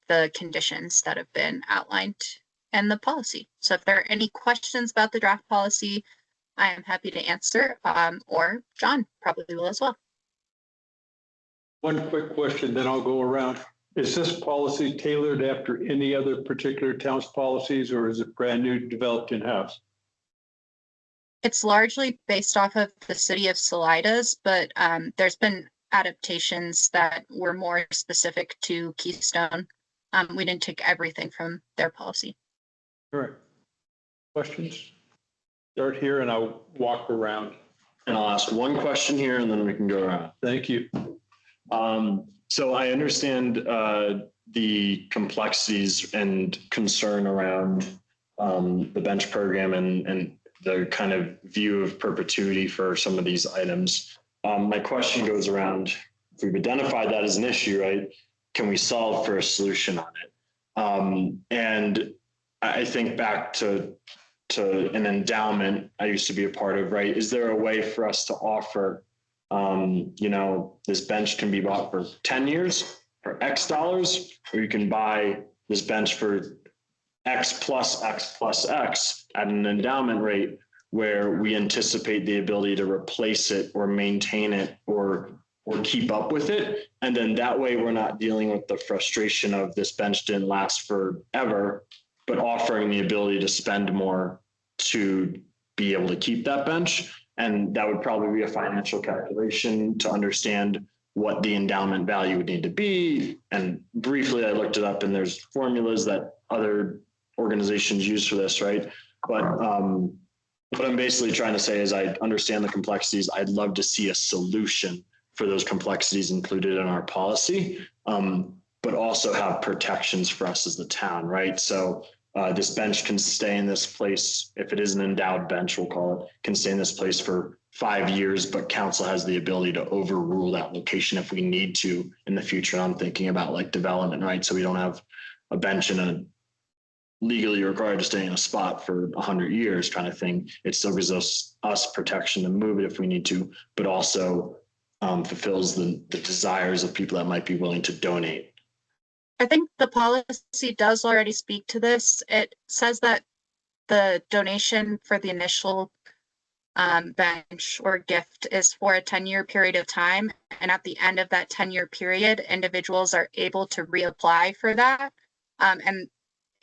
the conditions that have been outlined in the policy. So if there are any questions about the draft policy, I am happy to answer, or John probably will as well. One quick question, then I'll go around. Is this policy tailored after any other particular town's policies, or is it brand new, developed in-house? It's largely based off of the city of Salidas, but there's been adaptations that were more specific to Keystone. We didn't take everything from their policy. All right. Questions? Start here and I'll walk around. And I'll ask one question here and then we can go around. Thank you. So I understand the complexities and concern around the bench program and the kind of view of perpetuity for some of these items. My question goes around, if we've identified that as an issue, right, can we solve for a solution on it? And I think back to an endowment I used to be a part of, right? Is there a way for us to offer, this bench can be bought for 10 years for X dollars, or you can buy this bench for X plus X plus X at an endowment rate where we anticipate the ability to replace it or maintain it or keep up with it. And then that way we're not dealing with the frustration of this bench didn't last forever, but offering the ability to spend more to be able to keep that bench. And that would probably be a financial calculation to understand what the endowment value would need to be. And briefly, I looked it up and there's formulas that other organizations use for this, right? But what I'm basically trying to say is I understand the complexities. I'd love to see a solution for those complexities included in our policy, but also have protections for us as the town, right? So this bench can stay in this place, if it is an endowed bench, we'll call it, can stay in this place for 5 years, but council has the ability to overrule that location if we need to in the future. I'm thinking about like development, right? So we don't have a bench in a legally required to stay in a spot for 100 years kind of thing. It still gives us protection to move it if we need to, but also fulfills the desires of people that might be willing to donate. I think the policy does already speak to this. It says that the donation for the initial bench or gift is for a 10-year period of time. And at the end of that 10-year period, individuals are able to reapply for that. And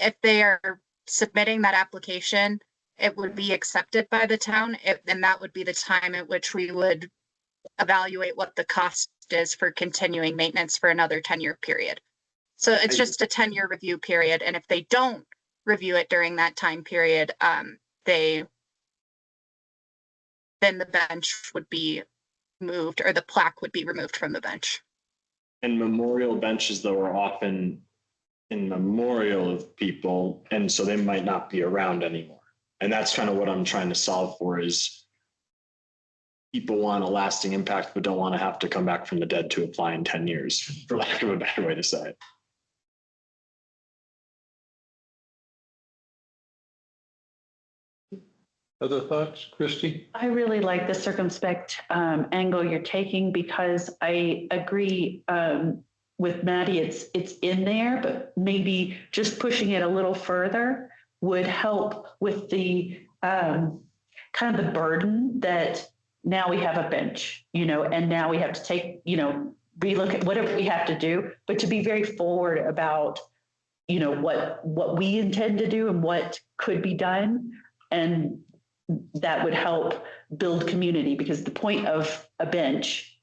if they are submitting that application, it would be accepted by the town, and that would be the time at which we would evaluate what the cost is for continuing maintenance for another 10-year period. So it's just a 10-year review period. And if they don't review it during that time period, then the bench would be moved, or the plaque would be removed from the bench. And memorial benches, though, are often in memorial of people, and so they might not be around anymore. And that's kind of what I'm trying to solve for, is people want a lasting impact, but don't want to have to come back from the dead to apply in 10 years, for lack of a better way to say it. Other thoughts, Christy? I really like the circumspect angle you're taking, because I agree with Maddie. It's in there, but maybe just pushing it a little further would help with the kind of the burden that now we have a bench, and now we have to take, relook at whatever we have to do, but to be very forward about, what we intend to do and what could be done. And that would help build community, because the point of a bench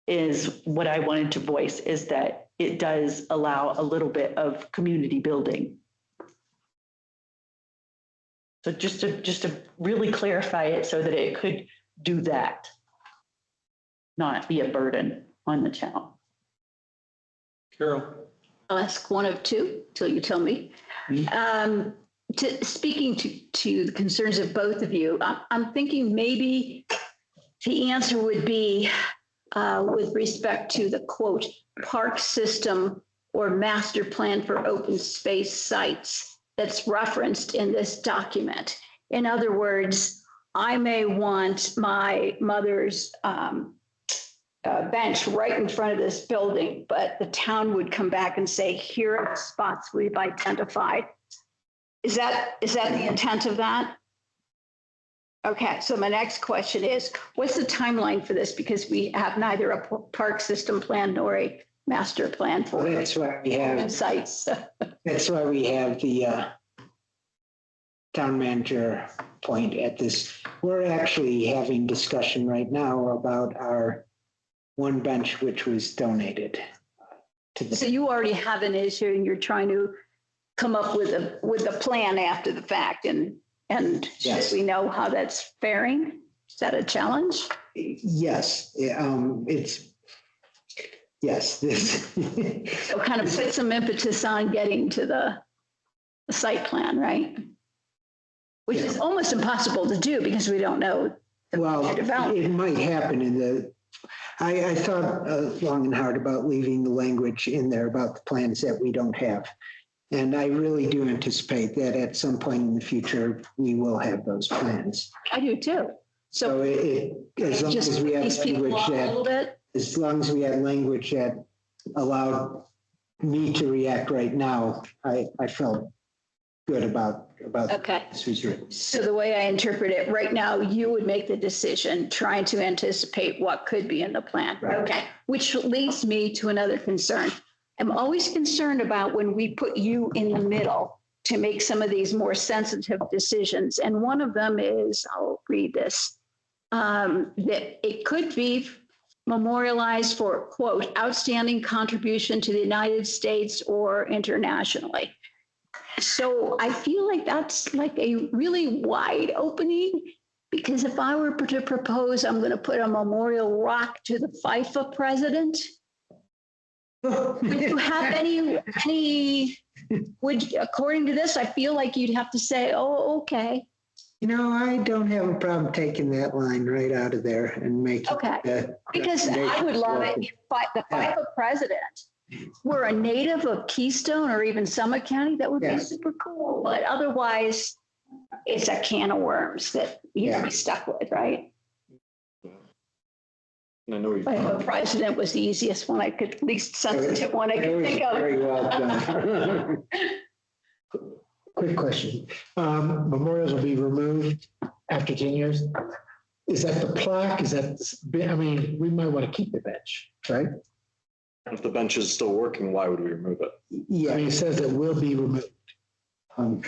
is what I wanted to voice, is that it does allow a little bit of community building. So just to really clarify it so that it could do that, not be a burden on the town. Carol? I'll ask one of two till you tell me. Speaking to the concerns of both of you, I'm thinking maybe the answer would be with respect to the quote, park system or master plan for open space sites that's referenced in this document. In other words, I may want my mother's bench right in front of this building, but the town would come back and say, here are the spots we've identified. Is that the intent of that? Okay, so my next question is, what's the timeline for this? Because we have neither a park system plan nor a master plan for That's why we have sites. That's why we have the town manager point at this. We're actually having discussion right now about our one bench, which was donated to the. So you already have an issue and you're trying to come up with a plan after the fact, and Yes. should we know how that's faring? Is that a challenge? Yes, it's, yes, this. So kind of put some impetus on getting to the site plan, right? Which is almost impossible to do because we don't know. Well, it might happen I thought long and hard about leaving the language in there about the plans that we don't have. And I really do anticipate that at some point in the future, we will have those plans. I do too. So as long as we have language that allowed me to react right now, I felt good about okay. this was written. So the way I interpret it, right now, you would make the decision trying to anticipate what could be in the plan. Right. Okay, which leads me to another concern. I'm always concerned about when we put you in the middle to make some of these more sensitive decisions. And one of them is, I'll read this, that it could be memorialized for, quote, outstanding contribution to the United States or internationally. So I feel like that's like a really wide opening, because if I were to propose, I'm going to put a memorial rock to the FIFA president. Would you have according to this, I feel like you'd have to say, oh, okay. I don't have a problem taking that line right out of there and making. Okay, because I would love it if the FIFA president were a native of Keystone or even Summit County. That would be super cool. But otherwise, it's a can of worms that you'd be stuck with, right? I know The president was the easiest one least sensitive one I could think of. Very well done. Quick question. Memorials will be removed after 10 years. Is that the plaque? We might want to keep the bench, right? If the bench is still working, why would we remove it? Yeah, It says it will be removed. Um,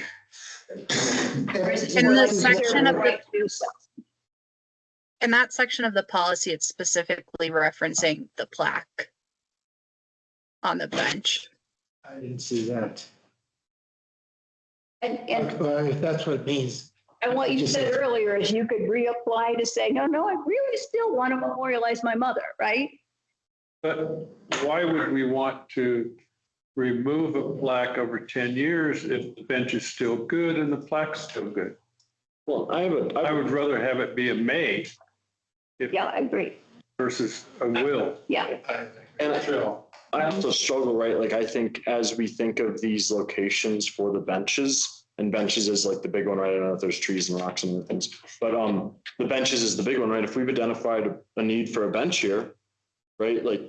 In the section of the, in that section of the policy, it's specifically referencing the plaque on the bench. I didn't see that. And Well, if that's what it means, what you said earlier is you could reapply to say, no, I really still want to memorialize my mother, right? But why would we want to remove a plaque over 10 years if the bench is still good and the plaque's still good? Well, I would rather have it be a may Yeah, I agree. versus a will. Yeah. And I also struggle, right? Like, I think as we think of these locations for the benches, and benches is like the big one, right? I don't know if there's trees and rocks and things, but the benches is the big one, right? If we've identified a need for a bench here, right? Like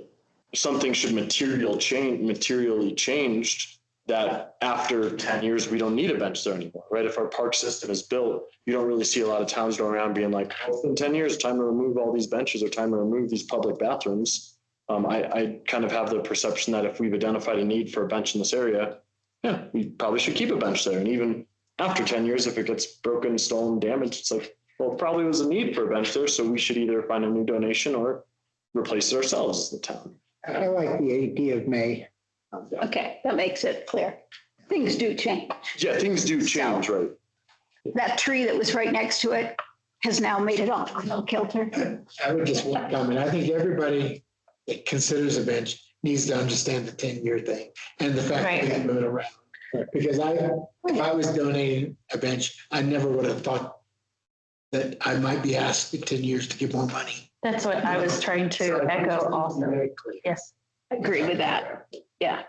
something should materially changed that after 10 years, we don't need a bench there anymore, right? If our park system is built, you don't really see a lot of towns going around being like, oh, in 10 years, time to remove all these benches or time to remove these public bathrooms. I kind of have the perception that if we've identified a need for a bench in this area, yeah, we probably should keep a bench there. And even after 10 years, if it gets broken, stolen, damaged, it's like, well, it probably was a need for a bench there. So we should either find a new donation or replace it ourselves as the town. I like the idea of May. Okay, that makes it clear. Things do change. Yeah, things do change, right? That tree that was right next to it has now made it off kilter. I would just want to comment. I think everybody that considers a bench needs to understand the 10-year thing and the fact that we can move it around. Because if I was donating a bench, I never would have thought that I might be asked in 10 years to give more money. That's what I was trying to echo also. Yes. I agree with that. Yeah.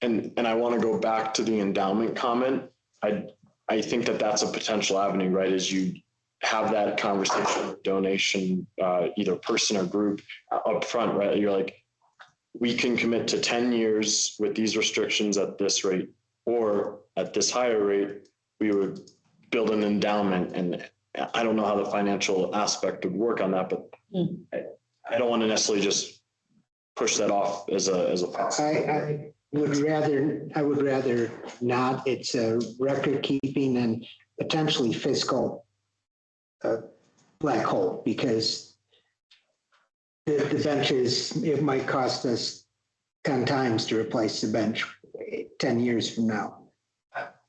And I want to go back to the endowment comment. I think that that's a potential avenue, right? As you have that conversation, donation, either person or group up front, right? You're like, we can commit to 10 years with these restrictions at this rate, or at this higher rate, we would build an endowment. And I don't know how the financial aspect would work on that, but I don't want to necessarily just push that off as a. I would rather not. It's a record keeping and potentially fiscal black hole, because the benches, it might cost us 10 times to replace the bench 10 years from now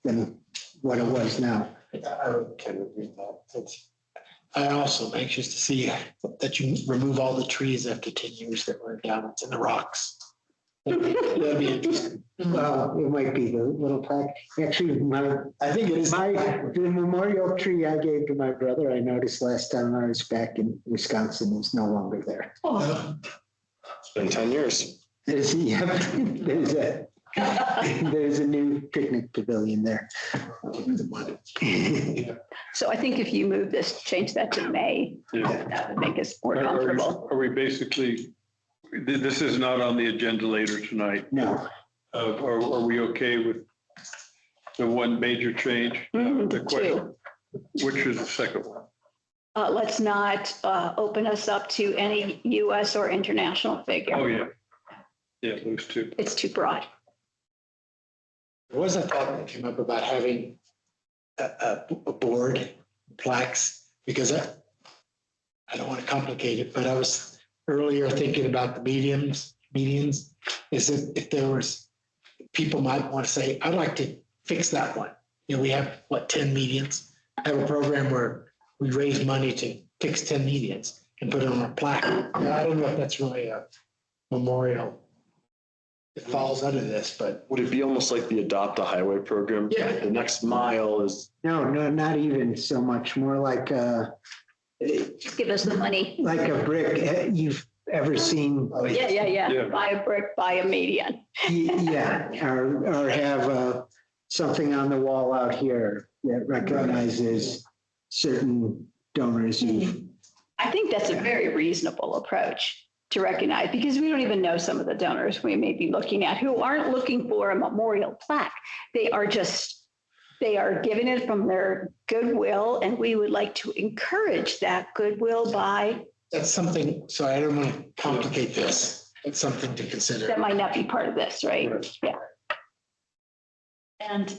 than what it was now. I would kind of agree with that. I also am anxious to see that you remove all the trees after 10 years that were down in the rocks. That'd be interesting. Well, it might be the little plaque. Actually, I think it is. The memorial tree I gave to my brother, I noticed last time I was back in Wisconsin, is no longer there. It's been 10 years. There's a new picnic pavilion there. So I think if you move this, change that to May, that would make us more comfortable. Are we basically, this is not on the agenda later tonight? No. Are we okay with the one major change? The question, which is the second one? Let's not open us up to any US or international figure. Oh, yeah. Yeah, those two. It's too broad. There was a thought that came up about having a board, plaques, because I don't want to complicate it, but I was earlier thinking about the medians, is that if there was, people might want to say, I'd like to fix that one. You know, we have, 10 medians, have a program where we raise money to fix 10 medians and put it on a plaque. Now, I don't know if that's really a memorial. It falls under this, but. Would it be almost like the Adopt a Highway program? Yeah. The next mile is. No, not even so much. More like Just give us the money. like a brick. You've ever seen? Yeah. Buy a brick, buy a median. Yeah, or have something on the wall out here that recognizes certain donors. I think that's a very reasonable approach to recognize, because we don't even know some of the donors we may be looking at who aren't looking for a memorial plaque. They are giving it from their goodwill, and we would like to encourage that goodwill by. That's something, so I don't want to complicate this. It's something to consider. That might not be part of this, right? Yeah. And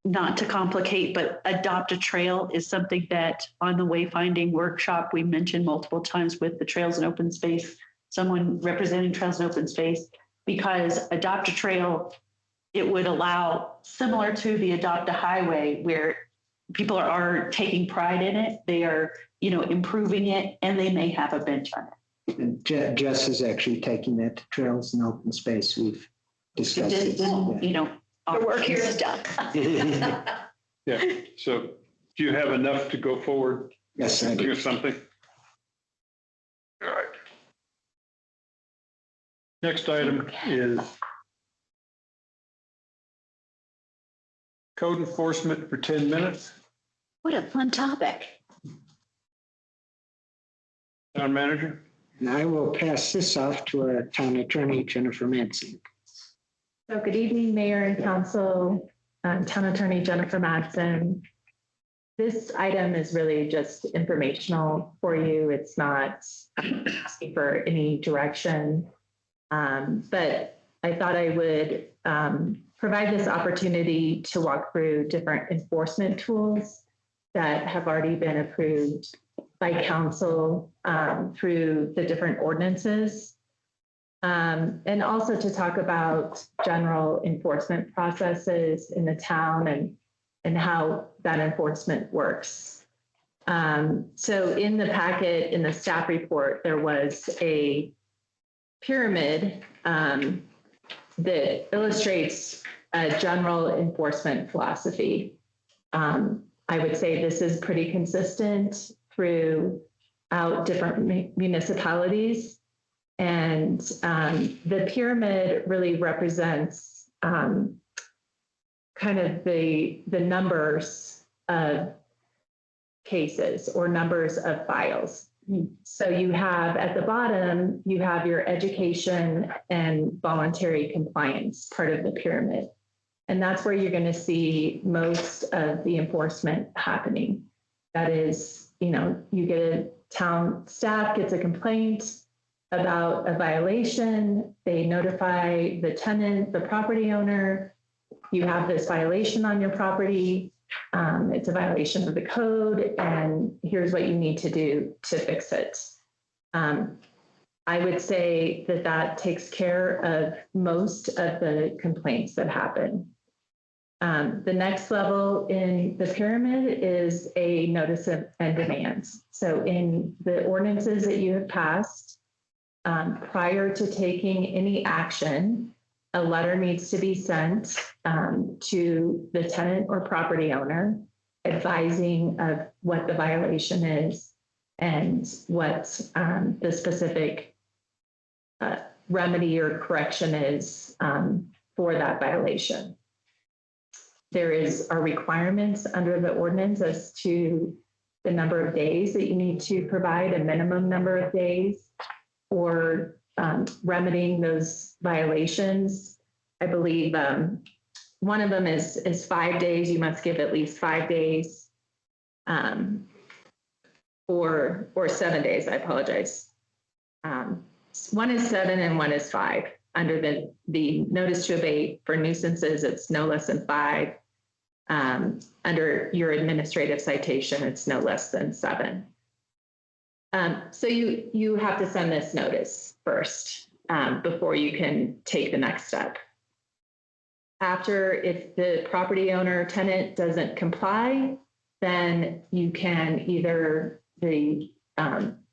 not to complicate, but adopt a trail is something that on the wayfinding workshop, we mentioned multiple times with the Trails and Open Space, someone representing Trails and Open Space, because adopt a trail, it would allow, similar to the adopt a highway, where people are taking pride in it, they are, improving it, and they may have a bench on it. And Jess is actually taking that to Trails and Open Space. We've discussed it. The work here is done. Yeah, so do you have enough to go forward? Yes, I do. Do something? All right. Next item is code enforcement for 10 minutes. What a fun topic. Town manager? And I will pass this off to our town attorney, Jennifer Madsen. So good evening, Mayor and Council, Town Attorney Jennifer Madsen. This item is really just informational for you. It's not asking for any direction. But I thought I would provide this opportunity to walk through different enforcement tools that have already been approved by council through the different ordinances. And also to talk about general enforcement processes in the town and how that enforcement works. So in the packet, in the staff report, there was a pyramid that illustrates a general enforcement philosophy. I would say this is pretty consistent throughout different municipalities. And the pyramid really represents kind of the numbers of cases or numbers of files. So you have at the bottom, you have your education and voluntary compliance part of the pyramid. And that's where you're going to see most of the enforcement happening. That is, you get a town staff gets a complaint about a violation, they notify the tenant, the property owner, you have this violation on your property, it's a violation of the code, and here's what you need to do to fix it. I would say that takes care of most of the complaints that happen. The next level in the pyramid is a notice of and demands. So in the ordinances that you have passed, prior to taking any action, a letter needs to be sent to the tenant or property owner advising of what the violation is and what the specific remedy or correction is for that violation. There are requirements under the ordinance as to the number of days that you need to provide, a minimum number of days for remedying those violations. I believe one of them is 5 days. You must give at least 5 days, or 7 days. I apologize. One is 7 and one is 5. Under the notice to abate for nuisances, it's no less than 5. Under your administrative citation, it's no less than 7. So you have to send this notice first before you can take the next step. After, if the property owner tenant doesn't comply, then you can either, the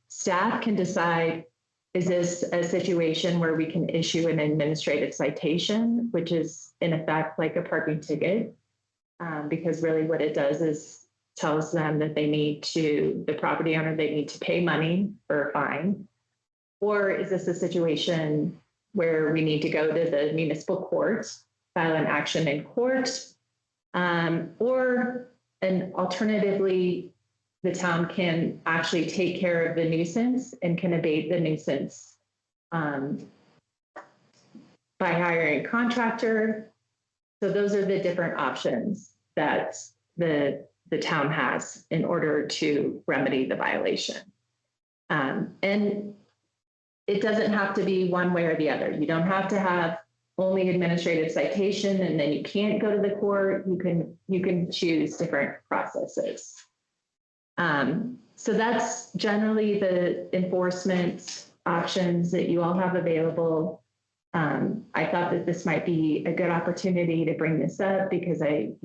staff can decide, is this a situation where we can issue an administrative citation, which is in effect like a parking ticket, because really what it does is tells them that the property owner, they need to pay money for a fine? Or is this a situation where we need to go to the municipal court, file an action in court? And alternatively, the town can actually take care of the nuisance and can abate the nuisance by hiring a contractor. So those are the different options that the town has in order to remedy the violation. And it doesn't have to be one way or the other. You don't have to have only administrative citation, and then you can't go to the court. You can choose different processes. So that's generally the enforcement options that you all have available. I thought that this might be a good opportunity to bring this up because we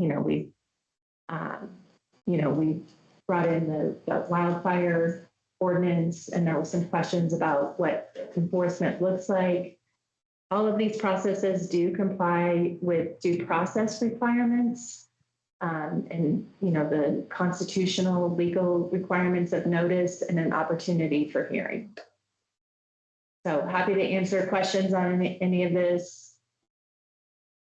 brought in the wildfire ordinance, and there were some questions about what enforcement looks like. All of these processes do comply with due process requirements. And the constitutional legal requirements of notice and an opportunity for hearing. So happy to answer questions on any of this.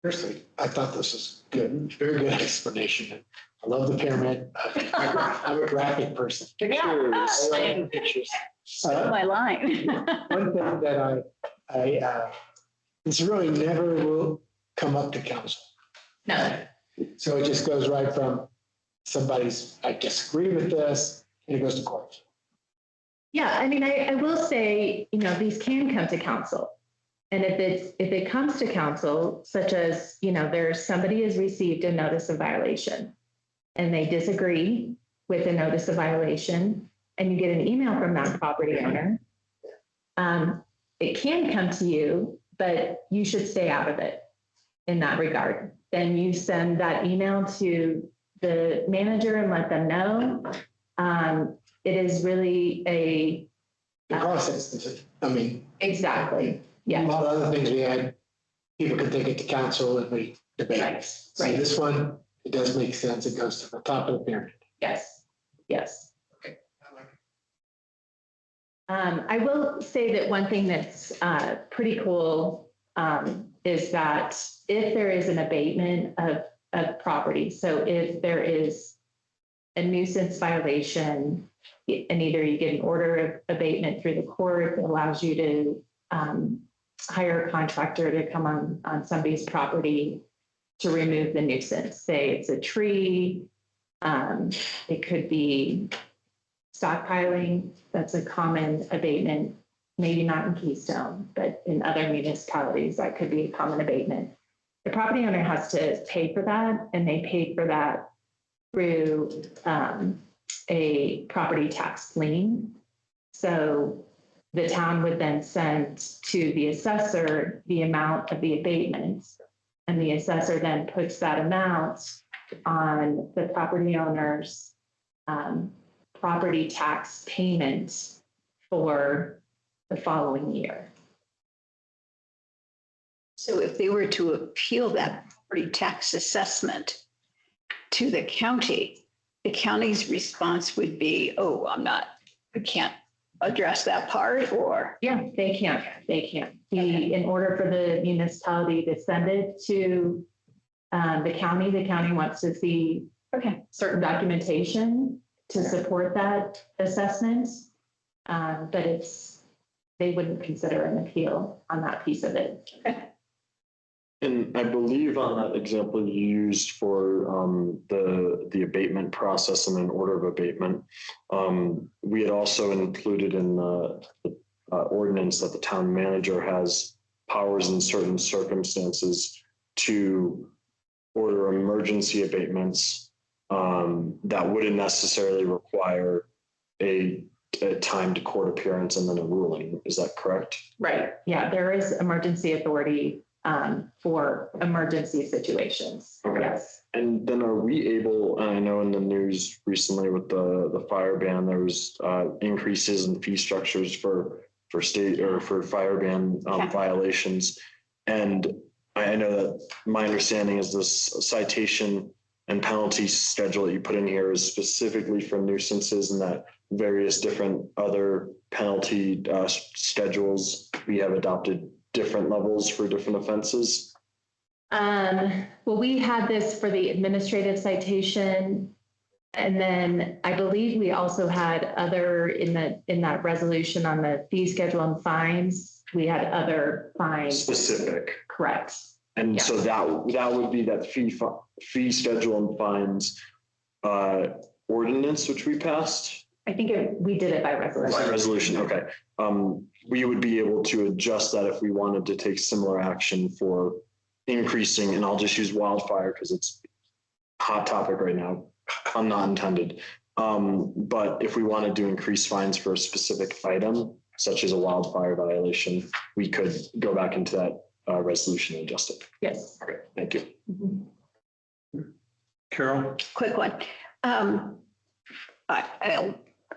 Personally, I thought this was good, very good explanation. I love the pyramid. I'm a graphic person. Pictures. I love pictures. My line. One thing that this really never will come up to council. No. So it just goes right from I disagree with this, and it goes to court. Yeah, I mean, I will say, these can come to council. And if it comes to council, such as, somebody has received a notice of violation and they disagree with a notice of violation, and you get an email from that property owner, it can come to you, but you should stay out of it in that regard. Then you send that email to the manager and let them know. It is really The process, exactly. a Yeah. lot of other things we had, people could take it to council and we debate. Right. So this one, it does make sense. It goes to the top of the pyramid. Yes. Yes. I will say that one thing that's pretty cool is that if there is an abatement of property, so if there is a nuisance violation, and either you get an order of abatement through the court that allows you to hire a contractor to come on somebody's property to remove the nuisance. Say it's a tree, it could be stockpiling. That's a common abatement, maybe not in Keystone, but in other municipalities, that could be a common abatement. The property owner has to pay for that, and they pay for that through a property tax lien. So the town would then send to the assessor the amount of the abatement, and the assessor then puts that amount on the property owner's property tax payment for the following year. So if they were to appeal that property tax assessment to the county's response would be, oh, we can't address that part, or? Yeah, they can't. In order for the municipality to send it to the county wants to see certain documentation to support that assessment. But they wouldn't consider an appeal on that piece of it. And I believe on that example you used for the abatement process and an order of abatement, we had also included in the ordinance that the town manager has powers in certain circumstances to order emergency abatements that wouldn't necessarily require a timed court appearance and then a ruling. Is that correct? Right. Yeah, there is emergency authority for emergency situations. Okay. Yes. And then are we able, I know in the news recently with the fire ban, there was increases in fee structures for state or for fire ban violations. And I know that my understanding is this citation and penalty schedule that you put in here is specifically for nuisances, and that various different other penalty schedules, we have adopted different levels for different offenses. Well, we had this for the administrative citation. And then I believe we also had other in that resolution on the fee schedule and fines, we had other fines. Specific. Correct. And so that would be that fee schedule and fines ordinance, which we passed. I think we did it by resolution. By resolution, okay. We would be able to adjust that if we wanted to take similar action for increasing, and I'll just use wildfire because it's a hot topic right now, pun not intended. But if we wanted to increase fines for a specific item, such as a wildfire violation, we could go back into that resolution and adjust it. Yes. Okay, thank you. Carol? Quick one. I'll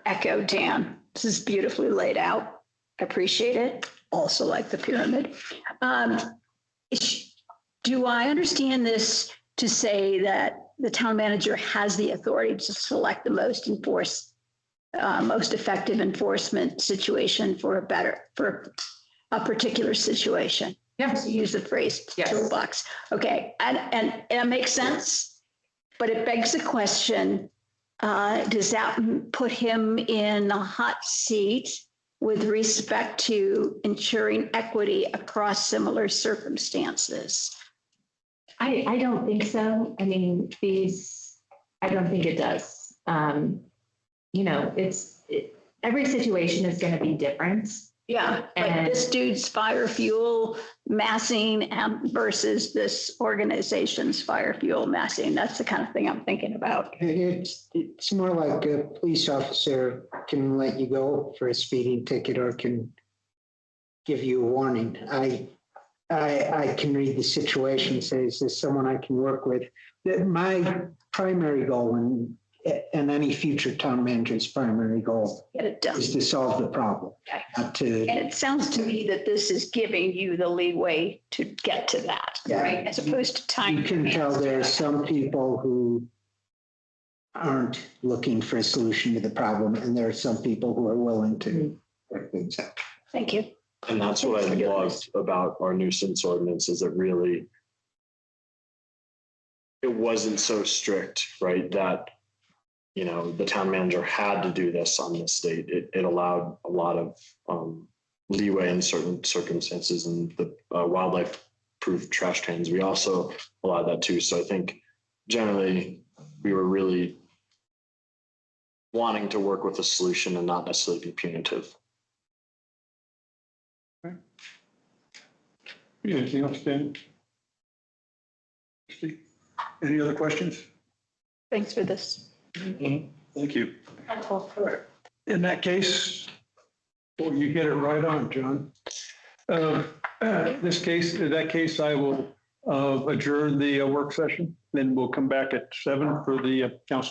echo Dan. This is beautifully laid out. I appreciate it. Also like the pyramid. Do I understand this to say that the town manager has the authority to select the most effective enforcement situation for a particular situation? Yeah. To use the phrase Yes. toolbox. Okay, and it makes sense, but it begs the question, does that put him in a hot seat with respect to ensuring equity across similar circumstances? I don't think so. I mean, I don't think it does. Every situation is going to be different. Yeah, like this dude's fire fuel massing versus this organization's fire fuel massing. That's the kind of thing I'm thinking about. It's more like a police officer can let you go for a speeding ticket or can give you a warning. I can read the situation, say, is this someone I can work with? My primary goal and any future town manager's primary goal Get it done. is to solve the problem, Okay. not to. And it sounds to me that this is giving you the leeway to get to that, Yeah. right? As opposed to time. You can tell there are some people who aren't looking for a solution to the problem, and there are some people who are willing to work things out. Thank you. And that's what I loved about our nuisance ordinance is it really, it wasn't so strict, right? That, the town manager had to do this on this date. It allowed a lot of leeway in certain circumstances, and the wildlife proof trash cans, we also allowed that too. So I think generally we were really wanting to work with a solution and not necessarily be punitive. Anything else, Dan? Steve? Any other questions? Thanks for this. Thank you. In that case, well, you hit it right on, John. In that case, I will adjourn the work session. Then we'll come back at 7 for the council